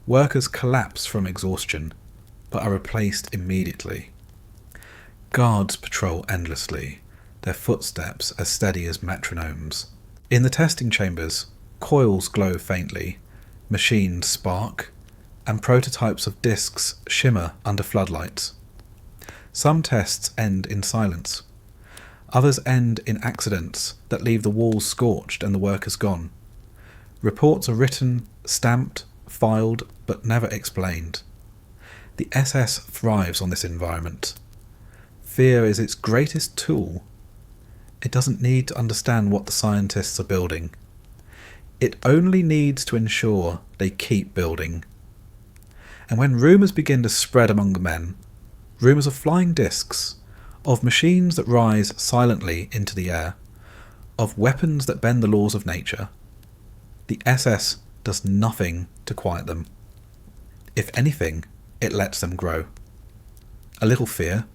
Workers collapse from exhaustion, but are replaced immediately. Guards patrol endlessly, their footsteps as steady as metronomes. In the testing chambers, coils glow faintly, machines spark, and prototypes of discs shimmer under floodlights. Some tests end in silence. Others end in accidents that leave the walls scorched and the workers gone. Reports are written, stamped, filed, but never explained. The SS thrives on this environment. Fear is its greatest tool. It doesn't need to understand what the scientists are building. It only needs to ensure they keep building. And when rumours begin to spread among the men, rumours of flying discs, of machines that rise silently into the air, of weapons that bend the laws of nature, the SS does nothing to quiet them. If anything, it lets them grow. A little fear,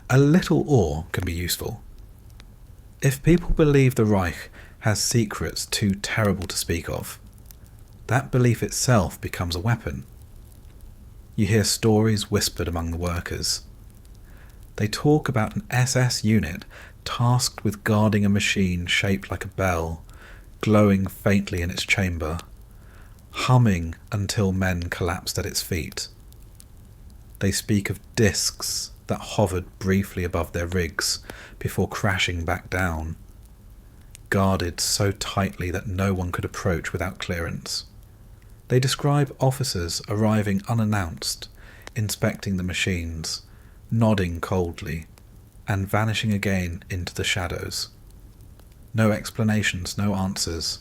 a little awe can be useful. If people believe the Reich has secrets too terrible to speak of, that belief itself becomes a weapon. You hear stories whispered among the workers. They talk about an SS unit tasked with guarding a machine shaped like a bell, glowing faintly in its chamber, humming until men collapsed at its feet. They speak of discs that hovered briefly above their rigs before crashing back down, guarded so tightly that no one could approach without clearance. They describe officers arriving unannounced, inspecting the machines, nodding coldly, and vanishing again into the shadows. No explanations, no answers.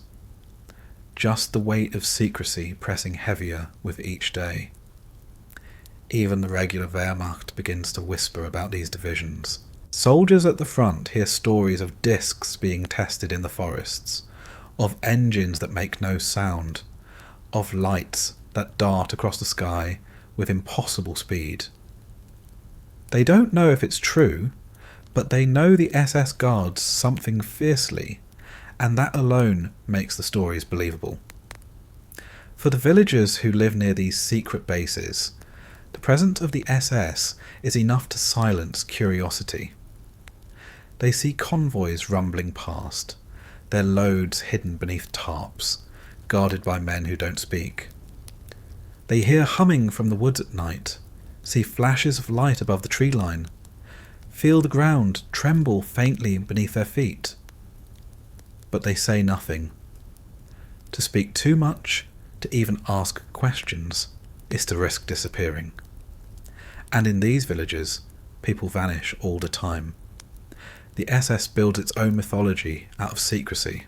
Just the weight of secrecy pressing heavier with each day. Even the regular Wehrmacht begins to whisper about these divisions. Soldiers at the front hear stories of discs being tested in the forests, of engines that make no sound, of lights that dart across the sky with impossible speed. They don't know if it's true, but they know the SS guards something fiercely, and that alone makes the stories believable. For the villagers who live near these secret bases, the presence of the SS is enough to silence curiosity. They see convoys rumbling past, their loads hidden beneath tarps, guarded by men who don't speak. They hear humming from the woods at night, see flashes of light above the tree line, feel the ground tremble faintly beneath their feet. But they say nothing. To speak too much, to even ask questions, is to risk disappearing. And in these villages, people vanish all the time. The SS builds its own mythology out of secrecy.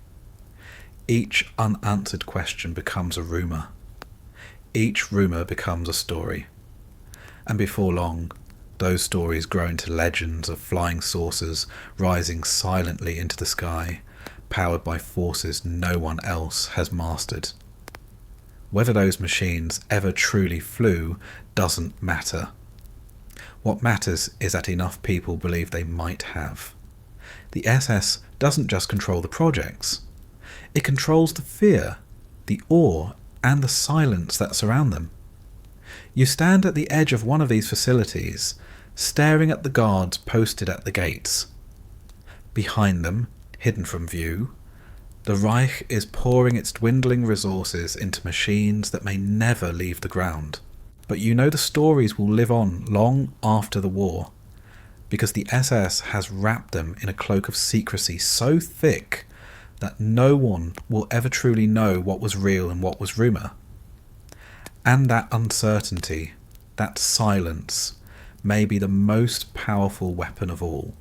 Each unanswered question becomes a rumour. Each rumour becomes a story. And before long, those stories grow into legends of flying saucers rising silently into the sky, powered by forces no one else has mastered. Whether those machines ever truly flew doesn't matter. What matters is that enough people believe they might have. The SS doesn't just control the projects. It controls the fear, the awe, and the silence that surround them. You stand at the edge of one of these facilities, staring at the guards posted at the gates. Behind them, hidden from view, the Reich is pouring its dwindling resources into machines that may never leave the ground. But you know the stories will live on long after the war, because the SS has wrapped them in a cloak of secrecy so thick that no one will ever truly know what was real and what was rumour. And that uncertainty, that silence, may be the most powerful weapon of all.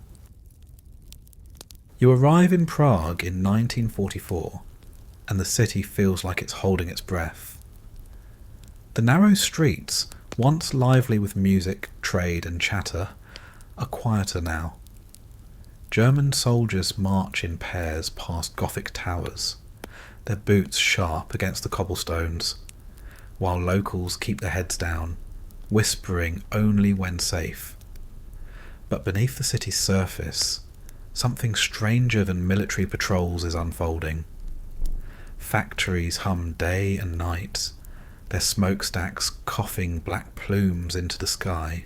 You arrive in Prague in 1944, and the city feels like it's holding its breath. The narrow streets, once lively with music, trade and chatter, are quieter now. German soldiers march in pairs past Gothic towers, their boots sharp against the cobblestones, while locals keep their heads down, whispering only when safe. But beneath the city's surface, something stranger than military patrols is unfolding. Factories hum day and night, their smokestacks coughing black plumes into the sky.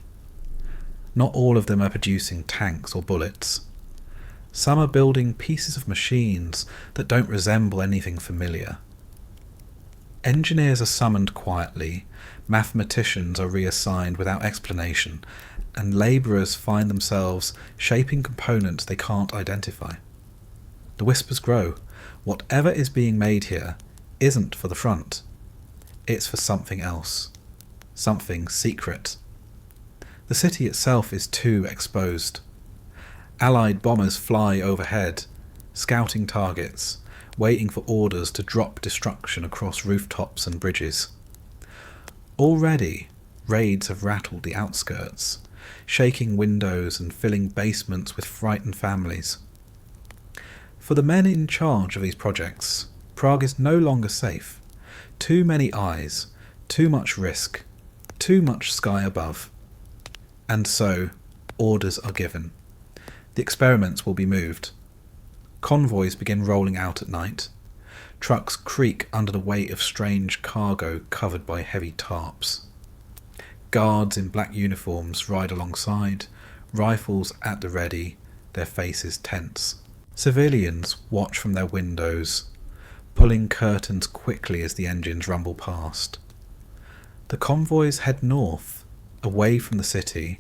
Not all of them are producing tanks or bullets. Some are building pieces of machines that don't resemble anything familiar. Engineers are summoned quietly, mathematicians are reassigned without explanation, and labourers find themselves shaping components they can't identify. The whispers grow. Whatever is being made here isn't for the front. It's for something else. Something secret. The city itself is too exposed. Allied bombers fly overhead, scouting targets, waiting for orders to drop destruction across rooftops and bridges. Already, raids have rattled the outskirts, shaking windows and filling basements with frightened families. For the men in charge of these projects, Prague is no longer safe. Too many eyes, too much risk, too much sky above. And so, orders are given. The experiments will be moved. Convoys begin rolling out at night. Trucks creak under the weight of strange cargo covered by heavy tarps. Guards in black uniforms ride alongside, rifles at the ready, their faces tense. Civilians watch from their windows, pulling curtains quickly as the engines rumble past. The convoys head north, away from the city,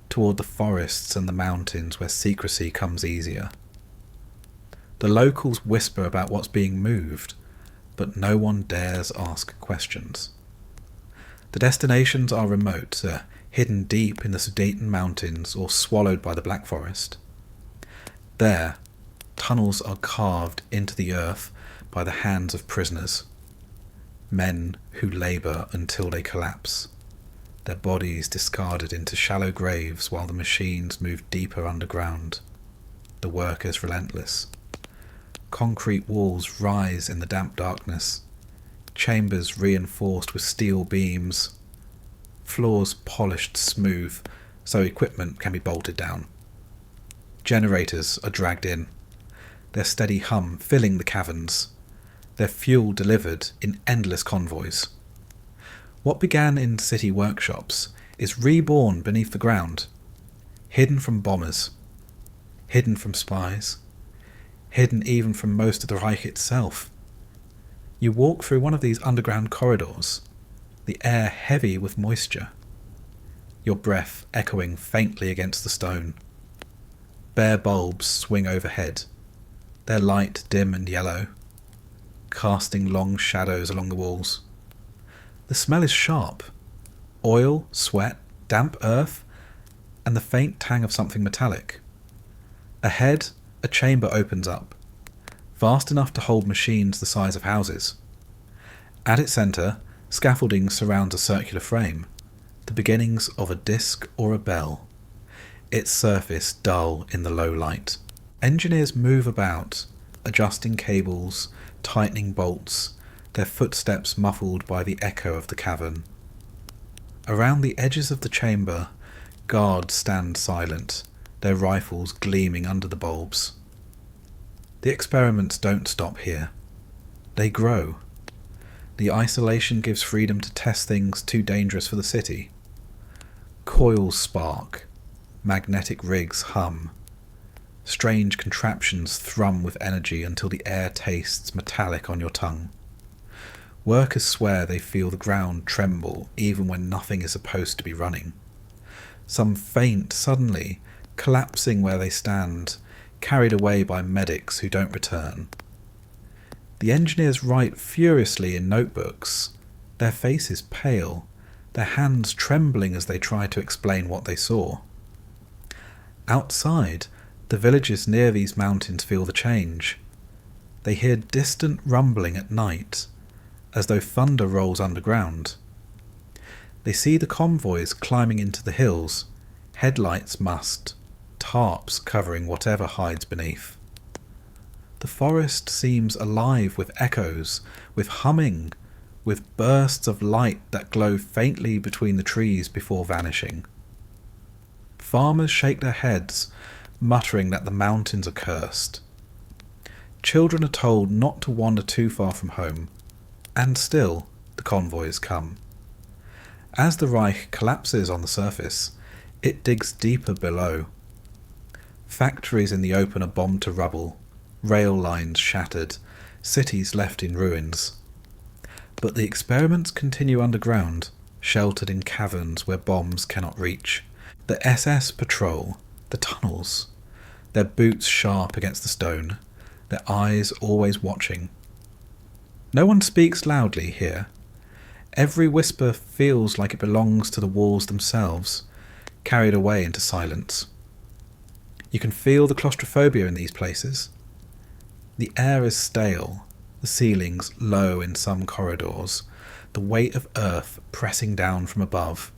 toward the forests and the mountains where secrecy comes easier. The locals whisper about what's being moved, but no one dares ask questions. The destinations are remote, hidden deep in the Sudeten mountains or swallowed by the Black Forest. There, tunnels are carved into the earth by the hands of prisoners, men who labour until they collapse, their bodies discarded into shallow graves while the machines move deeper underground. The work is relentless. Concrete walls rise in the damp darkness, chambers reinforced with steel beams, floors polished smooth so equipment can be bolted down. Generators are dragged in, their steady hum filling the caverns, their fuel delivered in endless convoys. What began in city workshops is reborn beneath the ground, hidden from bombers, hidden from spies, hidden even from most of the Reich itself. You walk through one of these underground corridors, the air heavy with moisture, your breath echoing faintly against the stone. Bare bulbs swing overhead, their light dim and yellow, casting long shadows along the walls. The smell is sharp. Oil, sweat, damp earth, and the faint tang of something metallic. Ahead, a chamber opens up, vast enough to hold machines the size of houses. At its centre, scaffolding surrounds a circular frame, the beginnings of a disc or a bell, its surface dull in the low light. Engineers move about, adjusting cables, tightening bolts, their footsteps muffled by the echo of the cavern. Around the edges of the chamber, guards stand silent, their rifles gleaming under the bulbs. The experiments don't stop here. They grow. The isolation gives freedom to test things too dangerous for the city. Coils spark, magnetic rigs hum. Strange contraptions thrum with energy until the air tastes metallic on your tongue. Workers swear they feel the ground tremble even when nothing is supposed to be running. Some faint suddenly, collapsing where they stand, carried away by medics who don't return. The engineers write furiously in notebooks, their faces pale, their hands trembling as they try to explain what they saw. Outside, the villages near these mountains feel the change. They hear distant rumbling at night, as though thunder rolls underground. They see the convoys climbing into the hills, headlights mussed, tarps covering whatever hides beneath. The forest seems alive with echoes, with humming, with bursts of light that glow faintly between the trees before vanishing. Farmers shake their heads, muttering that the mountains are cursed. Children are told not to wander too far from home, and still the convoys come. As the Reich collapses on the surface, it digs deeper below. Factories in the open are bombed to rubble, rail lines shattered, cities left in ruins. But the experiments continue underground, sheltered in caverns where bombs cannot reach. The SS patrol the tunnels, their boots sharp against the stone, their eyes always watching. No one speaks loudly here. Every whisper feels like it belongs to the walls themselves, carried away into silence. You can feel the claustrophobia in these places. The air is stale, the ceilings low in some corridors, the weight of earth pressing down from above.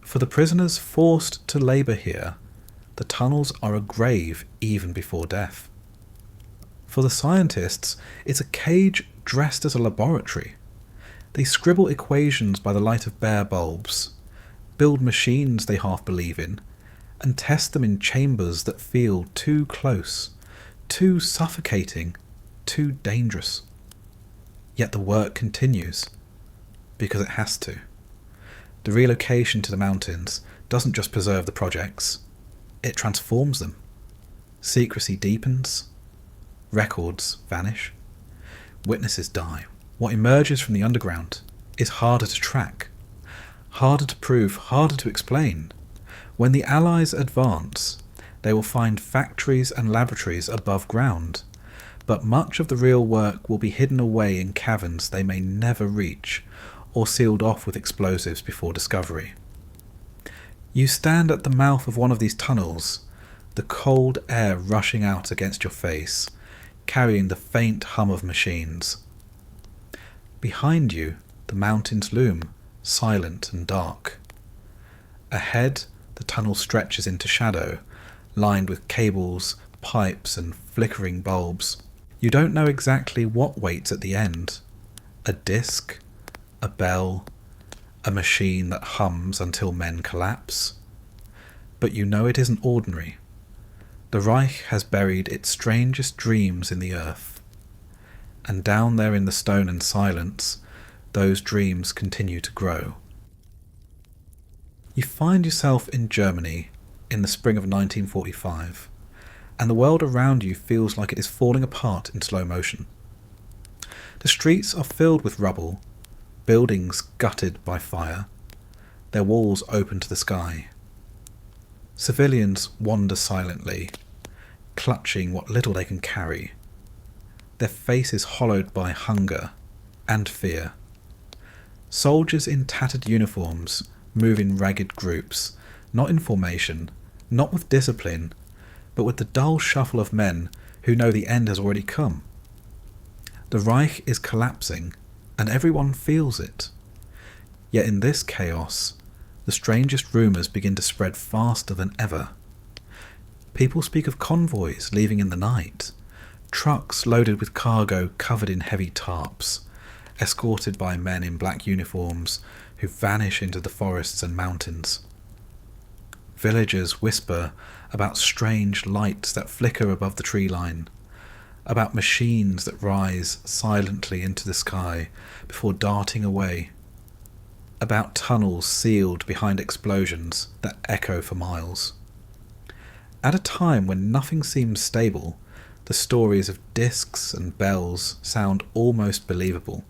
For the prisoners forced to labour here, the tunnels are a grave even before death. For the scientists, it's a cage dressed as a laboratory. They scribble equations by the light of bare bulbs, build machines they half believe in, and test them in chambers that feel too close, too suffocating, too dangerous. Yet the work continues, because it has to. The relocation to the mountains doesn't just preserve the projects, it transforms them. Secrecy deepens, records vanish, witnesses die. What emerges from the underground is harder to track, harder to prove, harder to explain. When the Allies advance, they will find factories and laboratories above ground, but much of the real work will be hidden away in caverns they may never reach, or sealed off with explosives before discovery. You stand at the mouth of one of these tunnels, the cold air rushing out against your face, carrying the faint hum of machines. Behind you, the mountains loom, silent and dark. Ahead, the tunnel stretches into shadow, lined with cables, pipes and flickering bulbs. You don't know exactly what waits at the end. A disc, a bell, a machine that hums until men collapse. But you know it isn't ordinary. The Reich has buried its strangest dreams in the earth. And down there in the stone and silence, those dreams continue to grow. You find yourself in Germany in the spring of 1945, and the world around you feels like it is falling apart in slow motion. The streets are filled with rubble, buildings gutted by fire, their walls open to the sky. Civilians wander silently, clutching what little they can carry, their faces hollowed by hunger and fear. Soldiers in tattered uniforms move in ragged groups, not in formation, not with discipline, but with the dull shuffle of men who know the end has already come. The Reich is collapsing, and everyone feels it. Yet in this chaos, the strangest rumours begin to spread faster than ever. People speak of convoys leaving in the night, trucks loaded with cargo covered in heavy tarps, escorted by men in black uniforms who vanish into the forests and mountains. Villagers whisper about strange lights that flicker above the tree line, about machines that rise silently into the sky before darting away, about tunnels sealed behind explosions that echo for miles. At a time when nothing seems stable, the stories of discs and bells sound almost believable.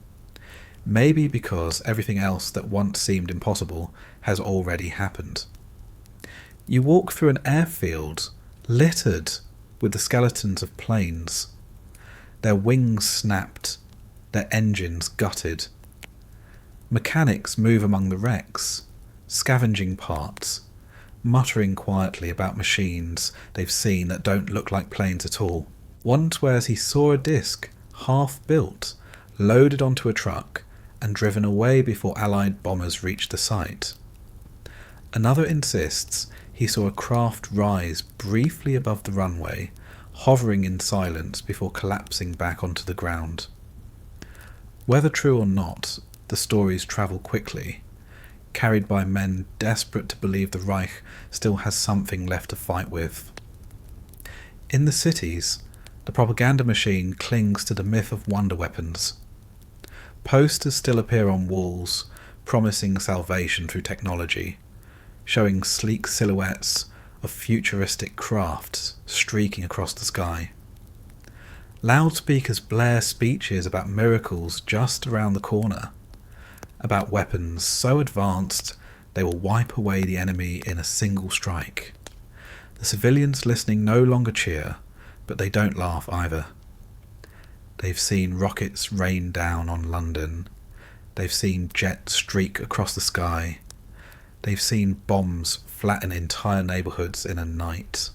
Maybe because everything else that once seemed impossible has already happened. You walk through an airfield littered with the skeletons of planes, their wings snapped, their engines gutted. Mechanics move among the wrecks, scavenging parts, muttering quietly about machines they've seen that don't look like planes at all. One swears he saw a disc, half built, loaded onto a truck and driven away before Allied bombers reached the site. Another insists he saw a craft rise briefly above the runway, hovering in silence before collapsing back onto the ground. Whether true or not, the stories travel quickly, carried by men desperate to believe the Reich still has something left to fight with. In the cities, the propaganda machine clings to the myth of wonder weapons. Posters still appear on walls, promising salvation through technology, showing sleek silhouettes of futuristic crafts streaking across the sky. Loudspeakers blare speeches about miracles just around the corner, about weapons so advanced they will wipe away the enemy in a single strike. The civilians listening no longer cheer, but they don't laugh either. They've seen rockets rain down on London. They've seen jets streak across the sky. They've seen bombs flatten entire neighbourhoods in a night.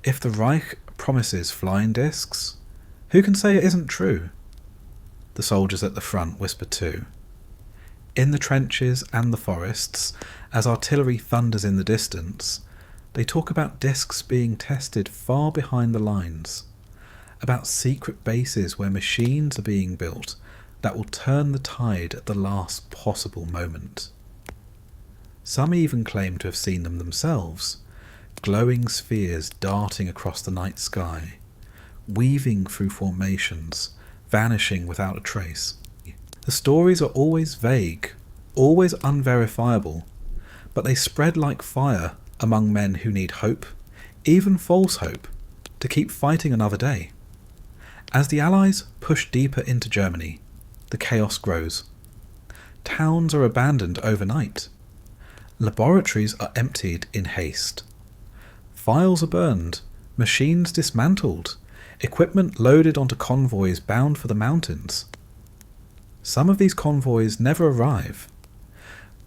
If the Reich promises flying discs, who can say it isn't true? The soldiers at the front whisper too. In the trenches and the forests, as artillery thunders in the distance, they talk about discs being tested far behind the lines, about secret bases where machines are being built that will turn the tide at the last possible moment. Some even claim to have seen them themselves, glowing spheres darting across the night sky, weaving through formations, vanishing without a trace. The stories are always vague, always unverifiable, but they spread like fire among men who need hope, even false hope, to keep fighting another day. As the Allies push deeper into Germany, the chaos grows. Towns are abandoned overnight. Laboratories are emptied in haste. Files are burned, machines dismantled, equipment loaded onto convoys bound for the mountains. Some of these convoys never arrive.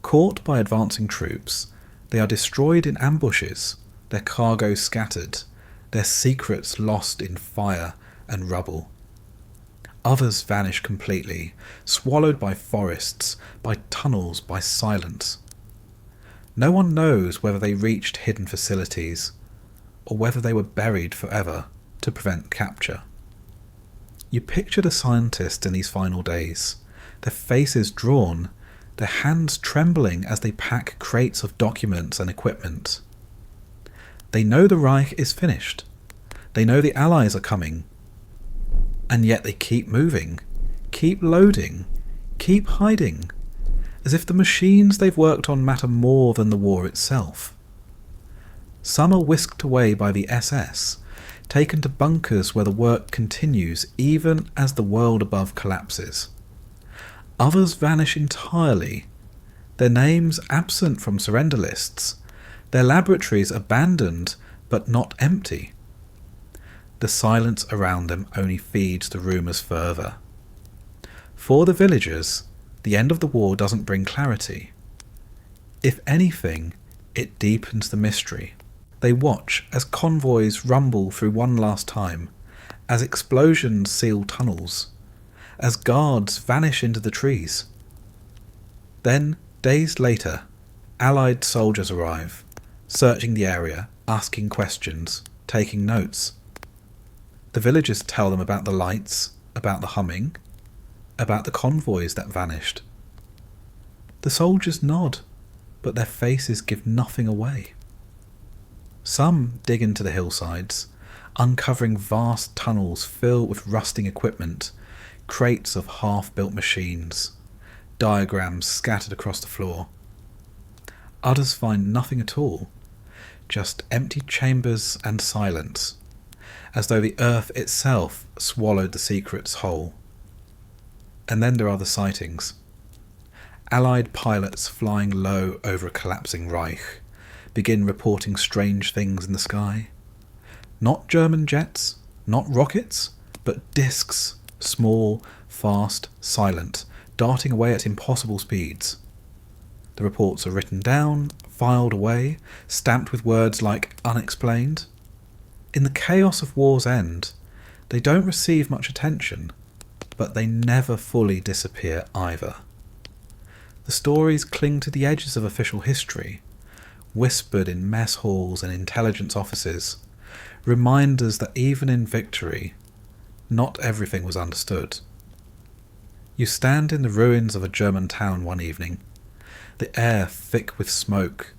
Caught by advancing troops, they are destroyed in ambushes, their cargo scattered, their secrets lost in fire and rubble. Others vanish completely, swallowed by forests, by tunnels, by silence. No one knows whether they reached hidden facilities, or whether they were buried forever to prevent capture. You picture the scientists in these final days, their faces drawn, their hands trembling as they pack crates of documents and equipment. They know the Reich is finished. They know the Allies are coming. And yet they keep moving, keep loading, keep hiding, as if the machines they've worked on matter more than the war itself. Some are whisked away by the SS, taken to bunkers where the work continues even as the world above collapses. Others vanish entirely, their names absent from surrender lists, their laboratories abandoned but not empty. The silence around them only feeds the rumours further. For the villagers, the end of the war doesn't bring clarity. If anything, it deepens the mystery. They watch as convoys rumble through one last time, as explosions seal tunnels, as guards vanish into the trees. Then, days later, Allied soldiers arrive, searching the area, asking questions, taking notes. The villagers tell them about the lights, about the humming, about the convoys that vanished. The soldiers nod, but their faces give nothing away. Some dig into the hillsides, uncovering vast tunnels filled with rusting equipment, crates of half-built machines, diagrams scattered across the floor. Others find nothing at all, just empty chambers and silence, as though the earth itself swallowed the secrets whole. And then there are the sightings. Allied pilots flying low over a collapsing Reich begin reporting strange things in the sky. Not German jets, not rockets, but discs, small, fast, silent, darting away at impossible speeds. The reports are written down, filed away, stamped with words like unexplained. In the chaos of war's end, they don't receive much attention, but they never fully disappear either. The stories cling to the edges of official history, whispered in mess halls and intelligence offices, reminders that even in victory, not everything was understood. You stand in the ruins of a German town one evening, the air thick with smoke,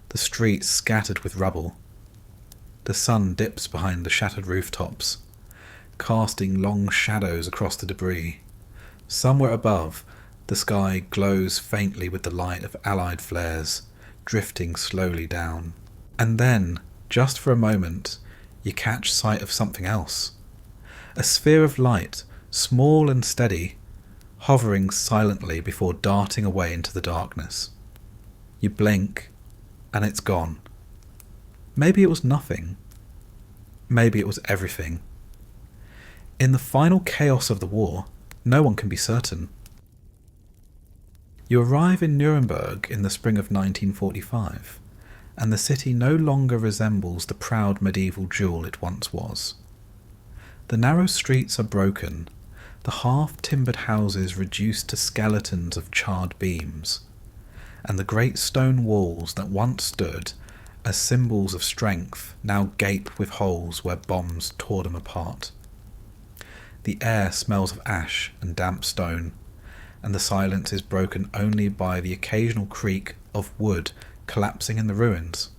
the streets scattered with rubble. The sun dips behind the shattered rooftops, casting long shadows across the debris. Somewhere above, the sky glows faintly with the light of Allied flares, drifting slowly down. And then, just for a moment, you catch sight of something else. A sphere of light, small and steady, hovering silently before darting away into the darkness. You blink, and it's gone. Maybe it was nothing. Maybe it was everything. In the final chaos of the war, no one can be certain. You arrive in Nuremberg in the spring of 1945, and the city no longer resembles the proud medieval jewel it once was. The narrow streets are broken, the half-timbered houses reduced to skeletons of charred beams, and the great stone walls that once stood as symbols of strength now gape with holes where bombs tore them apart. The air smells of ash and damp stone, and the silence is broken only by the occasional creak of wood collapsing in the ruins.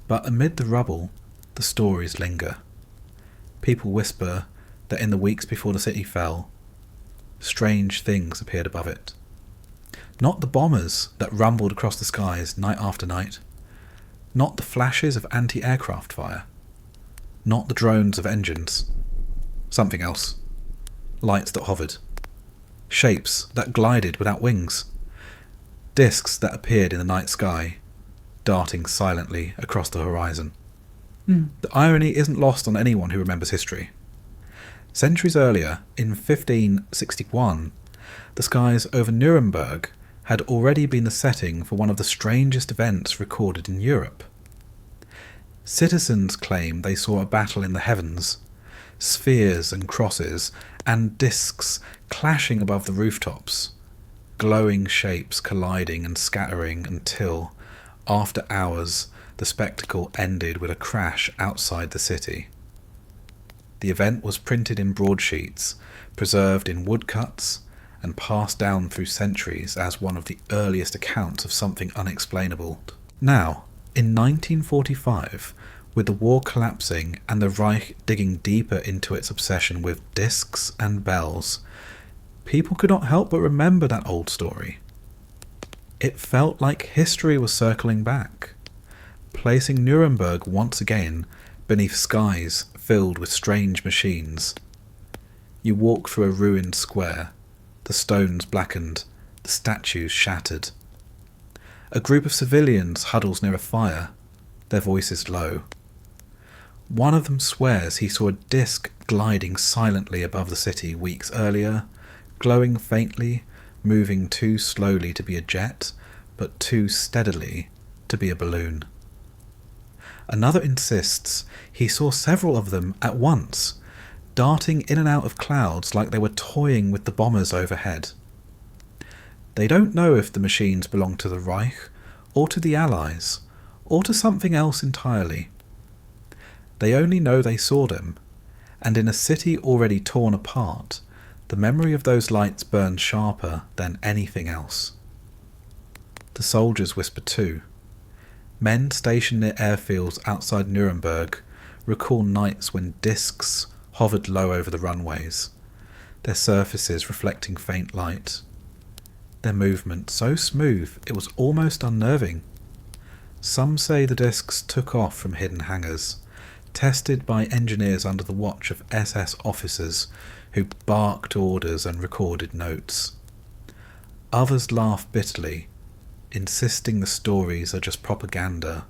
But amid the rubble, the stories linger. People whisper that in the weeks before the city fell, strange things appeared above it. Not the bombers that rumbled across the skies night after night, not the flashes of anti-aircraft fire, not the drones of engines. Something else. Lights that hovered. Shapes that glided without wings. Discs that appeared in the night sky, darting silently across the horizon. The irony isn't lost on anyone who remembers history. Centuries earlier, in 1561, the skies over Nuremberg had already been the setting for one of the strangest events recorded in Europe. Citizens claim they saw a battle in the heavens, spheres and crosses, and discs clashing above the rooftops, glowing shapes colliding and scattering until, after hours, the spectacle ended with a crash outside the city. The event was printed in broadsheets, preserved in woodcuts, and passed down through centuries as one of the earliest accounts of something unexplainable. Now, in 1945, with the war collapsing and the Reich digging deeper into its obsession with discs and bells, people could not help but remember that old story. It felt like history was circling back, placing Nuremberg once again beneath skies filled with strange machines. You walk through a ruined square, the stones blackened, the statues shattered. A group of civilians huddles near a fire, their voices low. One of them swears he saw a disc gliding silently above the city weeks earlier, glowing faintly, moving too slowly to be a jet, but too steadily to be a balloon. Another insists he saw several of them at once, darting in and out of clouds like they were toying with the bombers overhead. They don't know if the machines belong to the Reich, or to the Allies, or to something else entirely. They only know they saw them, and in a city already torn apart, the memory of those lights burns sharper than anything else. The soldiers whisper too. Men stationed near airfields outside Nuremberg recall nights when discs hovered low over the runways, their surfaces reflecting faint light. Their movement so smooth it was almost unnerving. Some say the discs took off from hidden hangars, tested by engineers under the watch of SS officers who barked orders and recorded notes. Others laugh bitterly, insisting the stories are just propaganda,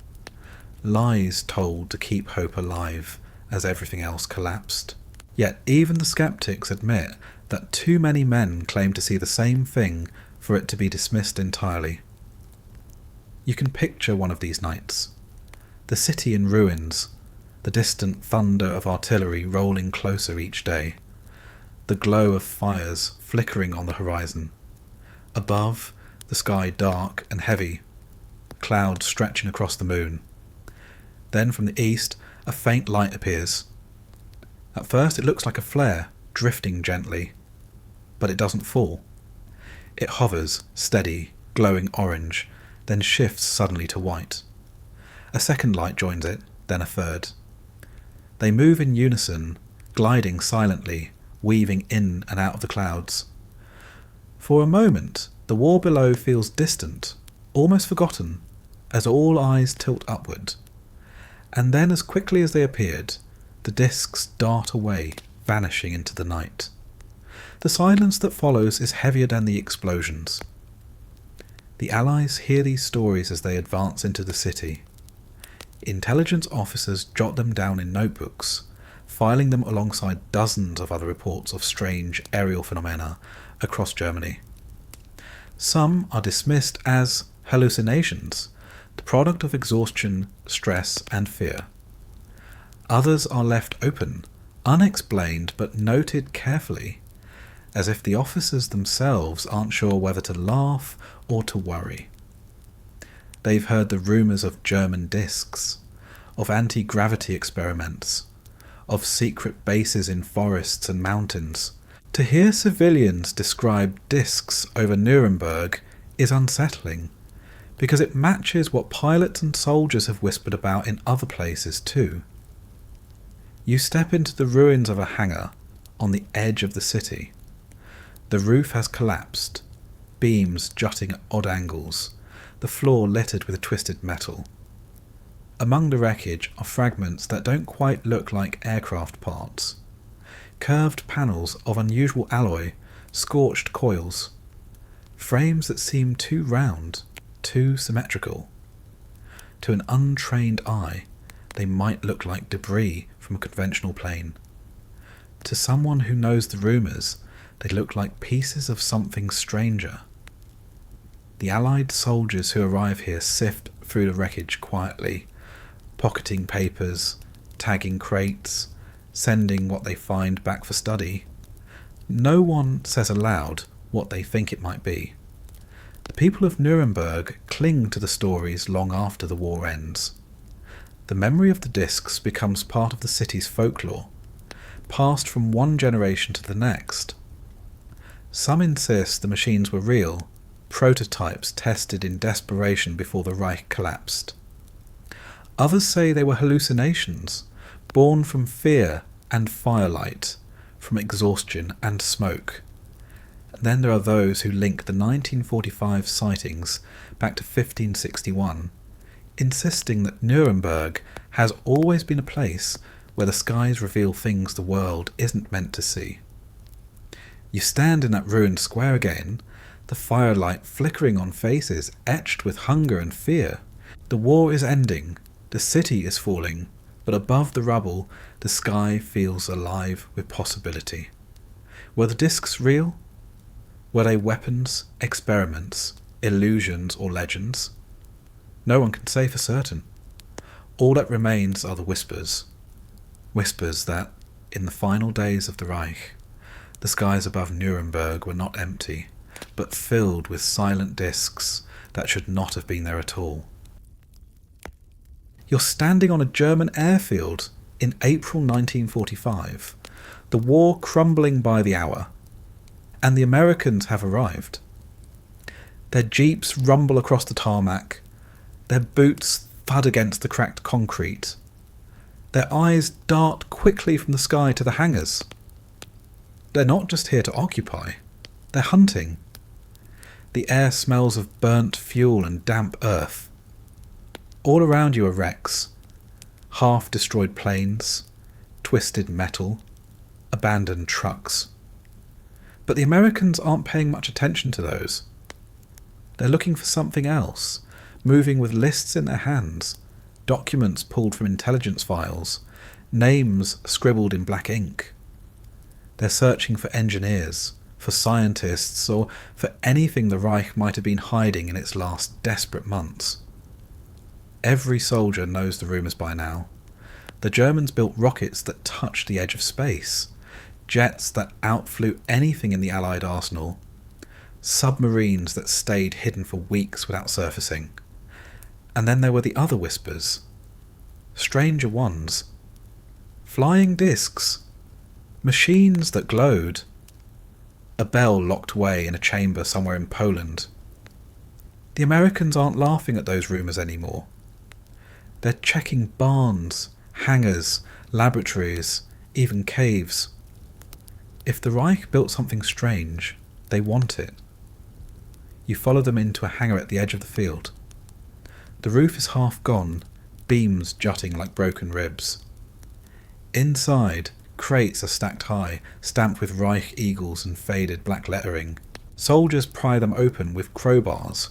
lies told to keep hope alive as everything else collapsed. Yet even the skeptics admit that too many men claim to see the same thing for it to be dismissed entirely. You can picture one of these nights. The city in ruins, the distant thunder of artillery rolling closer each day, the glow of fires flickering on the horizon. Above, the sky dark and heavy, clouds stretching across the moon. Then from the east, a faint light appears. At first it looks like a flare, drifting gently, but it doesn't fall. It hovers, steady, glowing orange, then shifts suddenly to white. A second light joins it, then a third. They move in unison, gliding silently, weaving in and out of the clouds. For a moment, the war below feels distant, almost forgotten, as all eyes tilt upward. And then, as quickly as they appeared, the discs dart away, vanishing into the night. The silence that follows is heavier than the explosions. The Allies hear these stories as they advance into the city. Intelligence officers jot them down in notebooks, filing them alongside dozens of other reports of strange aerial phenomena across Germany. Some are dismissed as hallucinations, the product of exhaustion, stress, and fear. Others are left open, unexplained but noted carefully, as if the officers themselves aren't sure whether to laugh or to worry. They've heard the rumours of German discs, of anti-gravity experiments, of secret bases in forests and mountains. To hear civilians describe discs over Nuremberg is unsettling, because it matches what pilots and soldiers have whispered about in other places too. You step into the ruins of a hangar on the edge of the city. The roof has collapsed, beams jutting at odd angles, the floor littered with twisted metal. Among the wreckage are fragments that don't quite look like aircraft parts. Curved panels of unusual alloy, scorched coils. Frames that seem too round, too symmetrical. To an untrained eye, they might look like debris from a conventional plane. To someone who knows the rumours, they look like pieces of something stranger. The Allied soldiers who arrive here sift through the wreckage quietly, pocketing papers, tagging crates, sending what they find back for study. No one says aloud what they think it might be. The people of Nuremberg cling to the stories long after the war ends. The memory of the discs becomes part of the city's folklore, passed from one generation to the next. Some insist the machines were real, prototypes tested in desperation before the Reich collapsed. Others say they were hallucinations, born from fear and firelight, from exhaustion and smoke. And then there are those who link the 1945 sightings back to 1561, insisting that Nuremberg has always been a place where the skies reveal things the world isn't meant to see. You stand in that ruined square again, the firelight flickering on faces etched with hunger and fear. The war is ending, the city is falling, but above the rubble, the sky feels alive with possibility. Were the discs real? Were they weapons, experiments, illusions, or legends? No one can say for certain. All that remains are the whispers. Whispers that, in the final days of the Reich, the skies above Nuremberg were not empty, but filled with silent discs that should not have been there at all. You're standing on a German airfield in April 1945, the war crumbling by the hour, and the Americans have arrived. Their jeeps rumble across the tarmac, their boots thud against the cracked concrete. Their eyes dart quickly from the sky to the hangars. They're not just here to occupy, they're hunting. The air smells of burnt fuel and damp earth. All around you are wrecks, half-destroyed planes, twisted metal, abandoned trucks. But the Americans aren't paying much attention to those. They're looking for something else, moving with lists in their hands, documents pulled from intelligence files, names scribbled in black ink. They're searching for engineers, for scientists, or for anything the Reich might have been hiding in its last desperate months. Every soldier knows the rumours by now. The Germans built rockets that touched the edge of space, jets that outflew anything in the Allied arsenal, submarines that stayed hidden for weeks without surfacing. And then there were the other whispers. Stranger ones. Flying discs. Machines that glowed. A bell locked away in a chamber somewhere in Poland. The Americans aren't laughing at those rumours anymore. They're checking barns, hangars, laboratories, even caves. If the Reich built something strange, they want it. You follow them into a hangar at the edge of the field. The roof is half gone, beams jutting like broken ribs. Inside, crates are stacked high, stamped with Reich eagles and faded black lettering. Soldiers pry them open with crowbars.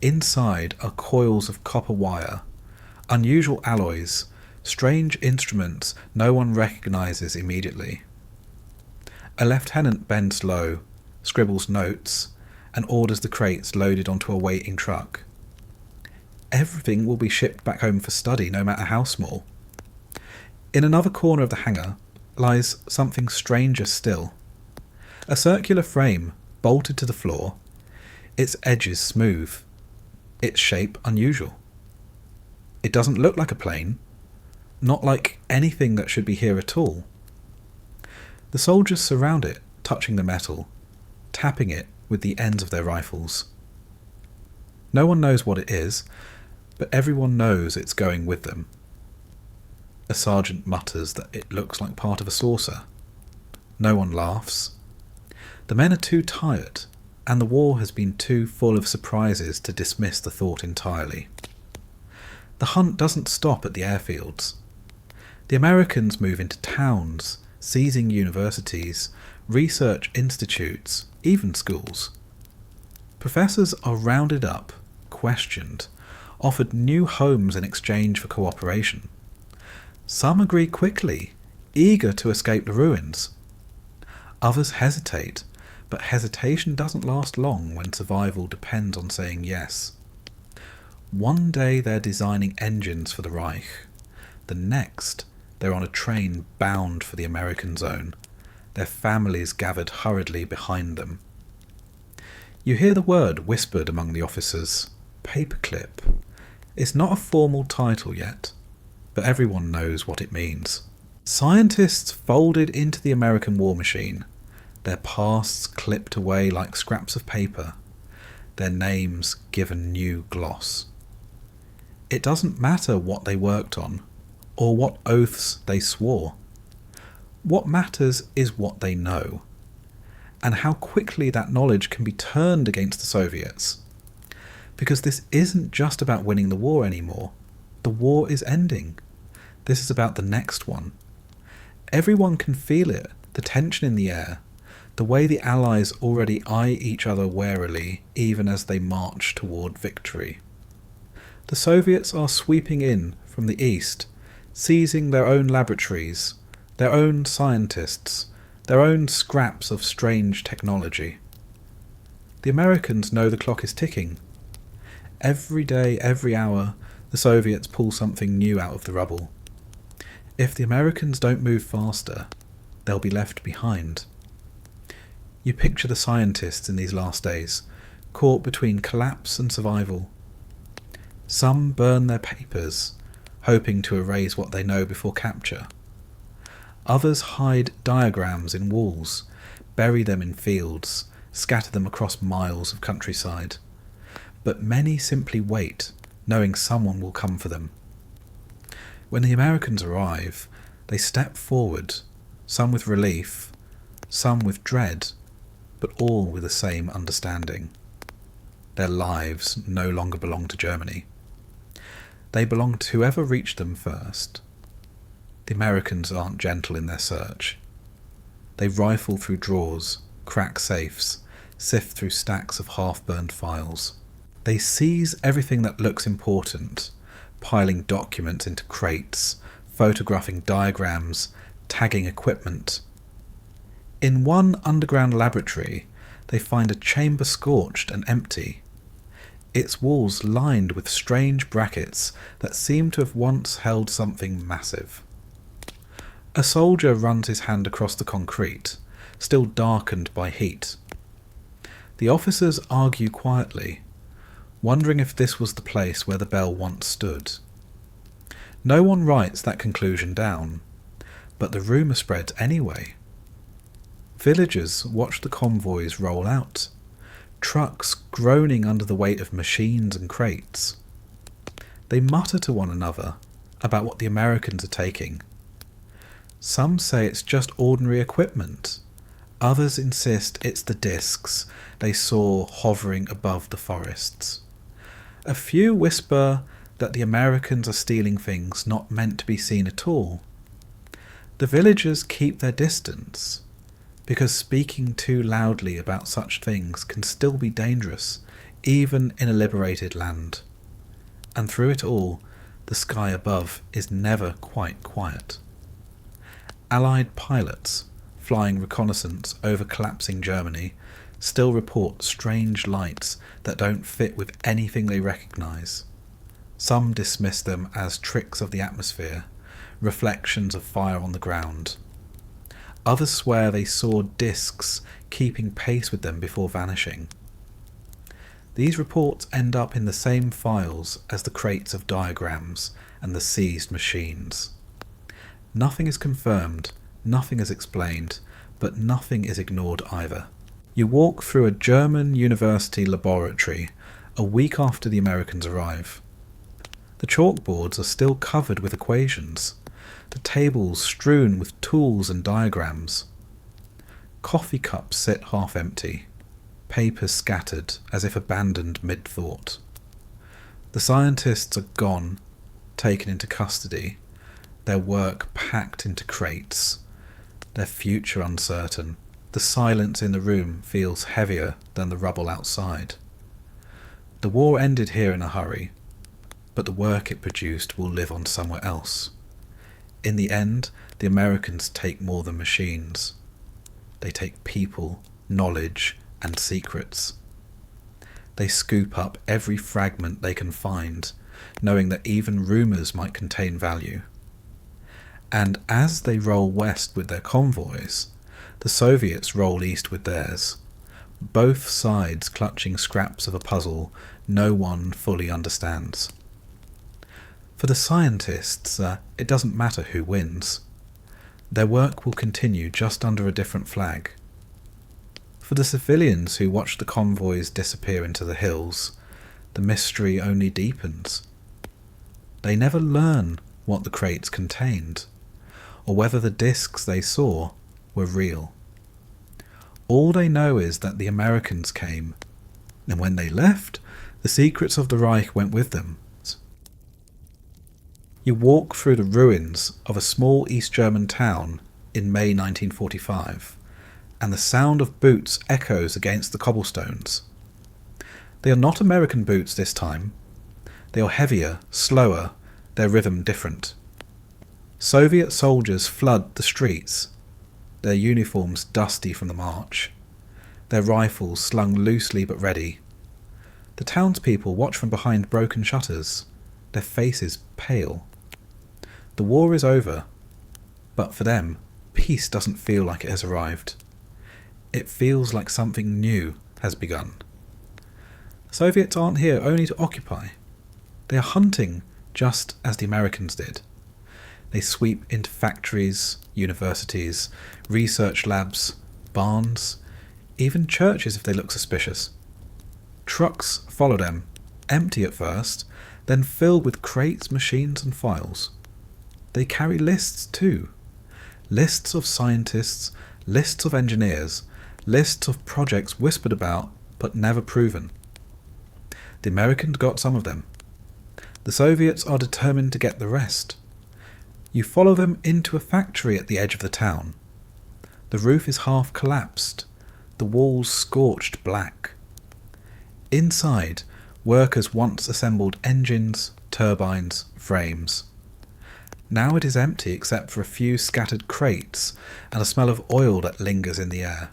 Inside are coils of copper wire, unusual alloys, strange instruments no one recognises immediately. A lieutenant bends low, scribbles notes, and orders the crates loaded onto a waiting truck. Everything will be shipped back home for study, no matter how small. In another corner of the hangar lies something stranger still. A circular frame bolted to the floor, its edges smooth, its shape unusual. It doesn't look like a plane, not like anything that should be here at all. The soldiers surround it, touching the metal, tapping it with the ends of their rifles. No one knows what it is, but everyone knows it's going with them. A sergeant mutters that it looks like part of a saucer. No one laughs. The men are too tired, and the war has been too full of surprises to dismiss the thought entirely. The hunt doesn't stop at the airfields. The Americans move into towns, seizing universities, research institutes, even schools. Professors are rounded up, questioned, offered new homes in exchange for cooperation. Some agree quickly, eager to escape the ruins. Others hesitate, but hesitation doesn't last long when survival depends on saying yes. One day they're designing engines for the Reich. The next, they're on a train bound for the American zone, their families gathered hurriedly behind them. You hear the word whispered among the officers, paperclip. It's not a formal title yet, but everyone knows what it means. Scientists folded into the American war machine, their pasts clipped away like scraps of paper, their names given new gloss. It doesn't matter what they worked on, or what oaths they swore. What matters is what they know, and how quickly that knowledge can be turned against the Soviets. Because this isn't just about winning the war anymore. The war is ending. This is about the next one. Everyone can feel it, the tension in the air, the way the Allies already eye each other warily even as they march toward victory. The Soviets are sweeping in from the east, seizing their own laboratories, their own scientists, their own scraps of strange technology. The Americans know the clock is ticking. Every day, every hour, the Soviets pull something new out of the rubble. If the Americans don't move faster, they'll be left behind. You picture the scientists in these last days, caught between collapse and survival. Some burn their papers, hoping to erase what they know before capture. Others hide diagrams in walls, bury them in fields, scatter them across miles of countryside. But many simply wait, knowing someone will come for them. When the Americans arrive, they step forward, some with relief, some with dread, but all with the same understanding. Their lives no longer belong to Germany. They belong to whoever reached them first. The Americans aren't gentle in their search. They rifle through drawers, crack safes, sift through stacks of half-burned files. They seize everything that looks important, piling documents into crates, photographing diagrams, tagging equipment. In one underground laboratory, they find a chamber scorched and empty, its walls lined with strange brackets that seem to have once held something massive. A soldier runs his hand across the concrete, still darkened by heat. The officers argue quietly, wondering if this was the place where the bell once stood. No one writes that conclusion down, but the rumour spreads anyway. Villagers watch the convoys roll out, trucks groaning under the weight of machines and crates. They mutter to one another about what the Americans are taking. Some say it's just ordinary equipment. Others insist it's the discs they saw hovering above the forests. A few whisper that the Americans are stealing things not meant to be seen at all. The villagers keep their distance, because speaking too loudly about such things can still be dangerous, even in a liberated land. And through it all, the sky above is never quite quiet. Allied pilots, flying reconnaissance over collapsing Germany, still report strange lights that don't fit with anything they recognise. Some dismiss them as tricks of the atmosphere, reflections of fire on the ground. Others swear they saw discs keeping pace with them before vanishing. These reports end up in the same files as the crates of diagrams and the seized machines. Nothing is confirmed, nothing is explained, but nothing is ignored either. You walk through a German university laboratory a week after the Americans arrive. The chalkboards are still covered with equations, the tables strewn with tools and diagrams. Coffee cups sit half empty, papers scattered as if abandoned mid-thought. The scientists are gone, taken into custody, their work packed into crates, their future uncertain. The silence in the room feels heavier than the rubble outside. The war ended here in a hurry, but the work it produced will live on somewhere else. In the end, the Americans take more than machines. They take people, knowledge, and secrets. They scoop up every fragment they can find, knowing that even rumours might contain value. And as they roll west with their convoys, the Soviets roll east with theirs, both sides clutching scraps of a puzzle no one fully understands. For the scientists, it doesn't matter who wins. Their work will continue just under a different flag. For the civilians who watch the convoys disappear into the hills, the mystery only deepens. They never learn what the crates contained, or whether the discs they saw were real. All they know is that the Americans came, and when they left, the secrets of the Reich went with them. You walk through the ruins of a small East German town in May 1945, and the sound of boots echoes against the cobblestones. They are not American boots this time. They are heavier, slower, their rhythm different. Soviet soldiers flood the streets, their uniforms dusty from the march, their rifles slung loosely but ready. The townspeople watch from behind broken shutters, their faces pale. The war is over, but for them, peace doesn't feel like it has arrived. It feels like something new has begun. Soviets aren't here only to occupy. They are hunting just as the Americans did. They sweep into factories, universities, research labs, barns, even churches if they look suspicious. Trucks follow them, empty at first, then filled with crates, machines and files. They carry lists too. Lists of scientists, lists of engineers, lists of projects whispered about but never proven. The Americans got some of them. The Soviets are determined to get the rest. You follow them into a factory at the edge of the town. The roof is half collapsed, the walls scorched black. Inside, workers once assembled engines, turbines, frames. Now it is empty except for a few scattered crates and a smell of oil that lingers in the air.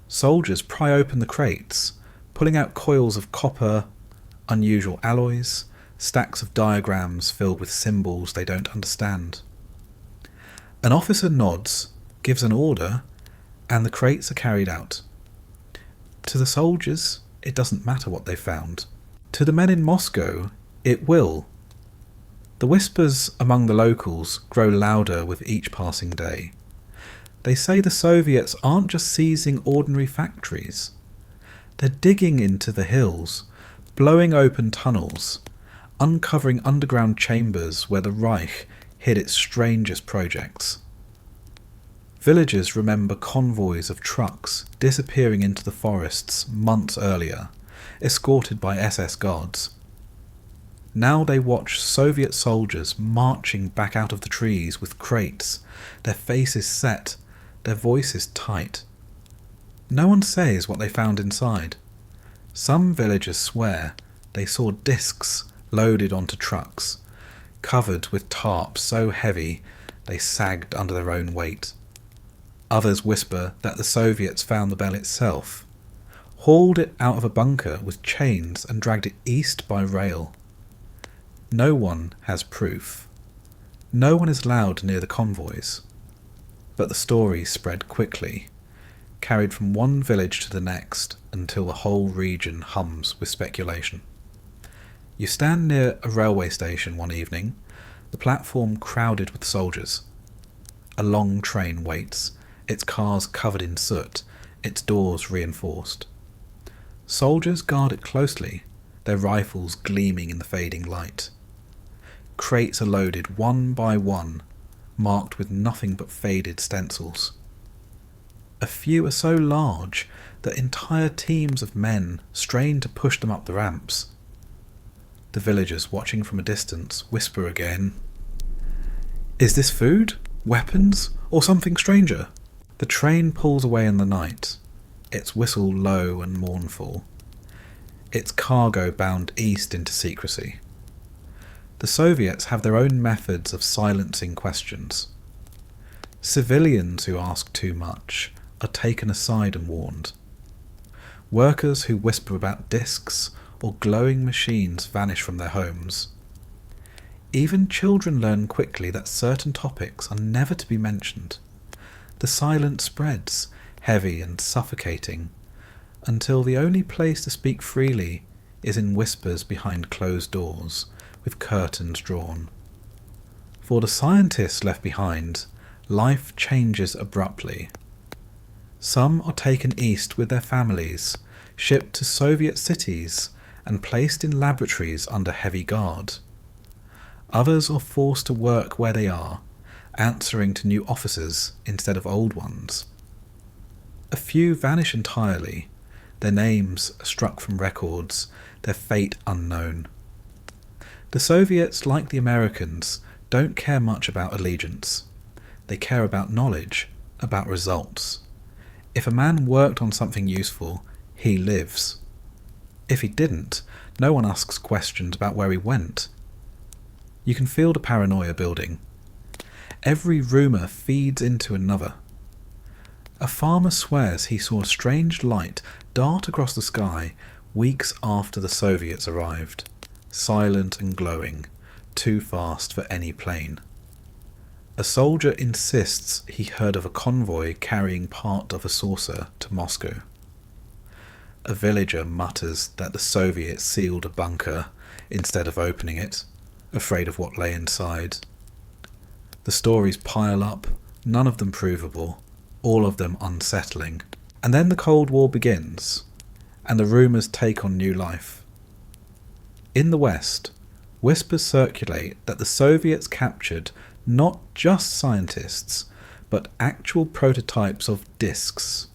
Soldiers pry open the crates, pulling out coils of copper, unusual alloys, stacks of diagrams filled with symbols they don't understand. An officer nods, gives an order, and the crates are carried out. To the soldiers, it doesn't matter what they found. To the men in Moscow, it will. The whispers among the locals grow louder with each passing day. They say the Soviets aren't just seizing ordinary factories. They're digging into the hills, blowing open tunnels, uncovering underground chambers where the Reich hid its strangest projects. Villagers remember convoys of trucks disappearing into the forests months earlier, escorted by SS guards. Now they watch Soviet soldiers marching back out of the trees with crates, their faces set, their voices tight. No one says what they found inside. Some villagers swear they saw discs loaded onto trucks, covered with tarps so heavy they sagged under their own weight. Others whisper that the Soviets found the bell itself, hauled it out of a bunker with chains and dragged it east by rail. No one has proof. No one is allowed near the convoys. But the stories spread quickly, carried from one village to the next until the whole region hums with speculation. You stand near a railway station one evening, the platform crowded with soldiers. A long train waits, its cars covered in soot, its doors reinforced. Soldiers guard it closely, their rifles gleaming in the fading light. Crates are loaded one by one, marked with nothing but faded stencils. A few are so large that entire teams of men strain to push them up the ramps. The villagers watching from a distance whisper again. Is this food, weapons, or something stranger? The train pulls away in the night, its whistle low and mournful, its cargo bound east into secrecy. The Soviets have their own methods of silencing questions. Civilians who ask too much are taken aside and warned. Workers who whisper about discs or glowing machines vanish from their homes. Even children learn quickly that certain topics are never to be mentioned. The silence spreads, heavy and suffocating, until the only place to speak freely is in whispers behind closed doors, with curtains drawn. For the scientists left behind, life changes abruptly. Some are taken east with their families, shipped to Soviet cities, and placed in laboratories under heavy guard. Others are forced to work where they are, answering to new officers instead of old ones. A few vanish entirely, their names struck from records, their fate unknown. The Soviets, like the Americans, don't care much about allegiance. They care about knowledge, about results. If a man worked on something useful, he lives. If he didn't, no one asks questions about where he went. You can feel the paranoia building. Every rumour feeds into another. A farmer swears he saw a strange light dart across the sky weeks after the Soviets arrived, silent and glowing, too fast for any plane. A soldier insists he heard of a convoy carrying part of a saucer to Moscow. A villager mutters that the Soviets sealed a bunker instead of opening it, afraid of what lay inside. The stories pile up, none of them provable, all of them unsettling. And then the Cold War begins, and the rumours take on new life. In the West, whispers circulate that the Soviets captured not just scientists, but actual prototypes of discs,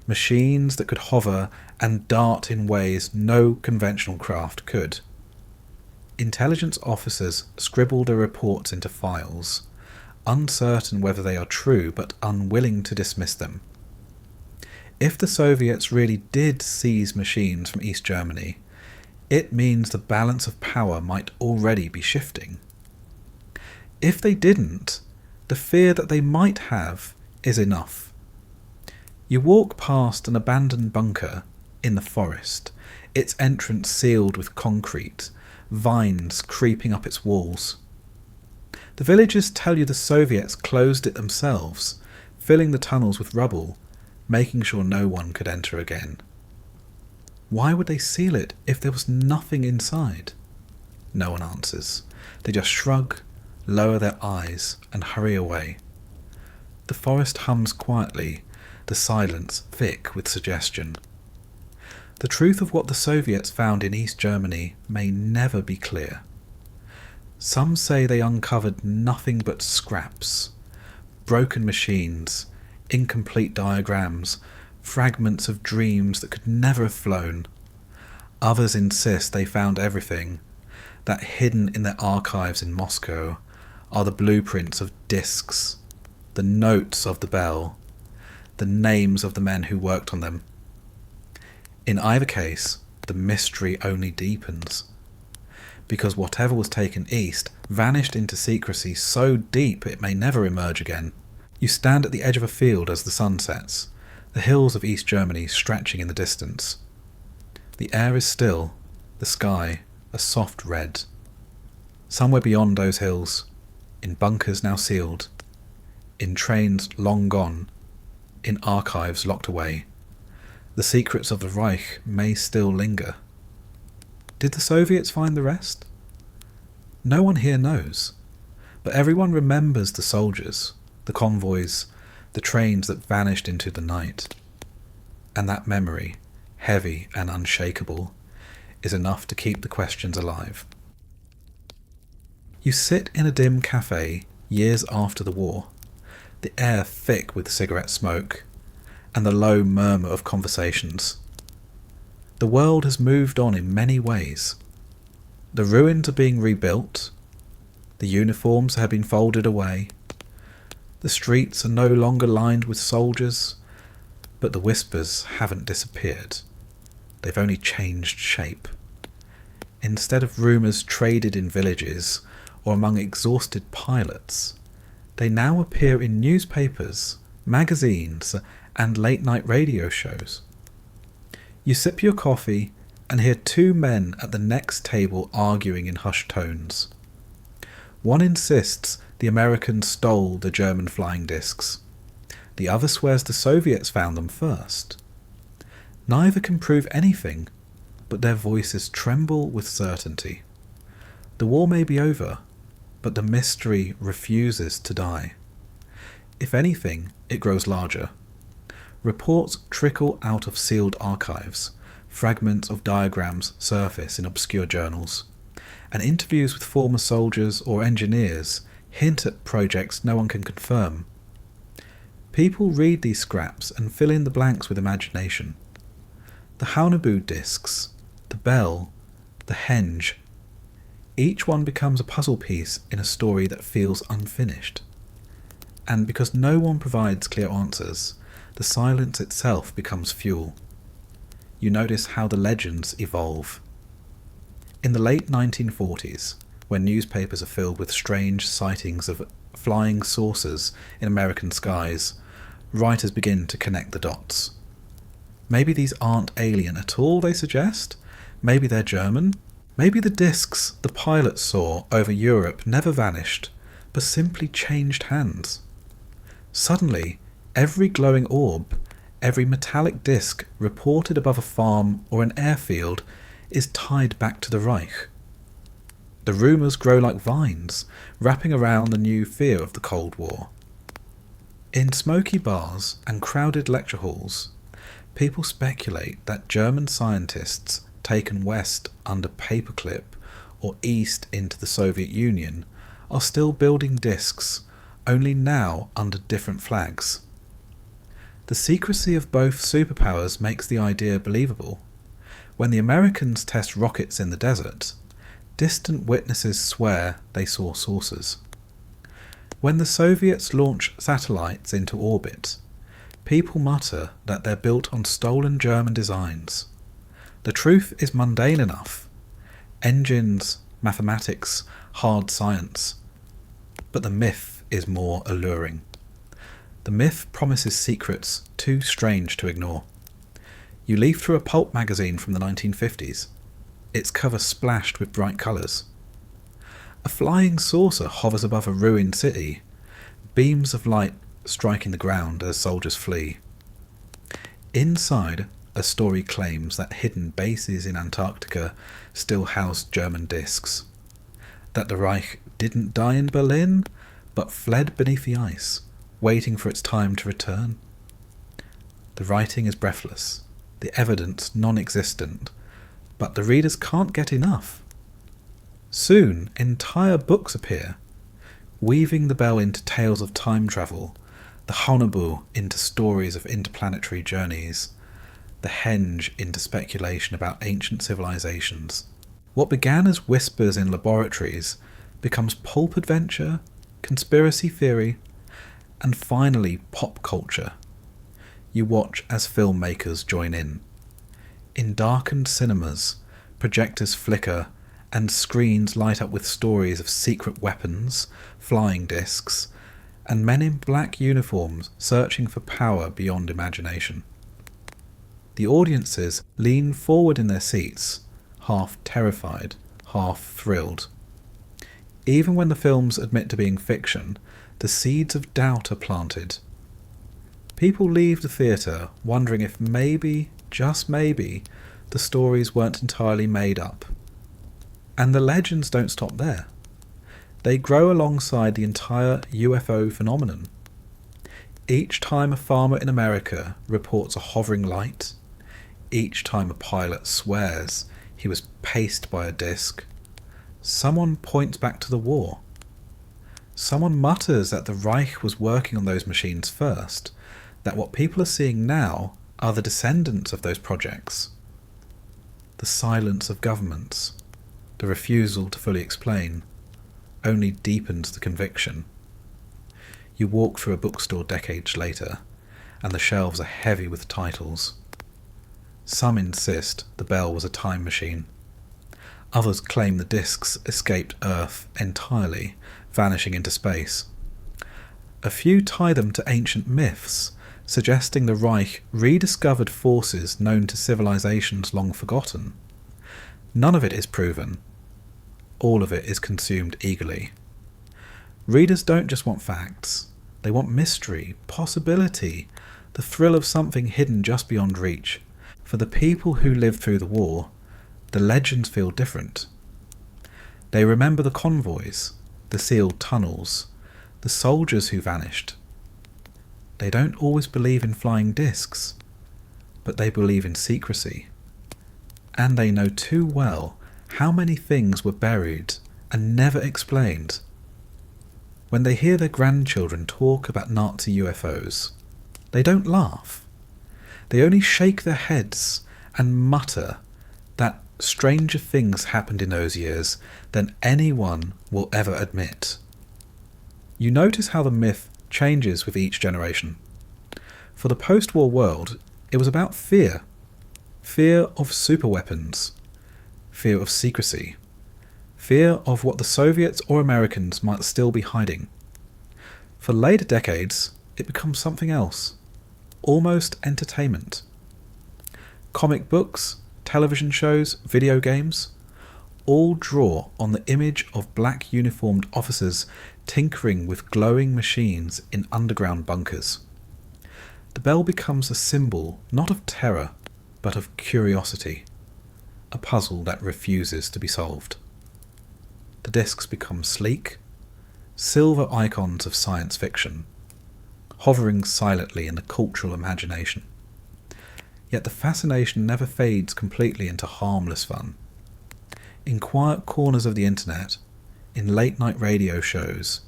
machines that could hover and dart in ways no conventional craft could. Intelligence officers scribble their reports into files, uncertain whether they are true but unwilling to dismiss them. If the Soviets really did seize machines from East Germany, it means the balance of power might already be shifting. If they didn't, the fear that they might have is enough. You walk past an abandoned bunker in the forest, its entrance sealed with concrete, vines creeping up its walls. The villagers tell you the Soviets closed it themselves, filling the tunnels with rubble, making sure no one could enter again. Why would they seal it if there was nothing inside? No one answers. They just shrug, lower their eyes, and hurry away. The forest hums quietly, the silence thick with suggestion. The truth of what the Soviets found in East Germany may never be clear. Some say they uncovered nothing but scraps, broken machines, incomplete diagrams, fragments of dreams that could never have flown. Others insist they found everything, that hidden in their archives in Moscow are the blueprints of discs, the notes of the bell, the names of the men who worked on them. In either case, the mystery only deepens, because whatever was taken east vanished into secrecy so deep it may never emerge again. You stand at the edge of a field as the sun sets, the hills of East Germany stretching in the distance. The air is still, the sky a soft red. Somewhere beyond those hills, in bunkers now sealed, in trains long gone, in archives locked away, the secrets of the Reich may still linger. Did the Soviets find the rest? No one here knows, but everyone remembers the soldiers, the convoys, the trains that vanished into the night. And that memory, heavy and unshakable, is enough to keep the questions alive. You sit in a dim cafe years after the war, the air thick with cigarette smoke, and the low murmur of conversations. The world has moved on in many ways. The ruins are being rebuilt, the uniforms have been folded away, the streets are no longer lined with soldiers, but the whispers haven't disappeared. They've only changed shape. Instead of rumours traded in villages or among exhausted pilots, they now appear in newspapers, magazines, and late-night radio shows. You sip your coffee and hear two men at the next table arguing in hushed tones. One insists the Americans stole the German flying discs. The other swears the Soviets found them first. Neither can prove anything, but their voices tremble with certainty. The war may be over, but the mystery refuses to die. If anything, it grows larger. Reports trickle out of sealed archives, fragments of diagrams surface in obscure journals, and interviews with former soldiers or engineers hint at projects no one can confirm. People read these scraps and fill in the blanks with imagination. The Haunebu discs, the bell, the henge, each one becomes a puzzle piece in a story that feels unfinished. And because no one provides clear answers, the silence itself becomes fuel. You notice how the legends evolve. In the late 1940s, when newspapers are filled with strange sightings of flying saucers in American skies, writers begin to connect the dots. Maybe these aren't alien at all, they suggest. Maybe they're German. Maybe the discs the pilots saw over Europe never vanished, but simply changed hands. Suddenly, every glowing orb, every metallic disc reported above a farm or an airfield is tied back to the Reich. The rumours grow like vines, wrapping around the new fear of the Cold War. In smoky bars and crowded lecture halls, people speculate that German scientists taken west under paperclip or east into the Soviet Union are still building discs, only now under different flags. The secrecy of both superpowers makes the idea believable. When the Americans test rockets in the desert, distant witnesses swear they saw saucers. When the Soviets launch satellites into orbit, people mutter that they're built on stolen German designs. The truth is mundane enough. Engines, mathematics, hard science. but the myth is more alluring. The myth promises secrets too strange to ignore. You leaf through a pulp magazine from the 1950s, its cover splashed with bright colours. A flying saucer hovers above a ruined city, beams of light striking the ground as soldiers flee. Inside, a story claims that hidden bases in Antarctica still house German discs, that the Reich didn't die in Berlin, but fled beneath the ice, waiting for its time to return. The writing is breathless, the evidence non-existent, but the readers can't get enough. Soon, entire books appear, weaving the Bell into tales of time travel, the Haunebu into stories of interplanetary journeys, the Henge into speculation about ancient civilizations. What began as whispers in laboratories becomes pulp adventure, conspiracy theory, and finally pop culture. You watch as filmmakers join in. In darkened cinemas, projectors flicker and screens light up with stories of secret weapons, flying discs, and men in black uniforms searching for power beyond imagination. The audiences lean forward in their seats, half terrified, half thrilled. Even when the films admit to being fiction, the seeds of doubt are planted. People leave the theatre wondering if maybe, just maybe, the stories weren't entirely made up. And the legends don't stop there. They grow alongside the entire UFO phenomenon. Each time a farmer in America reports a hovering light, each time a pilot swears he was paced by a disc, someone points back to the war. Someone mutters that the Reich was working on those machines first, that what people are seeing now are the descendants of those projects. The silence of governments, the refusal to fully explain, only deepens the conviction. You walk through a bookstore decades later, and the shelves are heavy with titles. Some insist the Bell was a time machine. Others claim the discs escaped Earth entirely, vanishing into space. A few tie them to ancient myths, suggesting the Reich rediscovered forces known to civilizations long forgotten. None of it is proven. All of it is consumed eagerly. Readers don't just want facts. They want mystery, possibility, the thrill of something hidden just beyond reach. For the people who lived through the war, the legends feel different. They remember the convoys, the sealed tunnels, the soldiers who vanished. They don't always believe in flying discs, but they believe in secrecy. And they know too well how many things were buried and never explained. When they hear their grandchildren talk about Nazi UFOs, they don't laugh. They only shake their heads and mutter that stranger things happened in those years than anyone will ever admit. You notice how the myth changes with each generation. For the post-war world, it was about fear. Fear of superweapons. Fear of secrecy. Fear of what the Soviets or Americans might still be hiding. For later decades, it becomes something else. Almost entertainment. Comic books, television shows, video games, all draw on the image of black uniformed officers tinkering with glowing machines in underground bunkers. The Bell becomes a symbol not of terror, but of curiosity, a puzzle that refuses to be solved. The discs become sleek, silver icons of science fiction, hovering silently in the cultural imagination. Yet the fascination never fades completely into harmless fun. In quiet corners of the internet, in late-night radio shows,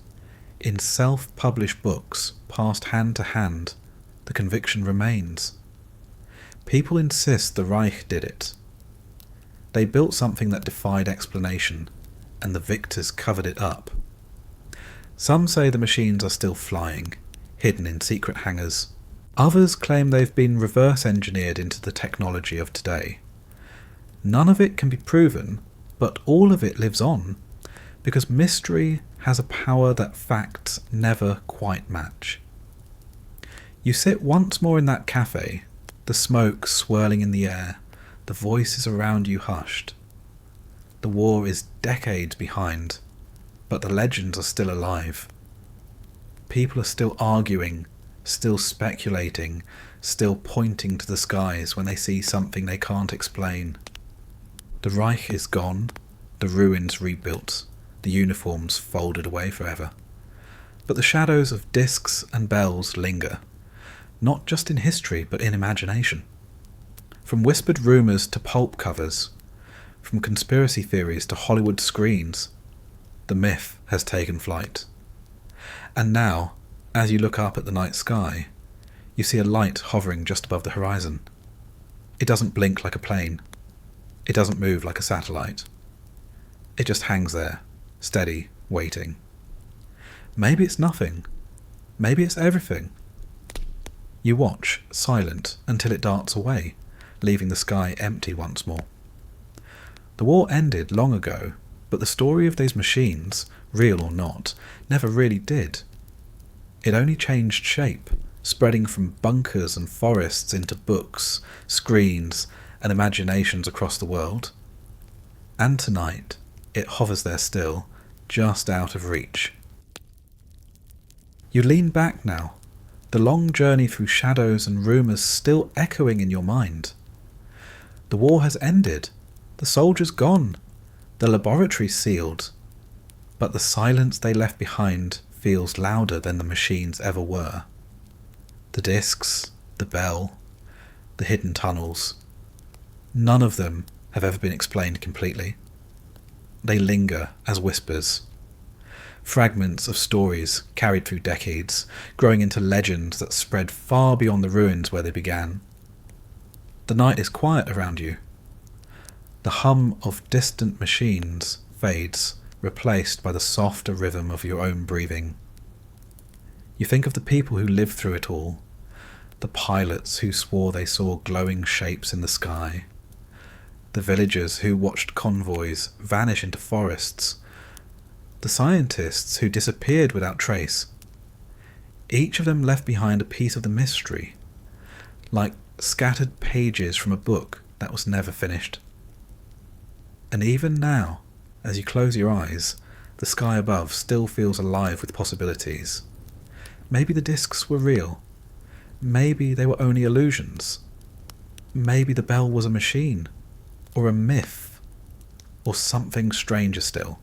in self-published books passed hand to hand, the conviction remains. People insist the Reich did it. They built something that defied explanation, and the victors covered it up. Some say the machines are still flying, hidden in secret hangars. Others claim they've been reverse engineered into the technology of today. None of it can be proven, but all of it lives on, because mystery has a power that facts never quite match. You sit once more in that cafe, the smoke swirling in the air, the voices around you hushed. The war is decades behind, but the legends are still alive. People are still arguing, still speculating, still pointing to the skies when they see something they can't explain. The Reich is gone, the ruins rebuilt, the uniforms folded away forever. But the shadows of discs and bells linger, not just in history but in imagination. From whispered rumours to pulp covers, from conspiracy theories to Hollywood screens, the myth has taken flight. And now, as you look up at the night sky, you see a light hovering just above the horizon. It doesn't blink like a plane. It doesn't move like a satellite. It just hangs there, steady, waiting. Maybe it's nothing. Maybe it's everything. You watch, silent, until it darts away, leaving the sky empty once more. The war ended long ago, but the story of these machines, real or not, never really did. It only changed shape, spreading from bunkers and forests into books, screens, and imaginations across the world. And tonight, it hovers there still, just out of reach. You lean back now, the long journey through shadows and rumours still echoing in your mind. The war has ended, the soldiers gone, the laboratory sealed, but the silence they left behind feels louder than the machines ever were. The discs, the bell, the hidden tunnels, none of them have ever been explained completely. They linger as whispers, fragments of stories carried through decades, growing into legends that spread far beyond the ruins where they began. The night is quiet around you. The hum of distant machines fades, replaced by the softer rhythm of your own breathing. You think of the people who lived through it all, the pilots who swore they saw glowing shapes in the sky, the villagers who watched convoys vanish into forests, the scientists who disappeared without trace. Each of them left behind a piece of the mystery, like scattered pages from a book that was never finished. And even now, as you close your eyes, the sky above still feels alive with possibilities. Maybe the discs were real. Maybe they were only illusions. Maybe the bell was a machine, or a myth, or something stranger still.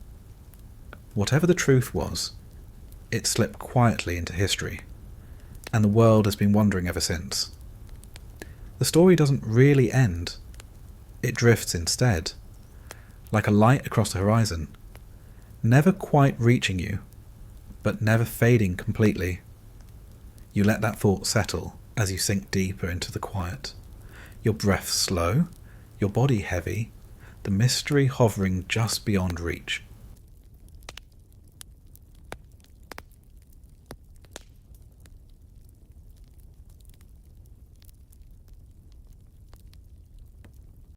Whatever the truth was, it slipped quietly into history, and the world has been wondering ever since. The story doesn't really end. It drifts instead, like a light across the horizon, never quite reaching you, but never fading completely. You let that thought settle as you sink deeper into the quiet, your breath slow, your body heavy, the mystery hovering just beyond reach.